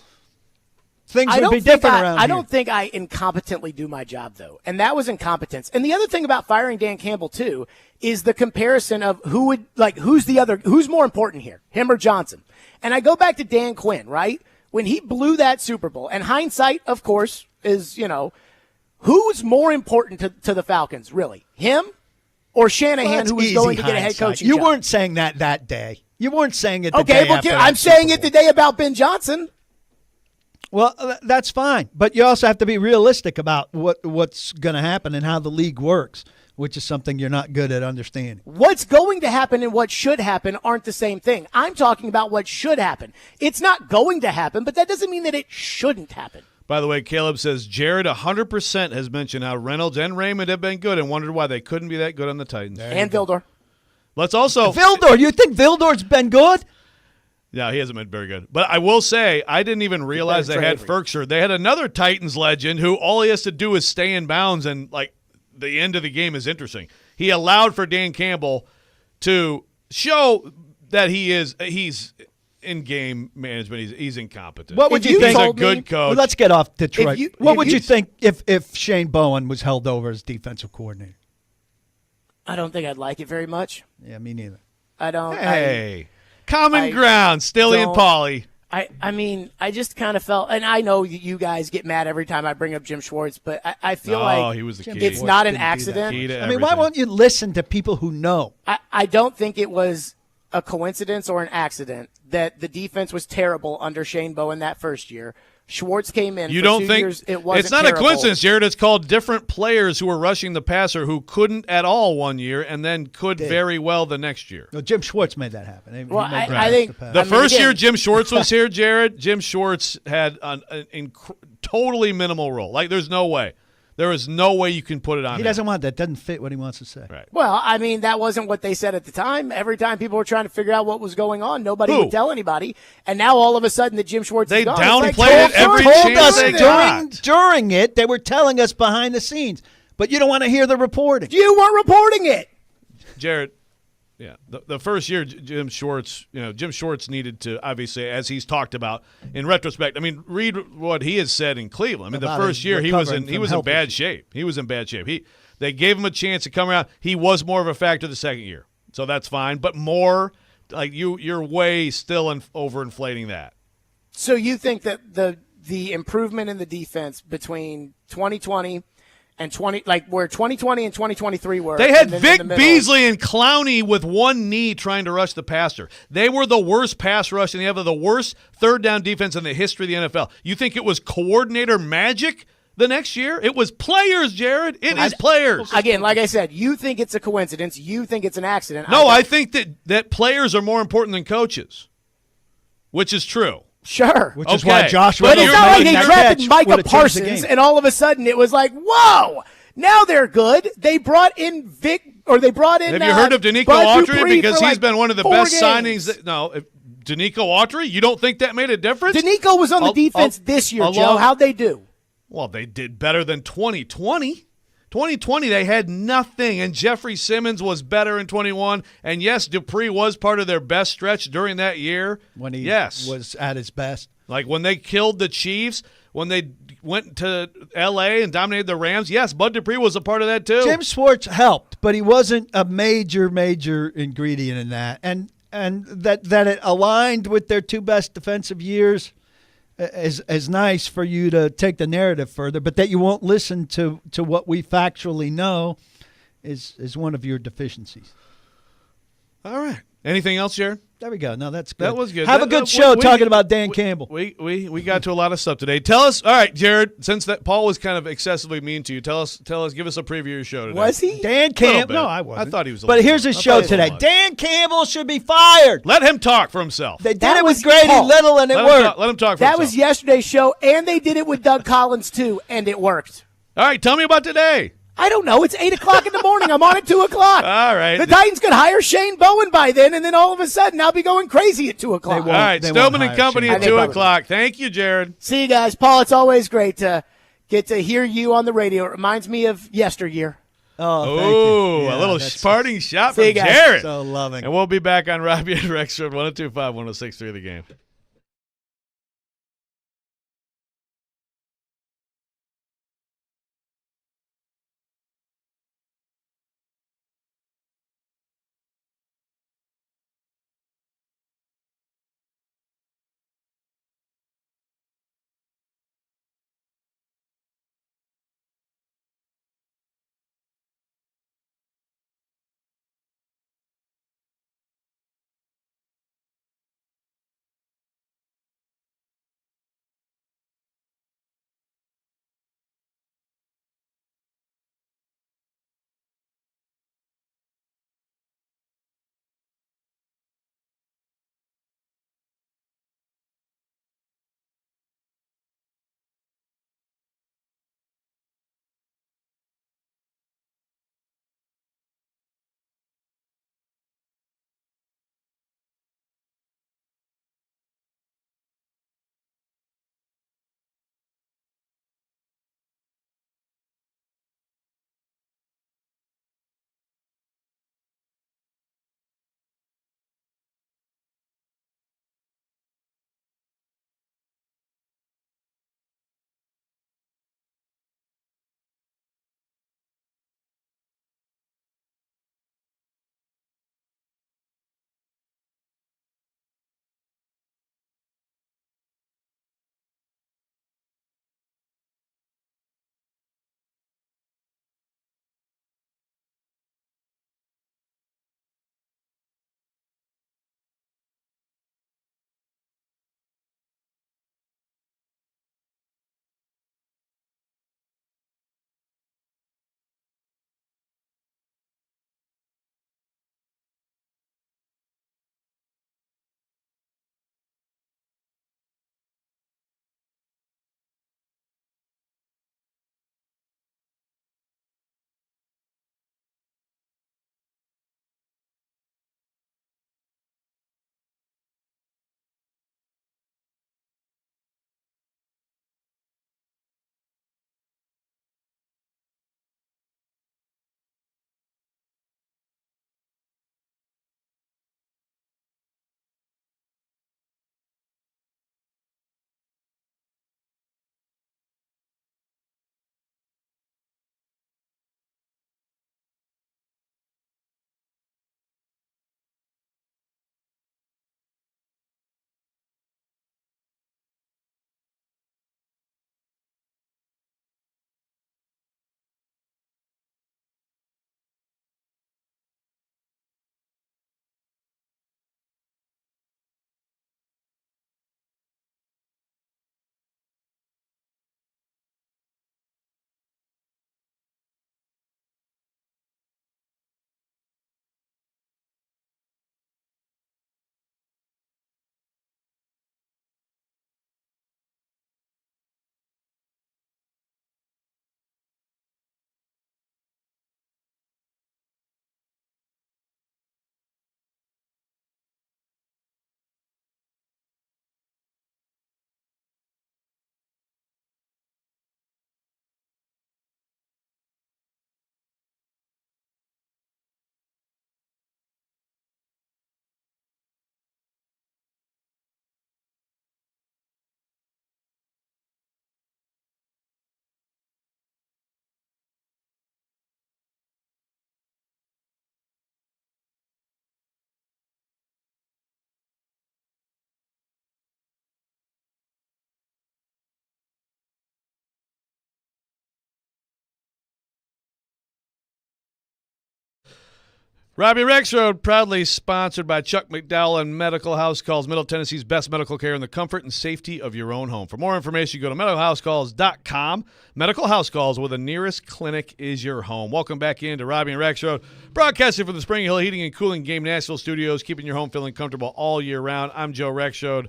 things would be different around here. I don't think I incompetently do my job, though. And that was incompetence. And the other thing about firing Dan Campbell, too, is the comparison of who's more important here, him or Johnson. And I go back to Dan Quinn, right? When he blew that Super Bowl, and hindsight, of course, is, who's more important to the Falcons, really? Him or Shanahan, who was going to get a head coaching job? You weren't saying that day. You weren't saying it the day after. I'm saying it today about Ben Johnson. Well, that's fine. But you also have to be realistic about what's going to happen and how the league works. which is something you're not good at understanding. What's going to happen and what should happen aren't the same thing. I'm talking about what should happen. It's not going to happen, but that doesn't mean that it shouldn't happen. By the way, Caleb says Jared 100% has mentioned how Reynolds and Raymond have been good and wondered why they couldn't be that good on the Titans. And Vildor. Let's also Vildor, you think Vildor's been good? No, he hasn't been very good. But I will say, I didn't even realize they had Ferkser. They had another Titans legend who all he has to do is stay in bounds, and like the end of the game is interesting. He allowed for Dan Campbell to show that he's in game management. He's incompetent. What would you think? He's a good coach. Well, let's get off Detroit. What would you think if Shane Bowen was held over as defensive coordinator? I don't think I'd like it very much. Yeah, me neither. I don't. Hey, common ground, Stilly and Pauly. I mean, I just kind of felt, and I know you guys get mad every time I bring up Jim Schwartz, but I feel like he was the key. it's not an accident. I mean, why won't you listen to people who know? I don't think it was a coincidence or an accident that the defense was terrible under Shane Bowen that first year. Schwartz came in. You for don't 2 think years, it wasn't it's not terrible. a coincidence, Jared? It's called different players who were rushing the passer who couldn't at all one year and then could very well the next year. No, Jim Schwartz made that happen. Well, I think the first year Jim Schwartz was here, Jared, Jim Schwartz had an totally minimal role. Like, there's no way. There is no way you can put it on He him. doesn't want that. Doesn't fit what he wants to say. Right. Well, I mean, that wasn't what they said at the time. Every time people were trying to figure out what was going on, nobody would tell anybody. And now all of a sudden, the Jim Schwartz they is gone. downplayed it every chance they got. During it, they were telling us behind the scenes, but you don't want to hear the reporting. You weren't reporting it, Jared. Yeah, the first year, Jim Schwartz needed to, obviously, as he's talked about in retrospect. I mean, read what he has said in Cleveland. I mean, the first year he was in bad shape. He was in bad shape. They gave him a chance to come around. He was more of a factor the second year, so that's fine. But more, like you're way still overinflating that. So you think that the improvement in the defense between 2020 and where 2020 and 2023 were. They had Vic Beasley and Clowney with one knee trying to rush the passer. They were the worst pass rush, and they have the worst third down defense in the history of the NFL. You think it was coordinator magic the next year? It was players, Jared. It is players. Again, like I said, you think it's a coincidence. You think it's an accident. No, I think that players are more important than coaches, which is true. Sure. Which is why Joshua. But it's not like they drafted Micah Parsons and all of a sudden it was like, whoa, now they're good. They brought in Have you heard of Danico Bud Autry? Dupree Because he's been one of the 4 best games. signings. Danico Autry? You don't think that made a difference? Danico was on the defense this year, Joe. How'd they do? Well, they did better than 2020. 2020, they had nothing, and Jeffrey Simmons was better in 21. And, yes, Dupree was part of their best stretch during that year. When he was at his best. Like when they killed the Chiefs, when they went to L.A. and dominated the Rams, yes, Bud Dupree was a part of that too. Jim Schwartz helped, but he wasn't a major ingredient in that. And that it aligned with their 2 best defensive years is nice for you to take the narrative further, but that you won't listen to what we factually know is one of your deficiencies. All right. Anything else, Jared? There we go. No, that's good. That was good. Have a good show talking about Dan Campbell. We got to a lot of stuff today. Tell us, all right, Jared, since that Paul was kind of excessively mean to you, give us a preview of your show today. Was he? Dan Campbell. No, I wasn't. I thought he was. But here's his show today. Dan Campbell should be fired. Let him talk for himself. They did it with Grady Little, and it worked. Let him talk for that himself. Was yesterday's show, and they did it with Doug Collins too, and it worked. All right, tell me about today. I don't know. It's 8 o'clock in the morning. I'm on at 2 o'clock. All right. The Titans could hire Shane Bowen by then, and then all of a sudden I'll be going crazy at 2 o'clock. All right, Stillman and Company at 2 o'clock. Thank you, Jared. See you guys. Paul, it's always great to get to hear you on the radio. It reminds me of yesteryear. Oh, yeah, a little parting shot See from you guys. Jared. So loving. And we'll be back on Robby and Rexrode 102.5, 106.3 The Game. Robby Rexrode, proudly sponsored by Chuck McDowell and Medical House Calls, Middle Tennessee's best medical care in the comfort and safety of your own home. For more information, go to medicalhousecalls.com. Medical House Calls, where the nearest clinic is your home. Welcome back into Robby and Rexrode, broadcasting from the Spring Hill Heating and Cooling Game Nashville studios, keeping your home feeling comfortable all year round. I'm Joe Rexrode.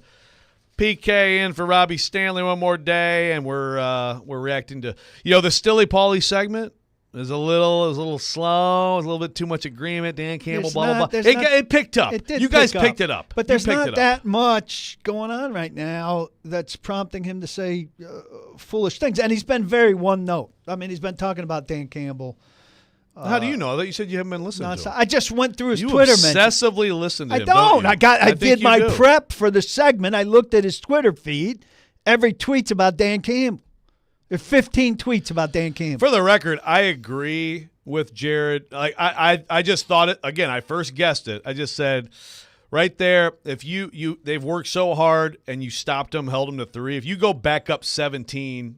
PK in for Robbie Stanley one more day, and we're reacting to the Stilly Pauly segment. It was a little slow. It was a little bit too much agreement. Dan Campbell, blah, blah, blah. It picked up. It did. You guys picked it up. But there's not that much going on right now that's prompting him to say foolish things. And he's been very one note. I mean, he's been talking about Dan Campbell. How do you know? I thought you said you haven't been listening to him. I just went through his you Twitter obsessively listen to him. I don't. I did my do. prep for the segment. I looked at his Twitter feed. Every tweet's about Dan Campbell. There are 15 tweets about Dan Campbell. For the record, I agree with Jared. Like I just thought it again. I first guessed it. I just said right there. If they've worked so hard and you stopped them, held them to 3. If you go back up 17,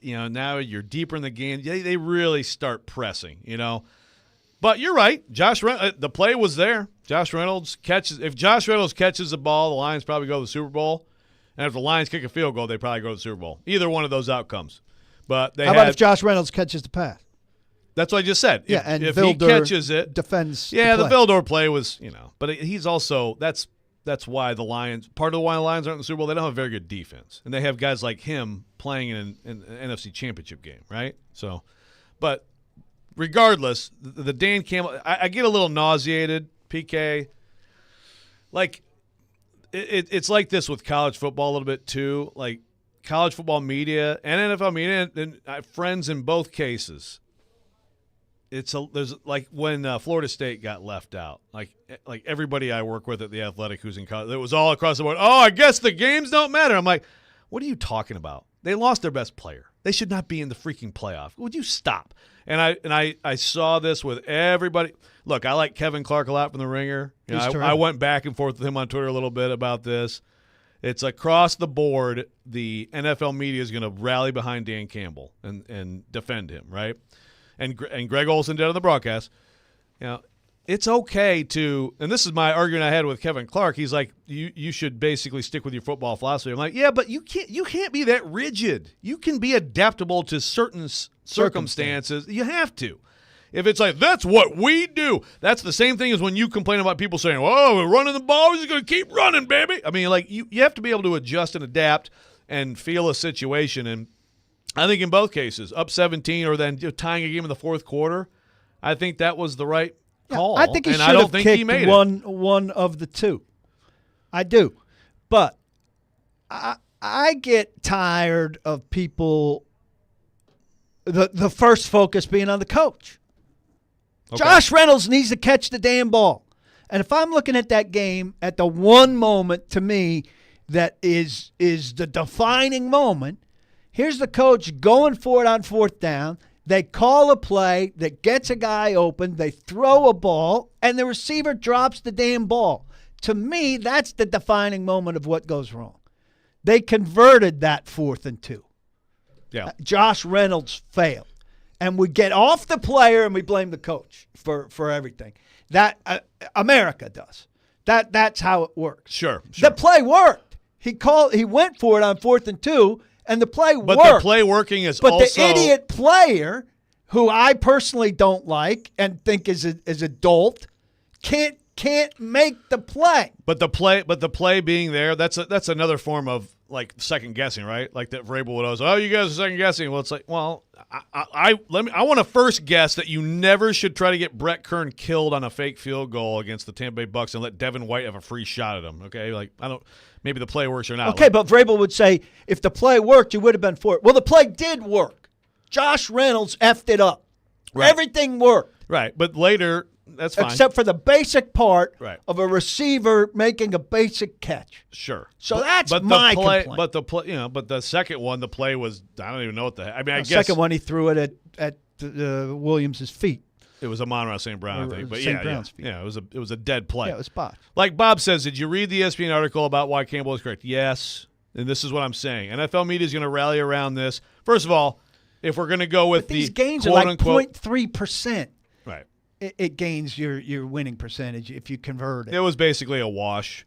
now you're deeper in the game. They really start pressing. But you're right. The play was there. Josh Reynolds catches. If Josh Reynolds catches the ball, the Lions probably go to the Super Bowl. And if the Lions kick a field goal, they probably go to the Super Bowl. Either one of those outcomes. But how about if Josh Reynolds catches the pass? That's what I just said. If Vildor he catches it, defends. Yeah, the Vildor play was, but he's also that's why the Lions. Part of why the Lions aren't in the Super Bowl. They don't have a very good defense, and they have guys like him playing in an NFC Championship game, right? So, but regardless, the Dan Campbell, I get a little nauseated. PK, like it's like this with college football a little bit too, like. College football media and NFL media and friends in both cases. There's like when Florida State got left out. Like everybody I work with at the Athletic who's in college, it was all across the board. Oh, I guess the games don't matter. I'm like, what are you talking about? They lost their best player. They should not be in the freaking playoff. Would you stop? And I saw this with everybody. Look, I like Kevin Clark a lot from The Ringer. I went back and forth with him on Twitter a little bit about this. It's across the board. The NFL media is going to rally behind Dan Campbell and defend him, right? And Greg Olsen did on the broadcast. It's okay to, and this is my argument I had with Kevin Clark. He's like, you should basically stick with your football philosophy. I'm like, yeah, but you can't be that rigid. You can be adaptable to certain circumstances. You have to. If it's like, that's what we do, that's the same thing as when you complain about people saying, oh, we're running the ball, we're just going to keep running, baby. I mean, like, you have to be able to adjust and adapt and feel a situation. And I think in both cases, up 17 or then tying a game in the fourth quarter, I think that was the right call. I think he should have kicked one of the two. I do. But I get tired of people, the first focus being on the coach. Okay. Josh Reynolds needs to catch the damn ball. And if I'm looking at that game at the one moment to me that is the defining moment, here's the coach going for it on fourth down. They call a play that gets a guy open. They throw a ball, and the receiver drops the damn ball. To me, that's the defining moment of what goes wrong. They converted that 4th and 2. Yeah. Josh Reynolds failed. And we get off the player and we blame the coach for everything. That America does. That's how it works. Sure. The play worked. He went for it on 4th and 2, and the play worked. But the play working is also. But the idiot player, who I personally don't like and think is a dolt, can't make the play. But the play being there, that's another form of like second guessing, right? Like that Vrabel would always, oh, you guys are second guessing. Well, it's like, well, I want to first guess that you never should try to get Brett Kern killed on a fake field goal against the Tampa Bay Bucks and let Devin White have a free shot at him. Okay, like maybe the play works or not. Okay, but Vrabel would say if the play worked, you would have been for it. Well, the play did work. Josh Reynolds effed it up. Right. Everything worked. Right, but later. That's fine. Except for the basic part of a receiver making a basic catch. Sure. So that's my complaint. But the play, but the second one, the play was, I don't even know what the heck. I mean, I guess. The second one, he threw it at Williams' feet. It was Amon-Ra St. Brown, I think. But Brown's feet. Yeah, it was a dead play. Yeah, it was spot. Like Bob says, did you read the ESPN article about why Campbell is correct? Yes. And this is what I'm saying. NFL media is going to rally around this. First of all, if we're going to go with these the gains quote, are like 0.3%. Right. it gains your winning percentage if you convert it. It was basically a wash.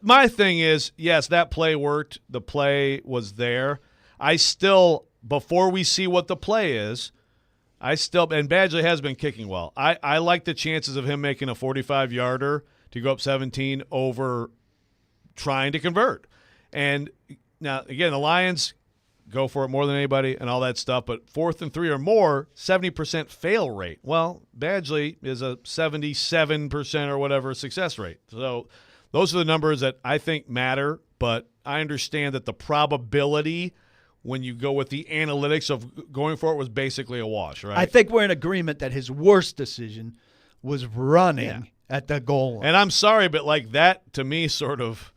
My thing is, yes, that play worked. The play was there. I still, before we see what the play is, and Badgley has been kicking well. I like the chances of him making a 45-yarder to go up 17 over trying to convert. And now, again, the Lions go for it more than anybody and all that stuff, but 4th and 3 or more, 70% fail rate. Well, Badgley is a 77% or whatever success rate. So those are the numbers that I think matter, but I understand that the probability when you go with the analytics of going for it was basically a wash, right? I think we're in agreement that his worst decision was running at the goal line. And I'm sorry, but like that to me sort of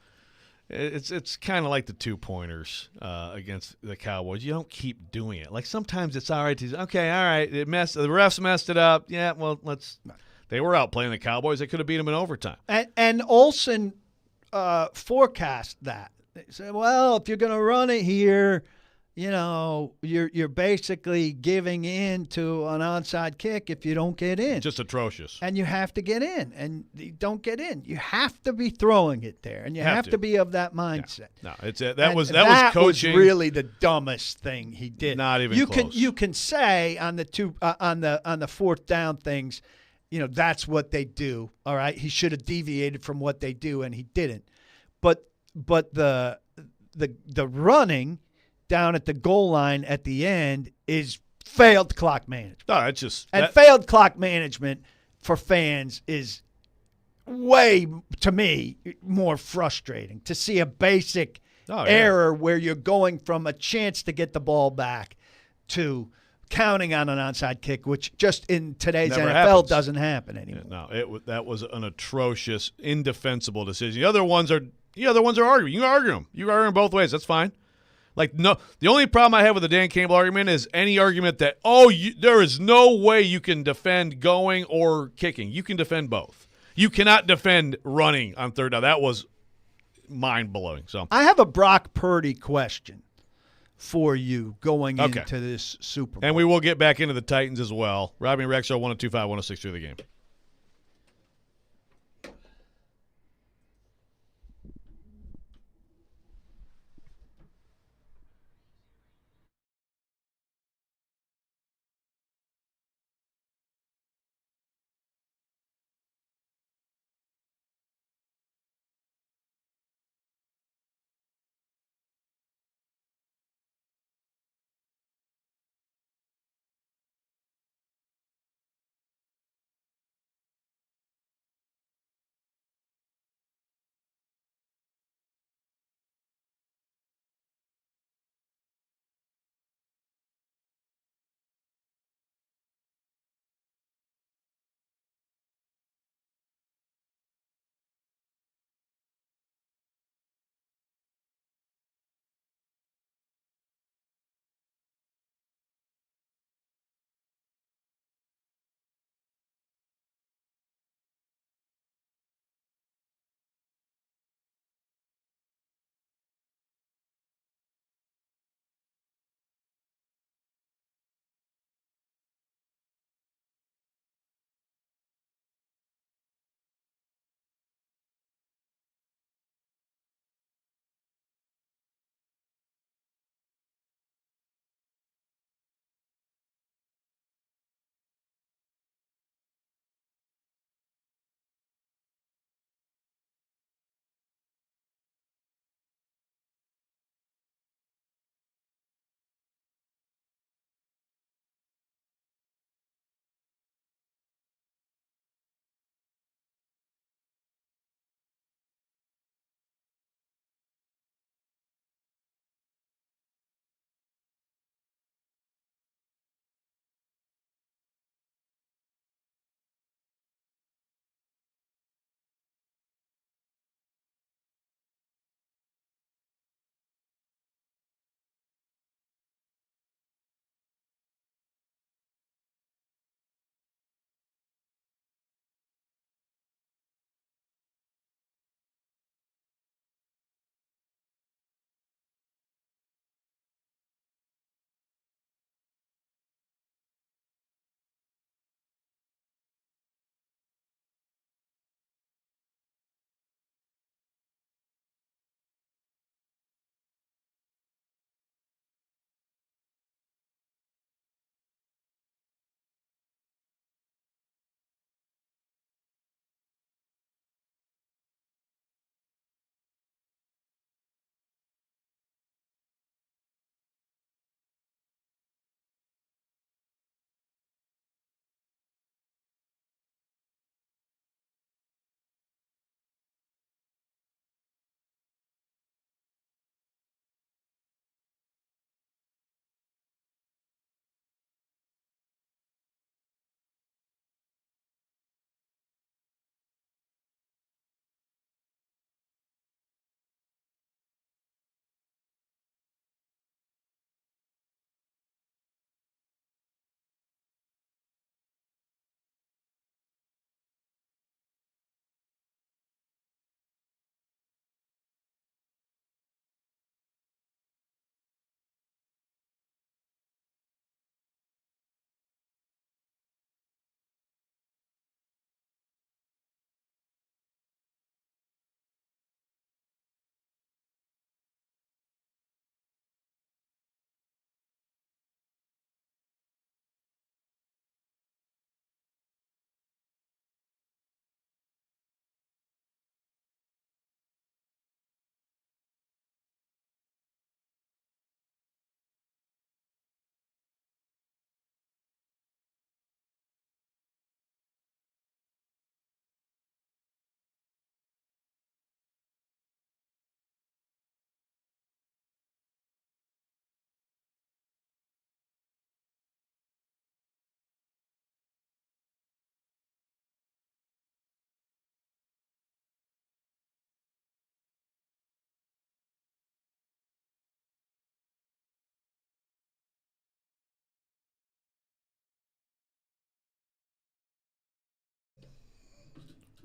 it's kind of like the 2-pointers against the Cowboys. You don't keep doing it. Like sometimes it's all right to okay, all right, the refs messed it up. Yeah, well, they were out playing the Cowboys. They could have beat them in overtime. And Olsen forecast that. They said, well, if you're going to run it here, you're basically giving in to an onside kick if you don't get in. Just atrocious. And you have to get in, and you don't get in. You have to be throwing it there, and you have to be of that mindset. Yeah. No, that was coaching. Was really the dumbest thing he did. Not even close. You can say on the on the 4th down things, that's what they do. All right, he should have deviated from what they do, and he didn't. But the running down at the goal line at the end is failed clock management. No, it's just failed clock management for fans is way, to me, more frustrating to see a basic error where you're going from a chance to get the ball back to counting on an onside kick, which just in today's Never NFL happens. doesn't happen anymore. No, that was an atrocious, indefensible decision. The other ones are arguing. You can argue them. You can argue them both ways. That's fine. Like, no, the only problem I have with the Dan Campbell argument is any argument that, there is no way you can defend going or kicking. You can defend both. You cannot defend running on 3rd down. That was mind-blowing. So I have a Brock Purdy question for you going into this Super Bowl. And we will get back into the Titans as well. Robby and Rexrode, 102.5, 106 the game.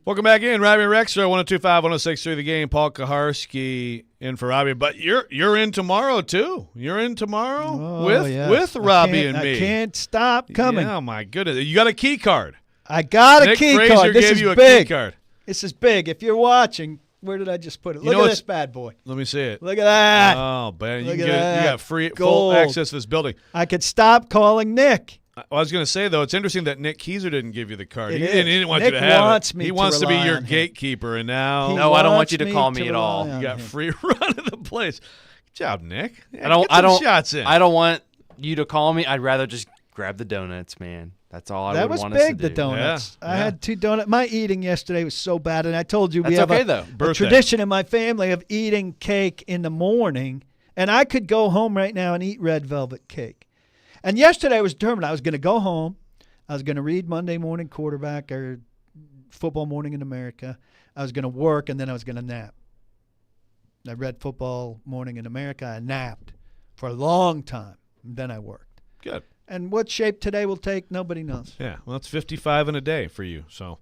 Welcome back in, Robby and Rexrode, 102.5, 106.3 The Game. Paul Kaharski in for Robby, but you're in tomorrow too. You're in tomorrow with Robby and me. I can't stop coming. Oh my goodness, you got a key card. I got a Nick key Frazier card. This gave is you a big. key card. This is big. If you're watching, where did I just put it? Look at this bad boy. Let me see it. Look at that. Oh, man, you Look can at get that. you got full Gold. access to this building. I could stop calling Nick. I was going to say, though, it's interesting that Nick Keyser didn't give you the card. It He is. didn't want Nick you to have wants it. me He to wants to be rely your on him. gatekeeper, and now No, I don't want wants you to call me at all. rely on you got him. free run of the place. Good job, Nick. Yeah, I get don't some shots in. I don't want you to call me. I'd rather just grab the donuts, man. That's all I That would was want us to big, do. the donuts. Yeah, I yeah. had 2 donuts. My eating yesterday was so bad, and I told you we That's have okay, a though. Birthday. tradition in my family of eating cake in the morning, and I could go home right now and eat red velvet cake. And yesterday I was determined I was going to go home. I was going to read Monday Morning Quarterback or Football Morning in America. I was going to work, and then I was going to nap. I read Football Morning in America. I napped for a long time, and then I worked. Good. And what shape today will take, nobody knows. Yeah, well, it's 55 in a day for you. So,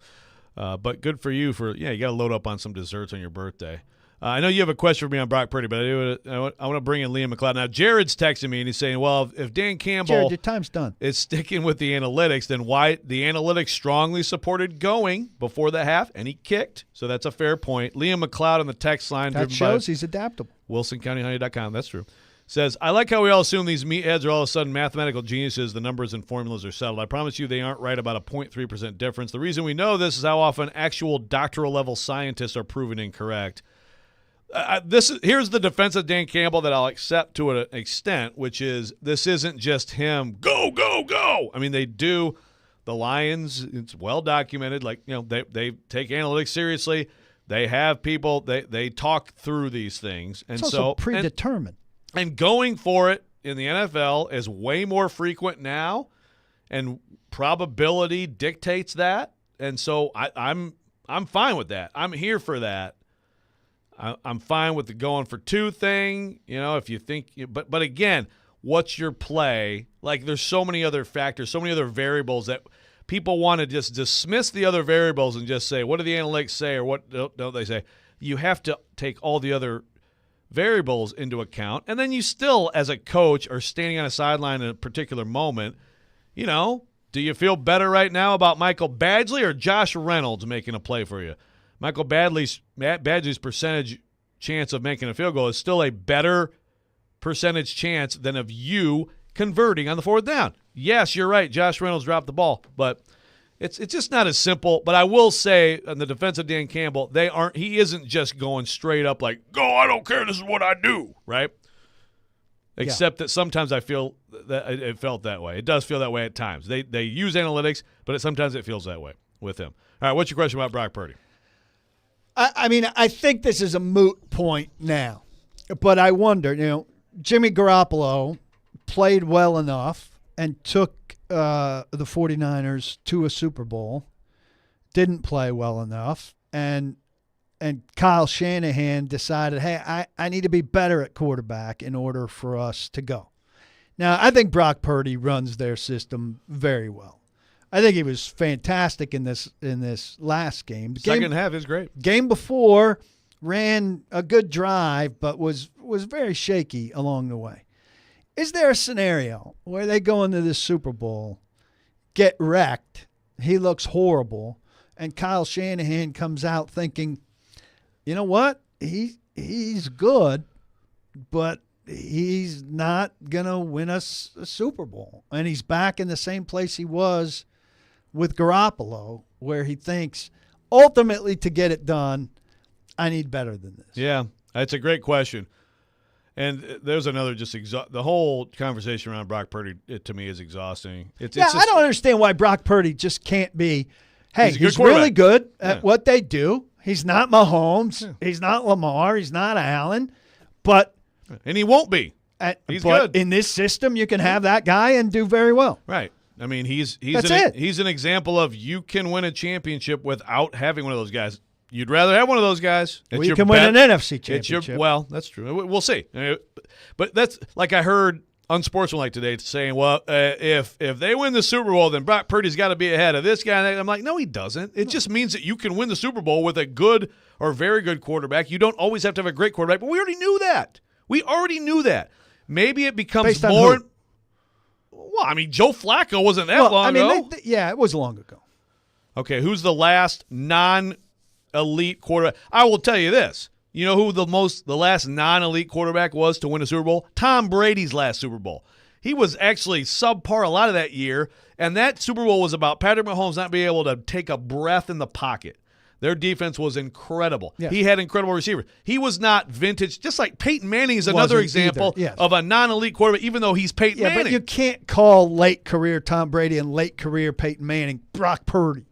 but good for you you got to load up on some desserts on your birthday. I know you have a question for me on Brock Purdy, but I want to bring in Liam McLeod. Now, Jared's texting me, and he's saying, well, if Dan Campbell Jared, your time's done. is sticking with the analytics, then why the analytics strongly supported going before the half, and he kicked. So that's a fair point. Liam McLeod on the text line. That driven shows by he's adaptable. WilsonCountyHoney.com. That's true. Says, I like how we all assume these meatheads are all of a sudden mathematical geniuses. The numbers and formulas are settled. I promise you they aren't right about a 0.3% difference. The reason we know this is how often actual doctoral-level scientists are proven incorrect. Here's the defense of Dan Campbell that I'll accept to an extent, which is this isn't just him, go, go, go. I mean, they do. The Lions, it's well documented. Like, they take analytics seriously. They have people, they talk through these things. And It's also so predetermined. And going for it in the NFL is way more frequent now, and probability dictates that. And so I'm fine with that. I'm here for that. I'm fine with the going for 2 thing. If you think, but again, what's your play? Like, there's so many other factors, so many other variables that people want to just dismiss the other variables and just say, what do the analytics say, or what don't they say? You have to take all the other variables into account, and then you still, as a coach, are standing on a sideline in a particular moment. Do you feel better right now about Michael Badgley or Josh Reynolds making a play for you? Michael Badgley's percentage chance of making a field goal is still a better percentage chance than of you converting on the 4th down. Yes, you're right. Josh Reynolds dropped the ball, but it's just not as simple. But I will say, on the defense of Dan Campbell, he isn't just going straight up like, go, I don't care, this is what I do, right? Except that sometimes I feel that it felt that way. It does feel that way at times. They use analytics, but sometimes it feels that way with him. All right, what's your question about Brock Purdy? I mean, I think this is a moot point now, but I wonder, Jimmy Garoppolo played well enough and took the 49ers to a Super Bowl, didn't play well enough, and Kyle Shanahan decided, hey, I need to be better at quarterback in order for us to go. Now, I think Brock Purdy runs their system very well. I think he was fantastic in this last game. Second half is great. Game before ran a good drive, but was very shaky along the way. Is there a scenario where they go into this Super Bowl, get wrecked, he looks horrible, and Kyle Shanahan comes out thinking, you know what? He's good, but he's not going to win us a Super Bowl. And he's back in the same place he was with Garoppolo, where he thinks ultimately to get it done, I need better than this. Yeah, that's a great question. And there's another the whole conversation around Brock Purdy, to me, is exhausting. I don't understand why Brock Purdy just can't be, hey, he's really good at what they do. He's not Mahomes. Yeah. He's not Lamar. He's not Allen. And he won't be. He's good. In this system, you can have that guy and do very well. Right. I mean, he's an example of you can win a championship without having one of those guys. You'd rather have one of those guys. You can win an NFC championship. Well, that's true. We'll see. But that's like I heard unsportsmanlike today saying, well, if they win the Super Bowl, then Brock Purdy's got to be ahead of this guy. And I'm like, no, he doesn't. It just means that you can win the Super Bowl with a good or very good quarterback. You don't always have to have a great quarterback, but we already knew that. Maybe it becomes Based on more. who? Well, I mean, Joe Flacco wasn't that long ago. It was long ago. Okay, who's the last non-elite quarterback? I will tell you this. You know who the last non-elite quarterback was to win a Super Bowl? Tom Brady's last Super Bowl. He was actually subpar a lot of that year, and that Super Bowl was about Patrick Mahomes not being able to take a breath in the pocket. Their defense was incredible. Yes. He had incredible receivers. He was not vintage, just like Peyton Manning is another example of a non-elite quarterback, even though he's Peyton Manning. But you can't call late career Tom Brady and late career Peyton Manning Brock Purdy.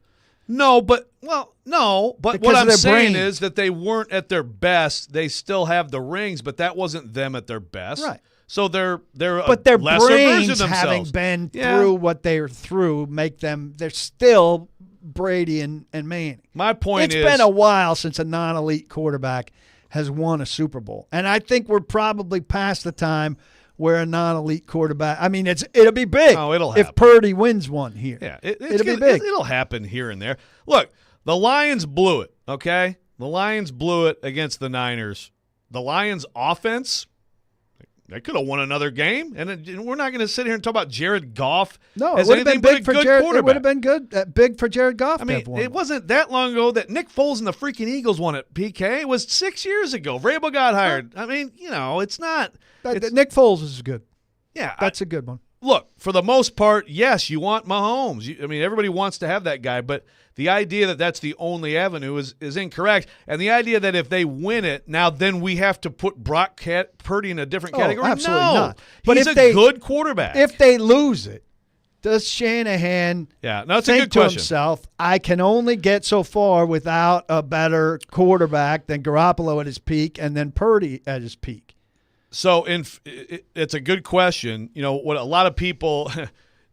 But what I'm saying brain. is that they weren't at their best. They still have the rings, but that wasn't them at their best. Right. So they're but their lesser version brains, of themselves. having been through what they're through, make them. They're still Brady and Manning. My point is, it's been a while since a non-elite quarterback has won a Super Bowl, and I think we're probably past the time where a non-elite quarterback. I mean, it'll be big. Oh, it'll happen. If Purdy wins one here. Yeah, it'll be big. It'll happen here and there. Look, the Lions blew it. Okay, the Lions blew it against the Niners. The Lions' offense. They could have won another game, and we're not going to sit here and talk about Jared Goff. No, it would have been big for Jared. It would have been big for Jared Goff. I mean, it wasn't that long ago that Nick Foles and the freaking Eagles won it. PK, it was 6 years ago. Vrabel got hired. I mean, it's not. Nick Foles is good. Yeah, that's a good one. Look, for the most part, yes, you want Mahomes. Everybody wants to have that guy, but the idea that that's the only avenue is incorrect. And the idea that if they win it, now then we have to put Brock Purdy in a different category. Absolutely no. not. But he's a good quarterback. If they lose it, does Shanahan that's think a good to question. himself, I can only get so far without a better quarterback than Garoppolo at his peak and then Purdy at his peak? So it's a good question. What a lot of people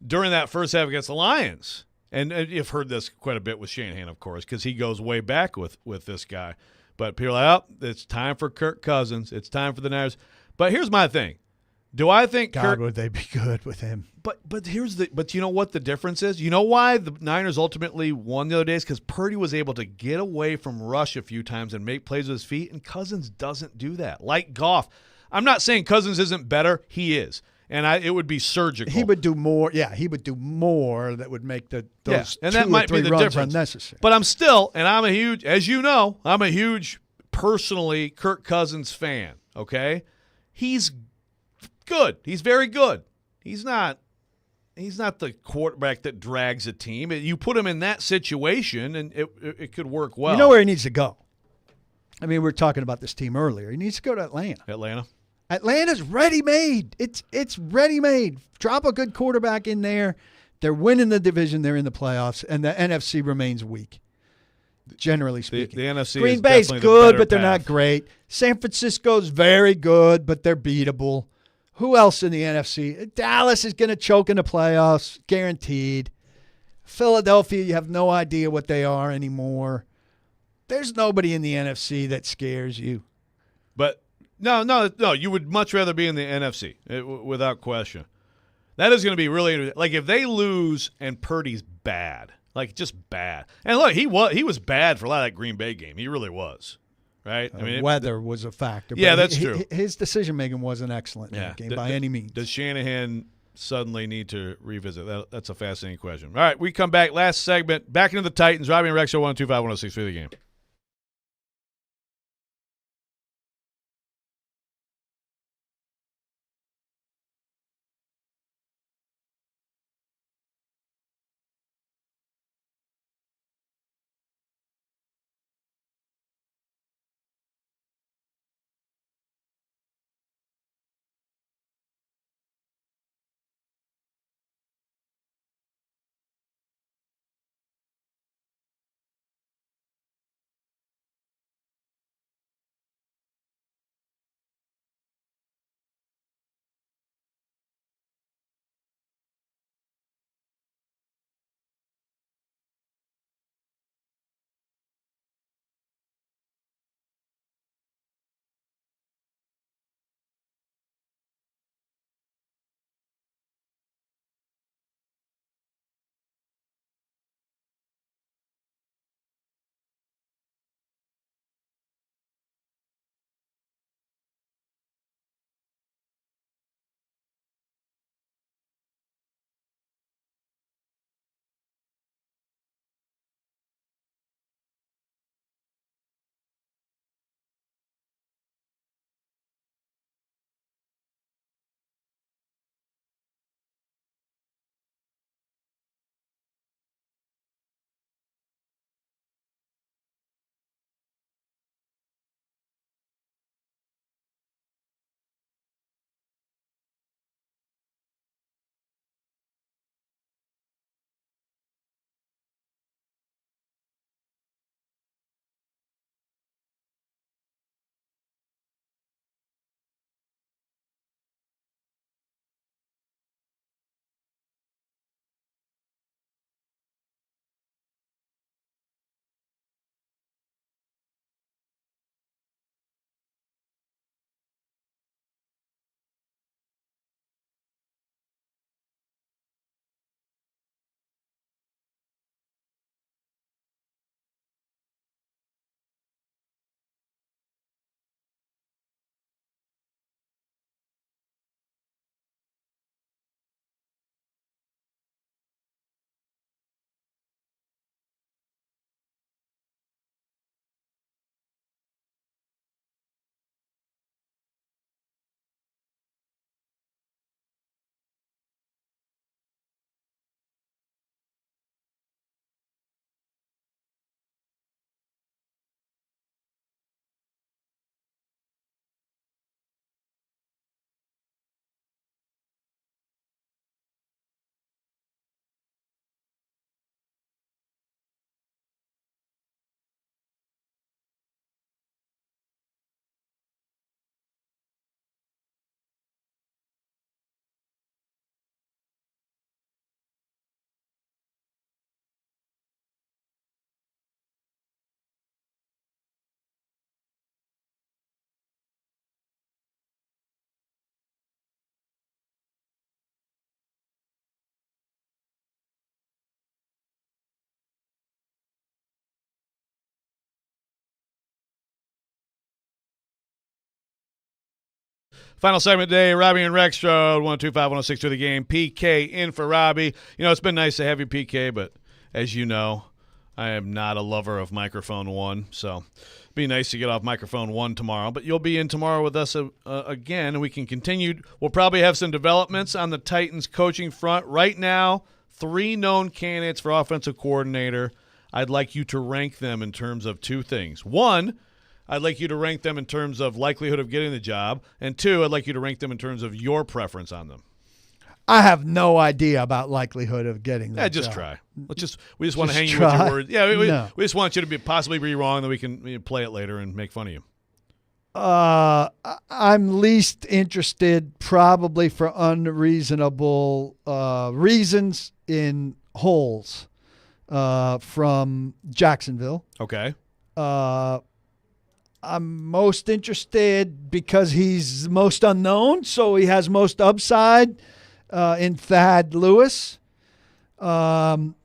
during that first half against the Lions, and you've heard this quite a bit with Shanahan, of course, because he goes way back with this guy. But people are like, it's time for Kirk Cousins. It's time for the Niners. But here's my thing. Do I think would they be good with him? But you know what the difference is? You know why the Niners ultimately won the other days? Because Purdy was able to get away from rush a few times and make plays with his feet, and Cousins doesn't do that. Like Goff. I'm not saying Cousins isn't better. He is. And it would be surgical. He would do more. Yeah, he would do more that would make those and 2 that or might 3 be the runs difference. unnecessary. But I'm still, and I'm a huge, as you know, I'm a huge, personally, Kirk Cousins fan, okay? He's good. He's very good. He's not the quarterback that drags a team. You put him in that situation, and it could work well. You know where he needs to go? I mean, we were talking about this team earlier. He needs to go to Atlanta. Atlanta's ready-made. It's ready-made. Drop a good quarterback in there. They're winning the division. They're in the playoffs, and the NFC remains weak, generally speaking. The NFC Green is Bay's definitely good, the better but they're path. not great. San Francisco's very good, but they're beatable. Who else in the NFC? Dallas is going to choke in the playoffs, guaranteed. Philadelphia, you have no idea what they are anymore. There's nobody in the NFC that scares you. But no, you would much rather be in the NFC, without question. That is going to be really interesting. Like, if they lose and Purdy's bad, like just bad. And look, he was bad for a lot of that Green Bay game. He really was, right? Weather was a factor. Yeah, but that's true. His decision-making wasn't excellent in that game by any means. Does Shanahan suddenly need to revisit? That's a fascinating question. All right, we come back. Last segment. Back into the Titans. Robby and Rexrode 125-106 for the game. Final segment today, Robby and Rexrode, 125-106 to the game. PK in for Robby. It's been nice to have you, PK, but as you know, I am not a lover of microphone one, so be nice to get off microphone one tomorrow. But you'll be in tomorrow with us again, and we can continue. We'll probably have some developments on the Titans coaching front. Right now, 3 known candidates for offensive coordinator. I'd like you to rank them in terms of 2 things. 1, I'd like you to rank them in terms of likelihood of getting the job. And 2, I'd like you to rank them in terms of your preference on them. I have no idea about likelihood of getting that. Just job. try. We just want to hang you try? with your words. Yeah, No. we just want you to possibly be wrong, then we can play it later and make fun of you. I'm least interested, probably for unreasonable reasons, in Holes from Jacksonville. Okay. I'm most interested because he's most unknown, so he has most upside in Thad Lewis. Studesville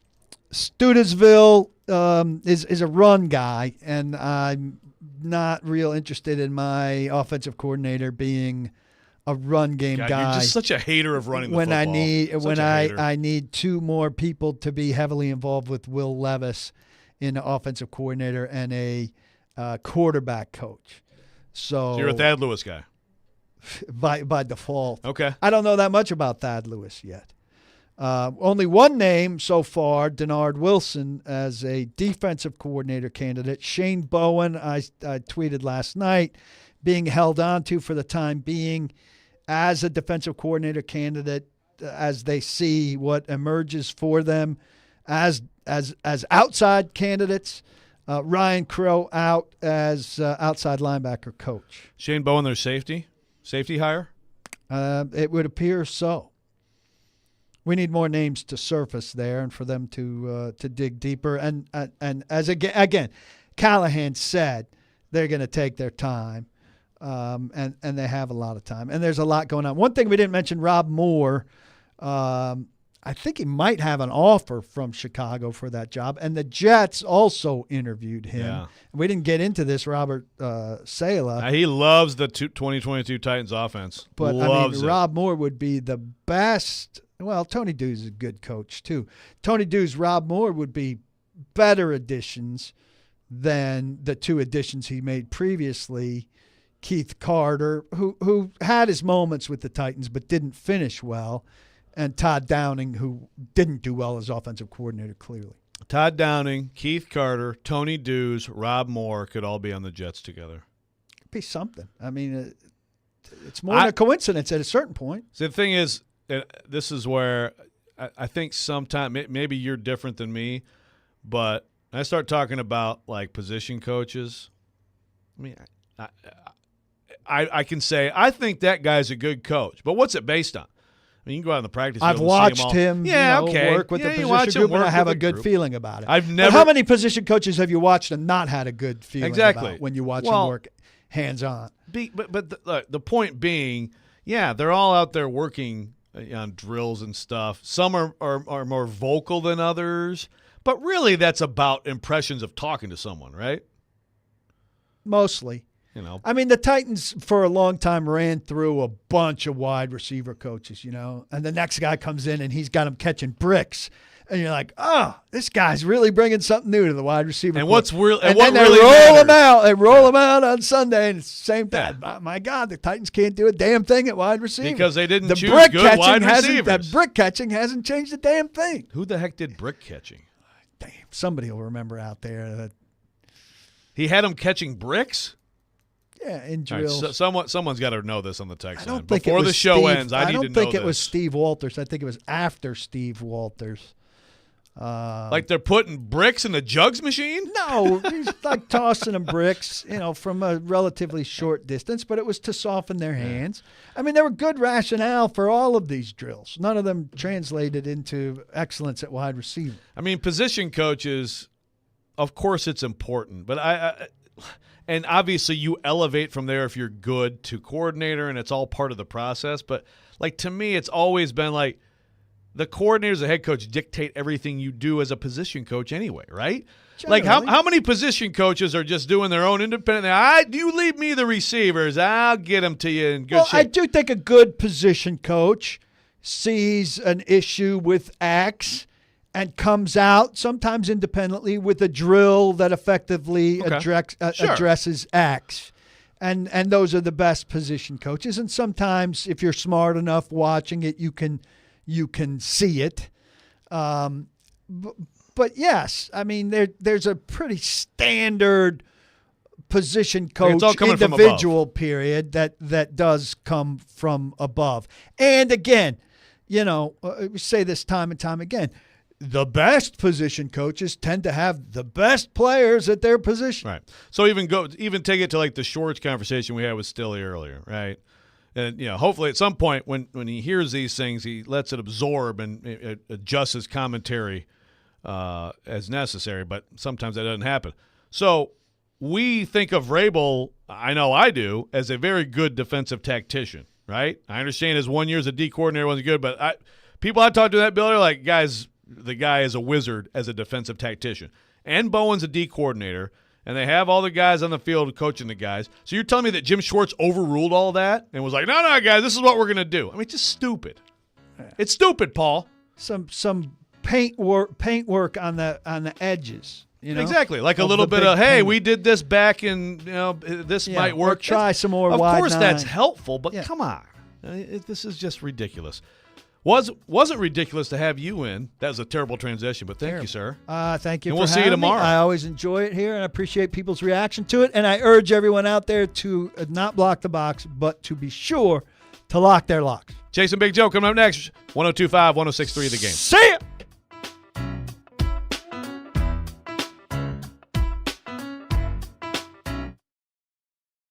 is a run guy, and I'm not real interested in my offensive coordinator being a run game God, guy. You're just such a hater of running the when football. I need 2 more people to be heavily involved with Will Levis in the offensive coordinator and a quarterback coach. So you're a Thad Lewis guy. By default. Okay. I don't know that much about Thad Lewis yet. Only one name so far, Denard Wilson, as a defensive coordinator candidate. Shane Bowen, I tweeted last night, being held on to for the time being as a defensive coordinator candidate as they see what emerges for them as outside candidates. Ryan Crow out as outside linebacker coach. Shane Bowen, their safety hire? It would appear so. We need more names to surface there and for them to dig deeper. And as again, Callahan said they're going to take their time, and they have a lot of time. And there's a lot going on. One thing we didn't mention, Rob Moore. I think he might have an offer from Chicago for that job. And the Jets also interviewed him. Yeah. We didn't get into this, Robert Saleh. He loves the 2022 Titans offense. But loves it. Rob Moore would be the best. Well, Tony Dews is a good coach too. Tony Dews, Rob Moore would be better additions than the 2 additions he made previously. Keith Carter, who had his moments with the Titans but didn't finish well, and Todd Downing, who didn't do well as offensive coordinator, clearly. Todd Downing, Keith Carter, Tony Dews, Rob Moore could all be on the Jets together. It'd be something. I mean, it's more than a coincidence at a certain point. So the thing is, this is where I think sometimes maybe you're different than me, but I start talking about like position coaches. I mean, I can say I think that guy's a good coach, but what's it based on? I mean, you can go out on the practice field. I've watched him work with the position group, and I have a good feeling about it. I've never. But how many position coaches have you watched and not had a good feeling about when you watch them work hands-on? But the point being, they're all out there working on drills and stuff. Some are more vocal than others, but really that's about impressions of talking to someone, right? Mostly. I mean, the Titans for a long time ran through a bunch of wide receiver coaches, and the next guy comes in and he's got them catching bricks. And you're like, oh, this guy's really bringing something new to the wide receiver. And coach. Then they roll them out. They roll them out on Sunday, and it's the same thing. Yeah. My God, the Titans can't do a damn thing at wide receiver because they didn't choose good wide receivers. That brick catching hasn't changed a damn thing. Who the heck did brick catching? Damn, somebody will remember out there that he had them catching bricks. Yeah, in drills. Right, so someone's got to know this on the text line. Before the show ends, I need to know I don't think it was Steve Walters. I think it was after Steve Walters. Like they're putting bricks in the jugs machine? No, he's like tossing them bricks, from a relatively short distance, but it was to soften their hands. I mean, there were good rationale for all of these drills. None of them translated into excellence at wide receiver. I mean, position coaches, of course it's important, but and obviously you elevate from there if you're good to coordinator, and it's all part of the process. But, like, to me, it's always been like, the coordinators, the head coach, dictate everything you do as a position coach anyway, right? Like Generally. how many position coaches are just doing their own independent? You leave me the receivers. I'll get them to you in good Well, shape. I do think a good position coach sees an issue with X and comes out sometimes independently with a drill that effectively Okay. Sure. addresses X. And those are the best position coaches. And sometimes if you're smart enough watching it, you can see it. But yes, I mean there's a pretty standard position coach It's all coming from individual period that does come from above. And again, we say this time and time again, the best position coaches tend to have the best players at their position. Right. So even take it to like the Schwartz conversation we had with Stilly earlier, right? And hopefully at some point when he hears these things, he lets it absorb and adjusts his commentary as necessary. But sometimes that doesn't happen. So we think of Vrabel, I know I do, as a very good defensive tactician, right? I understand his 1 year as a D coordinator wasn't good, but people I talked to that Bill are like, guys, the guy is a wizard as a defensive tactician. And Bowen's a D coordinator, and they have all the guys on the field coaching the guys. So you're telling me that Jim Schwartz overruled all that and was like, no, guys, this is what we're going to do. I mean, it's just stupid. It's stupid, Paul. Some paint work on the edges. Exactly, like a of little the bit big of, hey, paint. we did this back in, this might work. Or try some more Of wide course nine. that's helpful, but Yeah. come on. This is just ridiculous. Wasn't ridiculous to have you in. That was a terrible transition, but thank you, sir. Thank you And for we'll see you having me. tomorrow. I always enjoy it here, and I appreciate people's reaction to it. And I urge everyone out there to not block the box, but to be sure to lock their locks. Jason Big Joe coming up next. 102.5, 106.3 The Game. See ya!